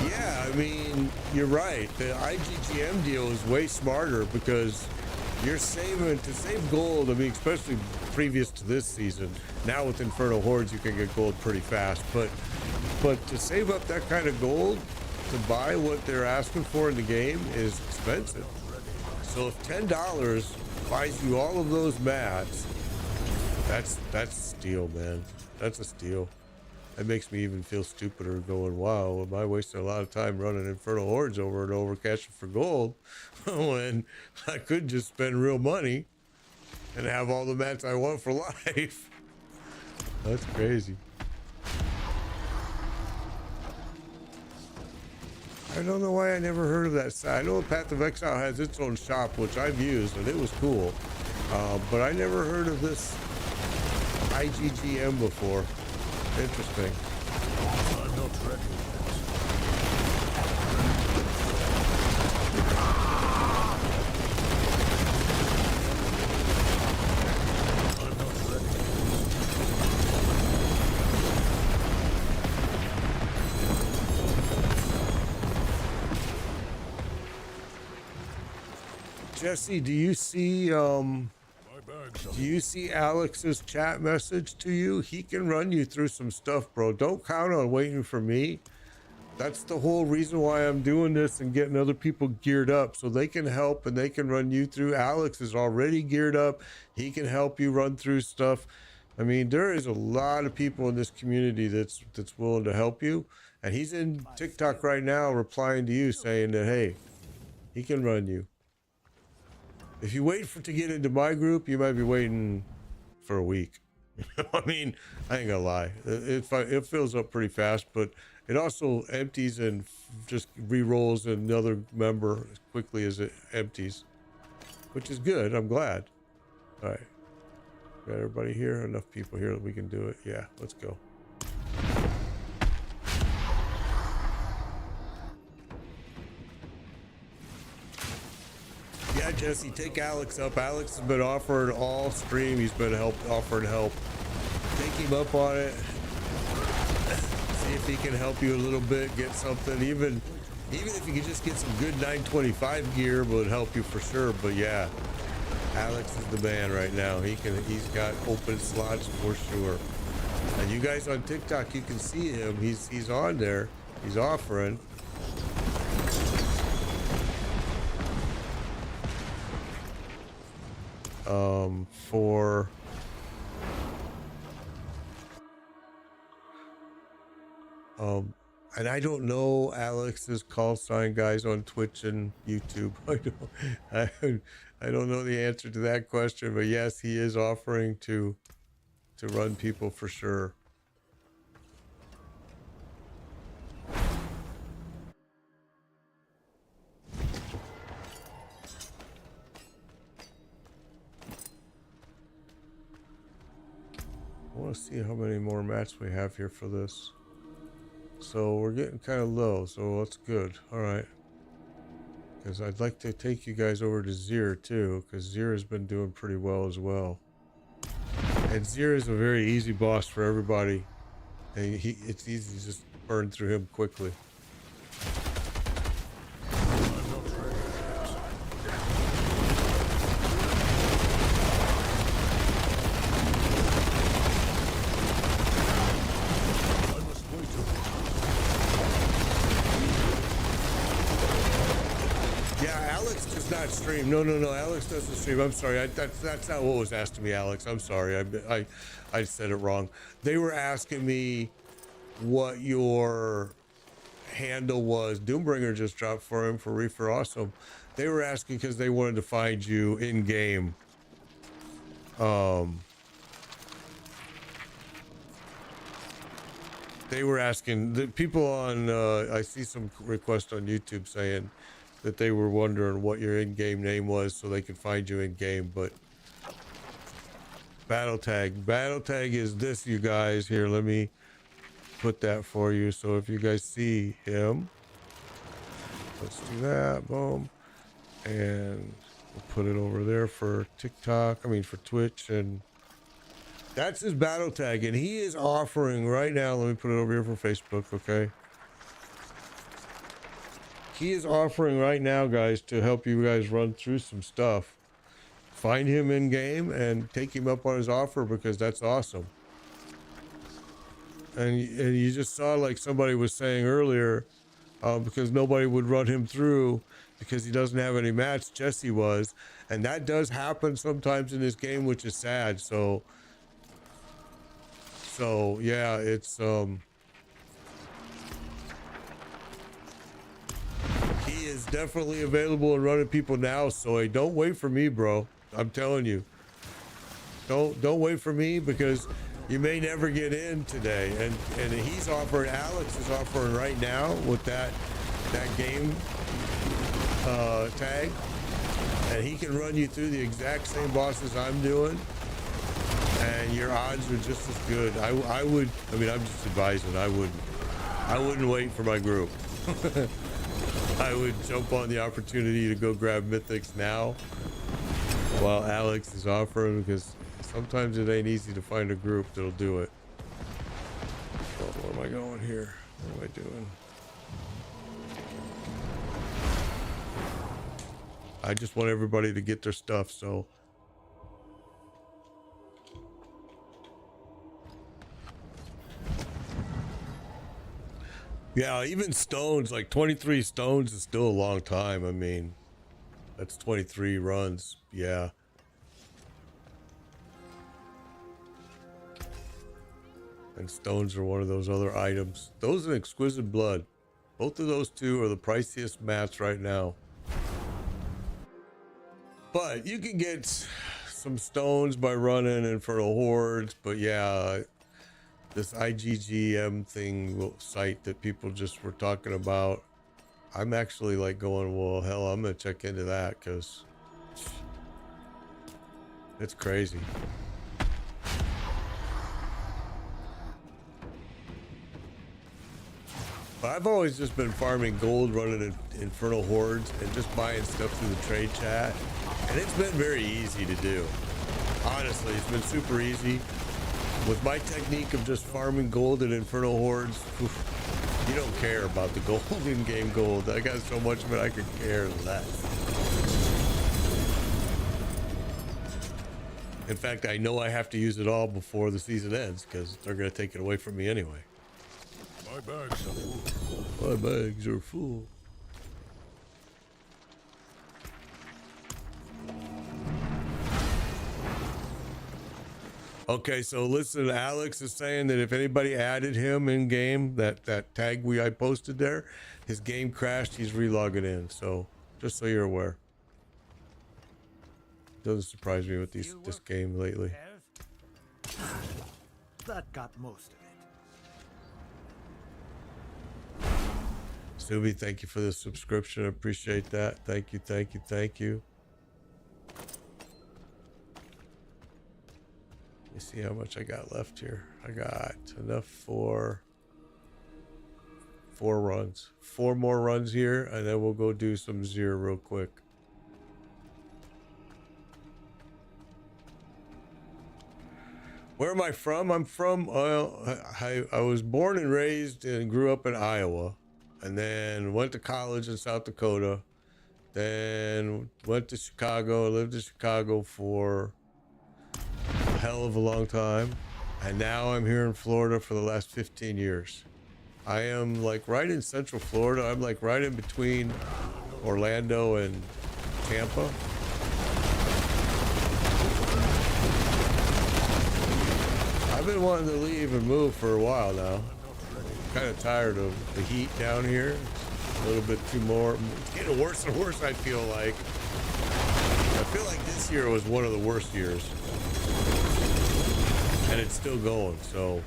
Yeah, I mean, you're right. The IGGM deal is way smarter because you're saving to save gold. I mean, especially previous to this season. Now with Infernal Hordes, you can get gold pretty fast, but to save up that kind of gold to buy what they're asking for in the game is expensive. So if $10 buys you all of those mats, that's a steal, man. That's a steal. That makes me even feel stupider going, wow, am I wasting a lot of time running Infernal Hordes over and over cashing for gold when I could just spend real money and have all the mats I want for life? That's crazy. I don't know why I never heard of that site. I know Path of Exile has its own shop, which I've used, and it was cool. But I never heard of this IGGM before. Interesting. I'm not ready yet. I'm not ready. Jesse, do you see do you see Alex's chat message to you? He can run you through some stuff, bro. Don't count on waiting for me. That's the whole reason why I'm doing this and getting other people geared up so they can help and they can run you through. Alex is already geared up. He can help you run through stuff. I mean, there is a lot of people in this community that's willing to help you. And he's in TikTok right now replying to you saying that, hey, he can run you. If you wait to get into my group, you might be waiting for a week. I mean, I ain't gonna lie. It fills up pretty fast, but it also empties and just re-rolls another member as quickly as it empties, which is good. I'm glad. All right. Got everybody here? Enough people here that we can do it. Yeah, let's go. Yeah, Jesse, take Alex up. Alex has been offered all stream. He's been offered help. Take him up on it. See if he can help you a little bit. Get something. Even if you could just get some good 925 gear, would help you for sure. But yeah, Alex is the man right now. He's got open slots for sure. And you guys on TikTok, you can see him. He's on there. He's offering. And I don't know Alex's call sign, guys, on Twitch and YouTube. I don't know the answer to that question, but yes, he is offering to run people for sure. I want to see how many more mats we have here for this. So we're getting kind of low, so that's good. All right. Because I'd like to take you guys over to Zir too, because Zir has been doing pretty well as well. And Zir is a very easy boss for everybody. And it's easy to just burn through him quickly. does not stream. No, Alex doesn't stream. I'm sorry. That's not what was asked to me, Alex. I'm sorry. I said it wrong. They were asking me what your handle was. Doombringer just dropped for him for Reefer Awesome. They were asking because they wanted to find you in game. They were asking the people on. I see some requests on YouTube saying that they were wondering what your in-game name was so they could find you in game. But battle tag is this, you guys. Here, let me put that for you. So if you guys see him, let's do that. Boom, and we'll put it over there for TikTok. I mean for Twitch, and that's his battle tag. And he is offering right now. Let me put it over here for Facebook. Okay. He is offering right now, guys, to help you guys run through some stuff. Find him in game and take him up on his offer, because that's awesome. And you just saw, like somebody was saying earlier, because nobody would run him through because he doesn't have any match. Jesse was, and that does happen sometimes in this game, which is sad. So yeah, it's he is definitely available and running people now. So don't wait for me, bro. I'm telling you, don't wait for me, because you may never get in today. And he's offering, Alex is offering right now with that game tag, and he can run you through the exact same bosses I'm doing, and your odds are just as good. I mean, I'm just advising. I wouldn't wait for my group. I would jump on the opportunity to go grab Mythics now while Alex is offering, because sometimes it ain't easy to find a group that'll do it. Oh, where am I going here? What am I doing? I just want everybody to get their stuff, so. Yeah, even stones, like 23 stones is still a long time. I mean, that's 23 runs. Yeah. And stones are one of those other items. Those and exquisite blood. Both of those two are the priciest mats right now. But you can get some stones by running Infernal Hordes. But yeah, this IGGM thing site that people just were talking about, I'm actually like going, well, hell, I'm gonna check into that, because it's crazy. But I've always just been farming gold, running Infernal Hordes, and just buying stuff through the trade chat, and it's been very easy to do. Honestly, it's been super easy. With my technique of just farming gold and Infernal Hordes, you don't care about the gold in-game gold. I got so much of it, I could care less. In fact, I know I have to use it all before the season ends, because they're going to take it away from me anyway. My bags are full. My bags are full. Okay, so listen, Alex is saying that if anybody added him in game, that tag I posted there, his game crashed, he's relogging in. So just so you're aware. Doesn't surprise me with this game lately. That got most of it. Subi, thank you for the subscription. I appreciate that. Thank you, thank you, thank you. Let me see how much I got left here. I got enough for 4 runs. 4 more runs here, and then we'll go do some Zero real quick. Where am I from? I'm from, I was born and raised and grew up in Iowa, and then went to college in South Dakota, then went to Chicago, lived in Chicago for a hell of a long time, and now I'm here in Florida for the last 15 years. I am like right in Central Florida. I'm like right in between Orlando and Tampa. I've been wanting to leave and move for a while now. Kind of tired of the heat down here. A little bit too more. It's getting worse and worse, I feel like. I feel like this year was one of the worst years. And it's still going, so.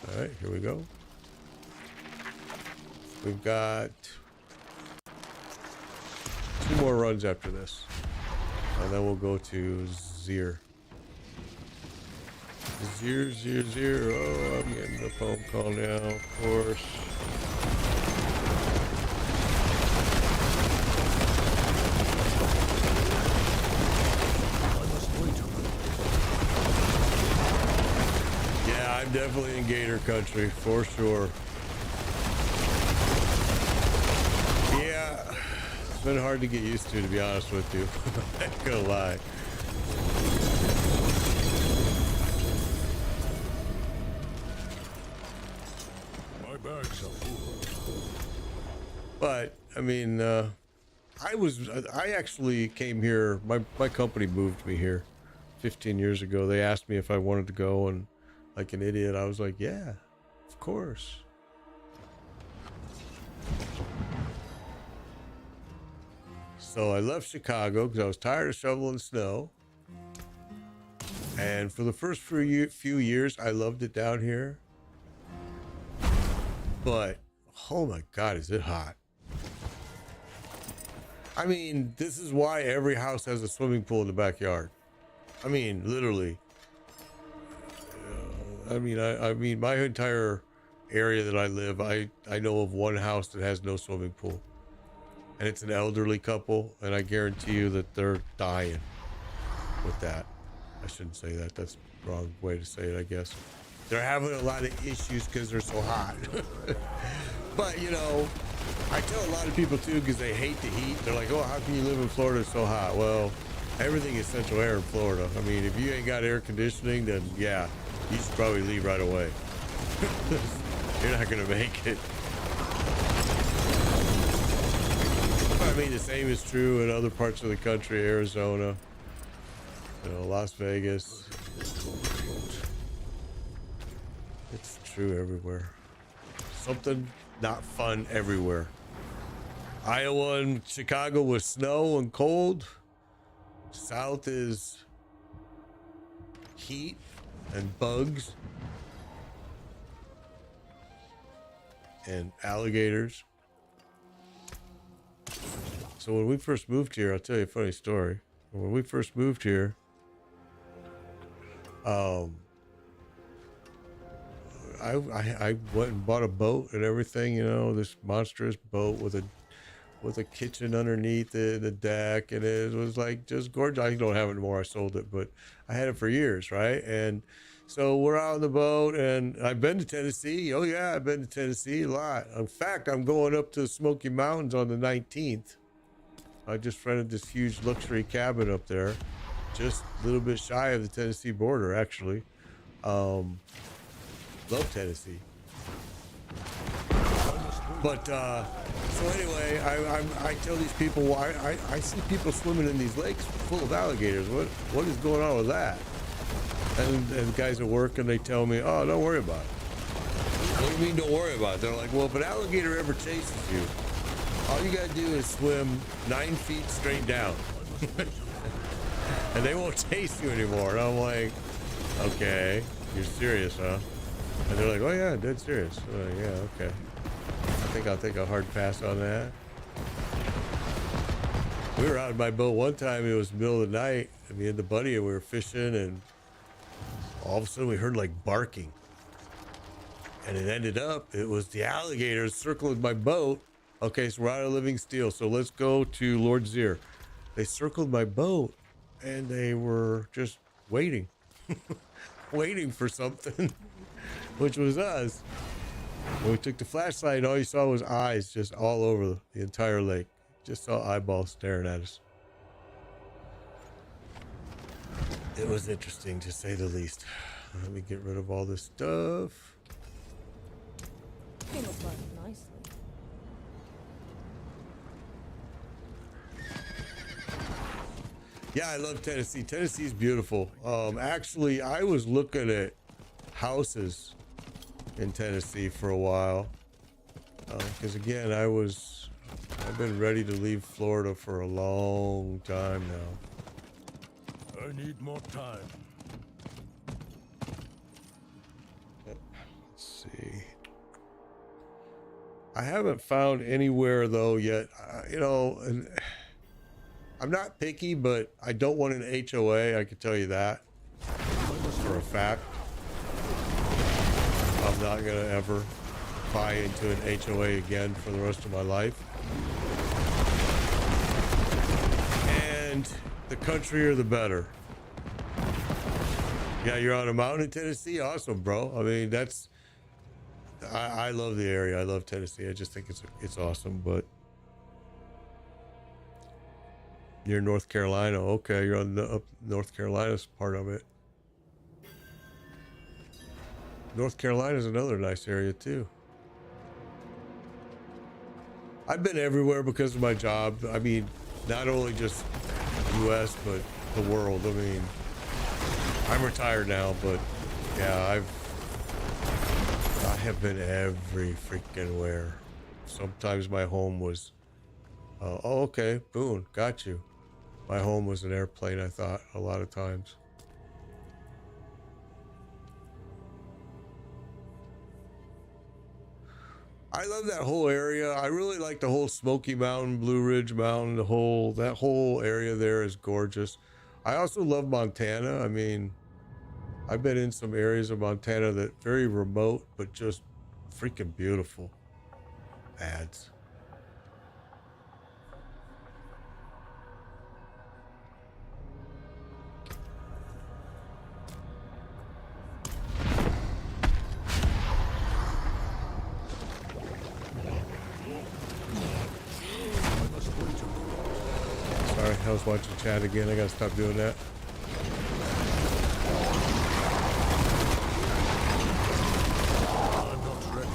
All right, here we go. We've got 2 more runs after this. And then we'll go to Zier. Zier. Oh, I'm getting the phone call now, of course. Yeah, I'm definitely in Gator country, for sure. Yeah, it's been hard to get used to be honest with you. I'm not gonna lie. My bags are full. But I mean, I actually came here. My company moved me here 15 years ago. They asked me if I wanted to go, and like an idiot, I was like, yeah, of course. So I left Chicago because I was tired of shoveling snow. And for the first few years, I loved it down here. But, oh my God, is it hot. I mean, this is why every house has a swimming pool in the backyard. I mean, literally. I mean, my entire area that I live, I know of one house that has no swimming pool. And it's an elderly couple, and I guarantee you that they're dying with that. I shouldn't say that. That's the wrong way to say it, I guess. They're having a lot of issues because they're so hot. But, you know, I tell a lot of people, too, because they hate the heat. They're like, oh, how can you live in Florida? It's so hot. Well, everything is central air in Florida. I mean, if you ain't got air conditioning, then, yeah, you should probably leave right away. You're not going to make it. I mean, the same is true in other parts of the country, Arizona, you know, Las Vegas. It's true everywhere. Something not fun everywhere. Iowa and Chicago with snow and cold. South is heat and bugs and alligators. So when we first moved here, I'll tell you a funny story. When we first moved here, I went and bought a boat and everything, you know, this monstrous boat with a kitchen underneath it, the deck, and it was like just gorgeous. I don't have it anymore. I sold it, but I had it for years, right? And so we're out on the boat, and I've been to Tennessee. Oh yeah, I've been to Tennessee a lot. In fact, I'm going up to the Smoky Mountains on the 19th. I just rented this huge luxury cabin up there, just a little bit shy of the Tennessee border, actually. Love Tennessee. But so anyway, I tell these people, I see people swimming in these lakes full of alligators. What is going on with that? And the guys at work, and they tell me, oh, don't worry about it. What do you mean don't worry about it? They're like, well, if an alligator ever chases you, all you gotta do is swim 9 feet straight down. And they won't chase you anymore. And I'm like, okay, you're serious, huh? And they're like, oh yeah, dead serious. I'm like, yeah, okay. I think I'll take a hard pass on that. We were out in my boat one time, it was the middle of the night, and me and the buddy, we were fishing, and all of a sudden we heard like barking. And it ended up, it was the alligators circling my boat. Okay, so we're out of living steel, so let's go to Lord Zier. They circled my boat, and they were just waiting. Waiting for something, which was us. When we took the flashlight, all you saw was eyes just all over the entire lake. Just saw eyeballs staring at us. It was interesting to say the least. Let me get rid of all this stuff. Camouflage nicely. Yeah, I love Tennessee. Tennessee's beautiful. Actually, I was looking at houses in Tennessee for a while. Because again, I've been ready to leave Florida for a long time now. I need more time. Let's see. I haven't found anywhere though yet. You know, and I'm not picky, but I don't want an HOA. I can tell you that for a fact. I'm not gonna ever buy into an HOA again for the rest of my life. And the countryer the better. Yeah, you're on a mountain in Tennessee. Awesome, bro. I mean, I love the area. I love Tennessee. I just think it's awesome. But you're North Carolina. Okay, you're on the North Carolina's part of it. North Carolina is another nice area too. I've been everywhere because of my job. I mean, not only just US, but the world. I mean, I'm retired now, but yeah, I have been every freaking where. Sometimes my home was, oh, okay, boom, got you. My home was an airplane, I thought, a lot of times. I love that whole area. I really like the whole Smoky Mountain, Blue Ridge Mountain, that whole area there is gorgeous. I also love Montana. I mean, I've been in some areas of Montana that very remote, but just freaking beautiful. Ads. Sorry, I was watching chat again. I gotta stop doing that. I'm not ready.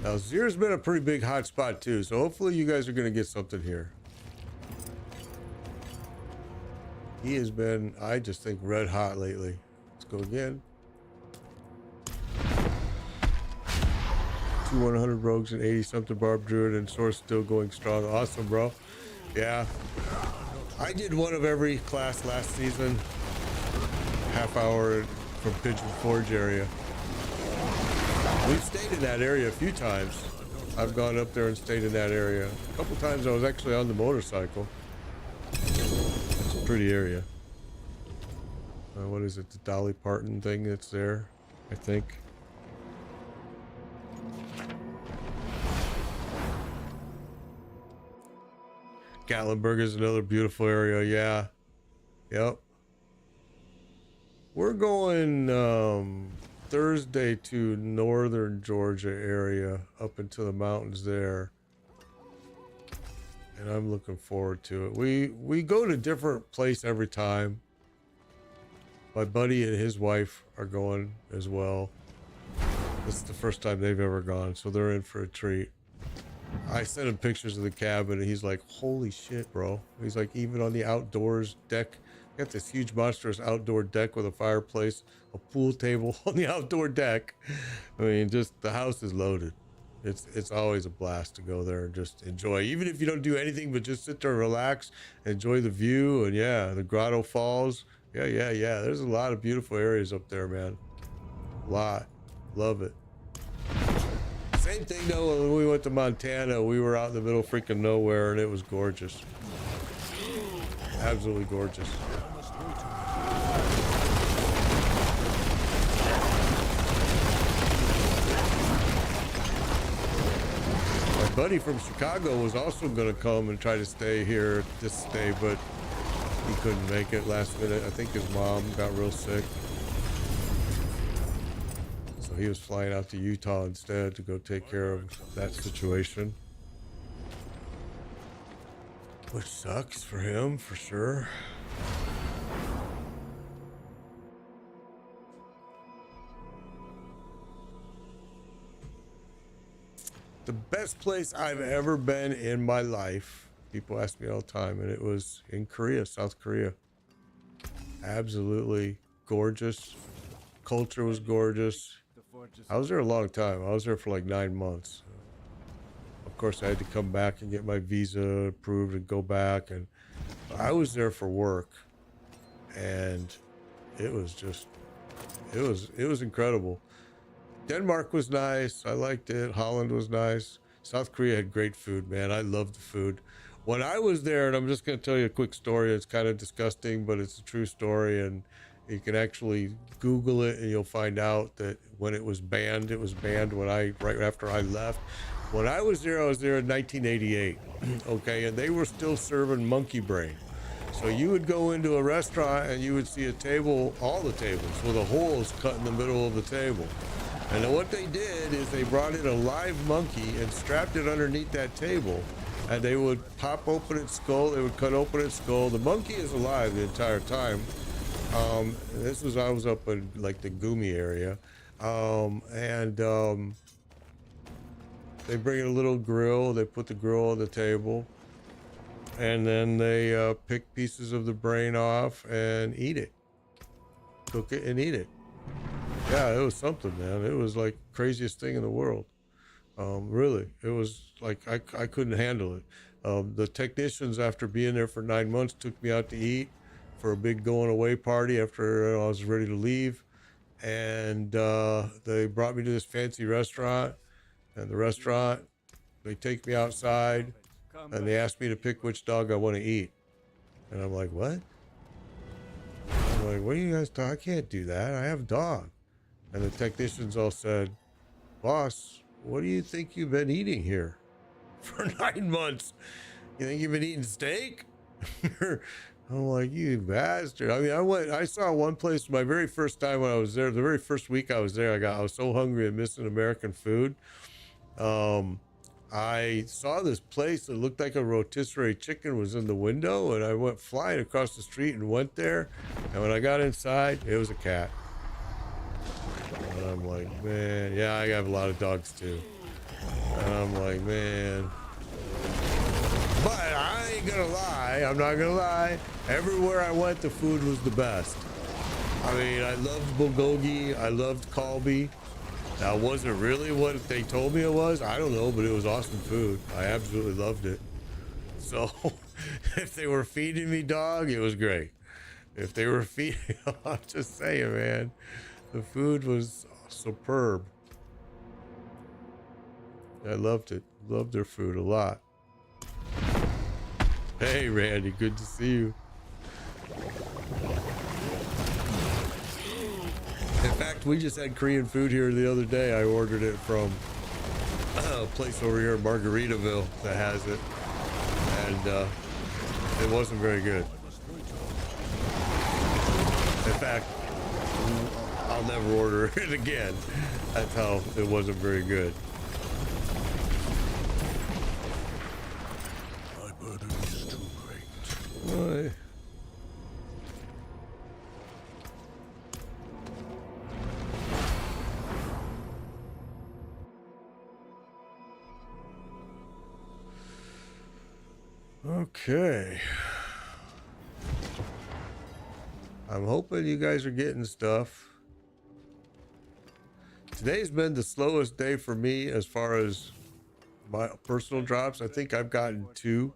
Now, Zier's been a pretty big hot spot too, so hopefully you guys are gonna get something here. He has been, I just think, red hot lately. Let's go again. 100 rogues and 80 something barb druid and source still going strong. Awesome, bro. Yeah, I did one of every class last season. Half hour from Pigeon Forge area. We've stayed in that area a few times. I've gone up there and stayed in that area a couple times. I was actually on the motorcycle. It's a pretty area. What is it, the Dolly Parton thing that's there, I think. Gatlinburg is another beautiful area. Yeah. Yep. We're going Thursday to northern Georgia area up into the mountains there. And I'm looking forward to it. We go to different place every time. My buddy and his wife are going as well. This is the first time they've ever gone, so they're in for a treat. I sent him pictures of the cabin and he's like, holy shit, bro. He's like, even on the outdoors deck, got this huge monstrous outdoor deck with a fireplace, a pool table on the outdoor deck. I mean, just the house is loaded. It's always a blast to go there and just enjoy, even if you don't do anything but just sit there and relax, enjoy the view. And yeah, the Grotto Falls. Yeah. There's a lot of beautiful areas up there, man. A lot. Love it. Same thing though, when we went to Montana, we were out in the middle of freaking nowhere and it was gorgeous. Absolutely gorgeous. My buddy from Chicago was also going to come and try to stay here this stay, but he couldn't make it last minute. I think his mom got real sick. So he was flying out to Utah instead to go take care of that situation. which sucks for him for sure. The best place I've ever been in my life, people ask me all the time, and it was in Korea, South Korea. Absolutely gorgeous. Culture was gorgeous. I was there a long time. I was there for like 9 months. Of course, I had to come back and get my visa approved and go back. And I was there for work, and it was just, it was incredible. Denmark was nice. I liked it. Holland was nice. South Korea had great food, man. I loved the food. When I was there, and I'm just going to tell you a quick story. It's kind of disgusting, but it's a true story. And you can actually Google it, and you'll find out that when it was banned when right after I left. When I was there in 1988. Okay, and they were still serving monkey brain. So you would go into a restaurant and you would see a table, all the tables, with a holes cut in the middle of the table. And what they did is they brought in a live monkey and strapped it underneath that table. And they would pop open its skull. They would cut open its skull. The monkey is alive the entire time. I was up in like the Gumi area. They bring in a little grill. They put the grill on the table. And then they pick pieces of the brain off and eat it. Cook it and eat it. Yeah, it was something, man. It was like craziest thing in the world. Really, it was like I couldn't handle it. The technicians, after being there for 9 months, took me out to eat for a big going away party after I was ready to leave, and they brought me to this fancy restaurant. And the restaurant, they take me outside, and they asked me to pick which dog I want to eat. And I'm like, what? I'm like, what are you guys talking? I can't do that. I have a dog. And the technicians all said, boss, what do you think you've been eating here for 9 months? You think you've been eating steak? I'm like, you bastard. I mean, I saw one place my very first time when I was there, the very first week I was there, I was so hungry and missing American food. I saw this place that looked like a rotisserie chicken was in the window, and I went flying across the street and went there. And when I got inside, it was a cat. And I'm like, man, yeah, I have a lot of dogs too. And I'm like, man. But I ain't gonna lie, I'm not gonna lie. Everywhere I went, the food was the best. I mean, I loved bulgogi, I loved kalbi. Now, was it really what they told me it was? I don't know, but it was awesome food. I absolutely loved it. So, if they were feeding me dog, it was great. If they were feeding, I'm just saying, man, the food was superb. I loved it. Loved their food a lot. Hey, Randy, good to see you. In fact, we just had Korean food here the other day. I ordered it from a place over here in Margaritaville that has it, and it wasn't very good. In fact, I'll never order it again. That's how it wasn't very good. My burden is too great. Okay. I'm hoping you guys are getting stuff. Today's been the slowest day for me as far as my personal drops. I think I've gotten 2.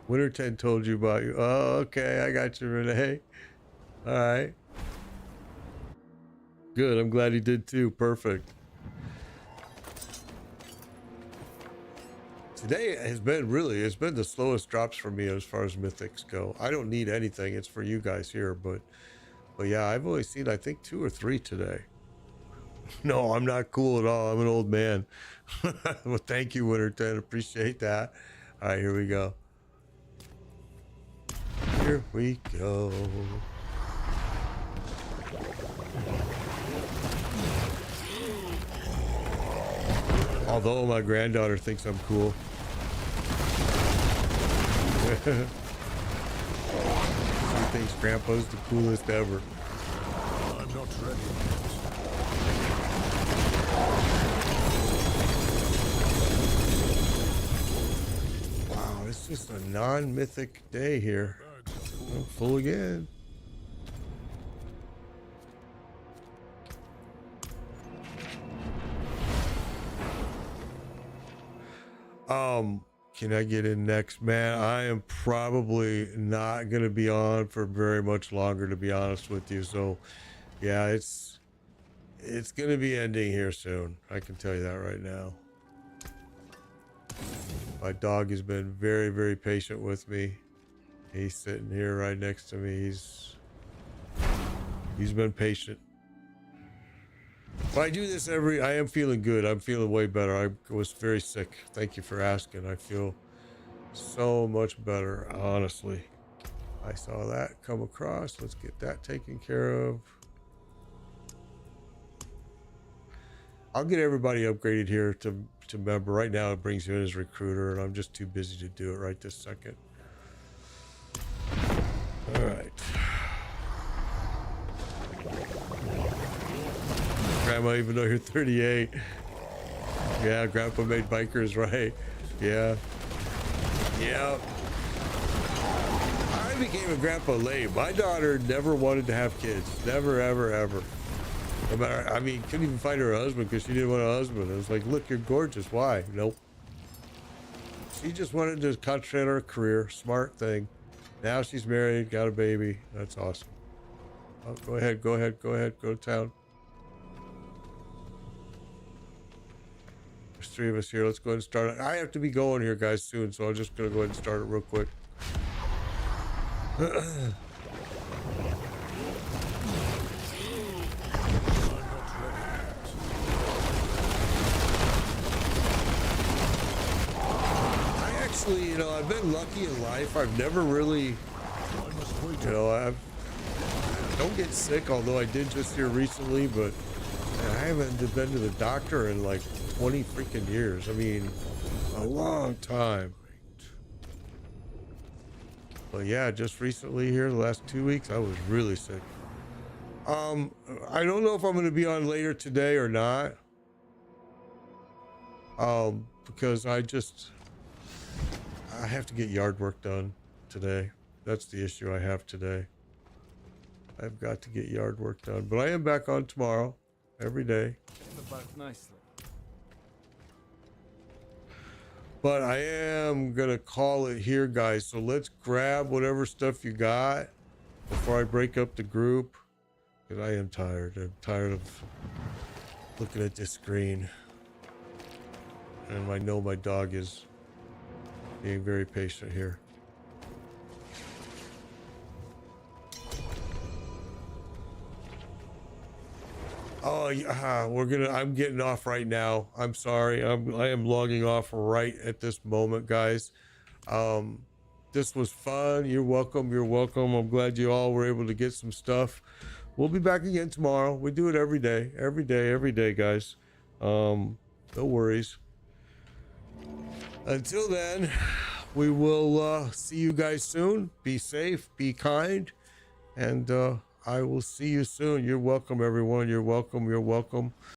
Winter 10 told you about you. Oh, okay. I got you, Renee. All right. Good. I'm glad he did too. Perfect. Today has been it's been the slowest drops for me as far as mythics go. I don't need anything. It's for you guys here, but yeah, I've only seen, I think, 2 or 3 today. No, I'm not cool at all. I'm an old man. Well, thank you, Winter 10. Appreciate that. All right, here we go. Here we go. Although my granddaughter thinks I'm cool. He thinks Grandpa's the coolest ever. I'm not ready yet. Wow, it's just a non-mythic day here. Bags are full. I'm full again. Can I get in next? Man, I am probably not going to be on for very much longer, to be honest with you. So, yeah, it's going to be ending here soon. I can tell you that right now. My dog has been very, very patient with me. He's sitting here right next to me. He's been patient. But I do this I am feeling good. I'm feeling way better. I was very sick. Thank you for asking. I feel so much better, honestly. I saw that come across. Let's get that taken care of. I'll get everybody upgraded here to member. Right now it brings you in as recruiter, and I'm just too busy to do it right this second. All right. Grandma, even though you're 38. Yeah, Grandpa made bikers, right? Yeah. Yeah. I became a grandpa late. My daughter never wanted to have kids. Never, ever, ever. No matter, I mean, couldn't even find her a husband because she didn't want a husband. It was like, look, you're gorgeous. Why? Nope. She just wanted to concentrate on her career. Smart thing. Now she's married, got a baby. That's awesome. Oh, go ahead, go ahead, go ahead. Go to town. There's 3 of us here. Let's go ahead and start it. I have to be going here, guys, soon, so I'm just going to go ahead and start it real quick. You know, I've been lucky in life. I've never really, you know, I don't get sick, although I did just here recently, but I haven't been to the doctor in like 20 freaking years. I mean, a long time. But yeah, just recently here, the last 2 weeks, I was really sick. I don't know if I'm going to be on later today or not. Because I have to get yard work done today. That's the issue I have today. I've got to get yard work done, but I am back on tomorrow, every day. Back nicely. But I am gonna call it here, guys. So let's grab whatever stuff you got before I break up the group, because I am tired. I'm tired of looking at this screen, and I know my dog is being very patient here. Oh yeah, I'm getting off right now. I'm sorry. I am logging off right at this moment, guys. This was fun. You're welcome. You're welcome. I'm glad you all were able to get some stuff. We'll be back again tomorrow. We do it every day, guys. No worries. Until then, we will see you guys soon. Be safe, be kind, and I will see you soon. You're welcome, everyone. You're welcome. You're welcome.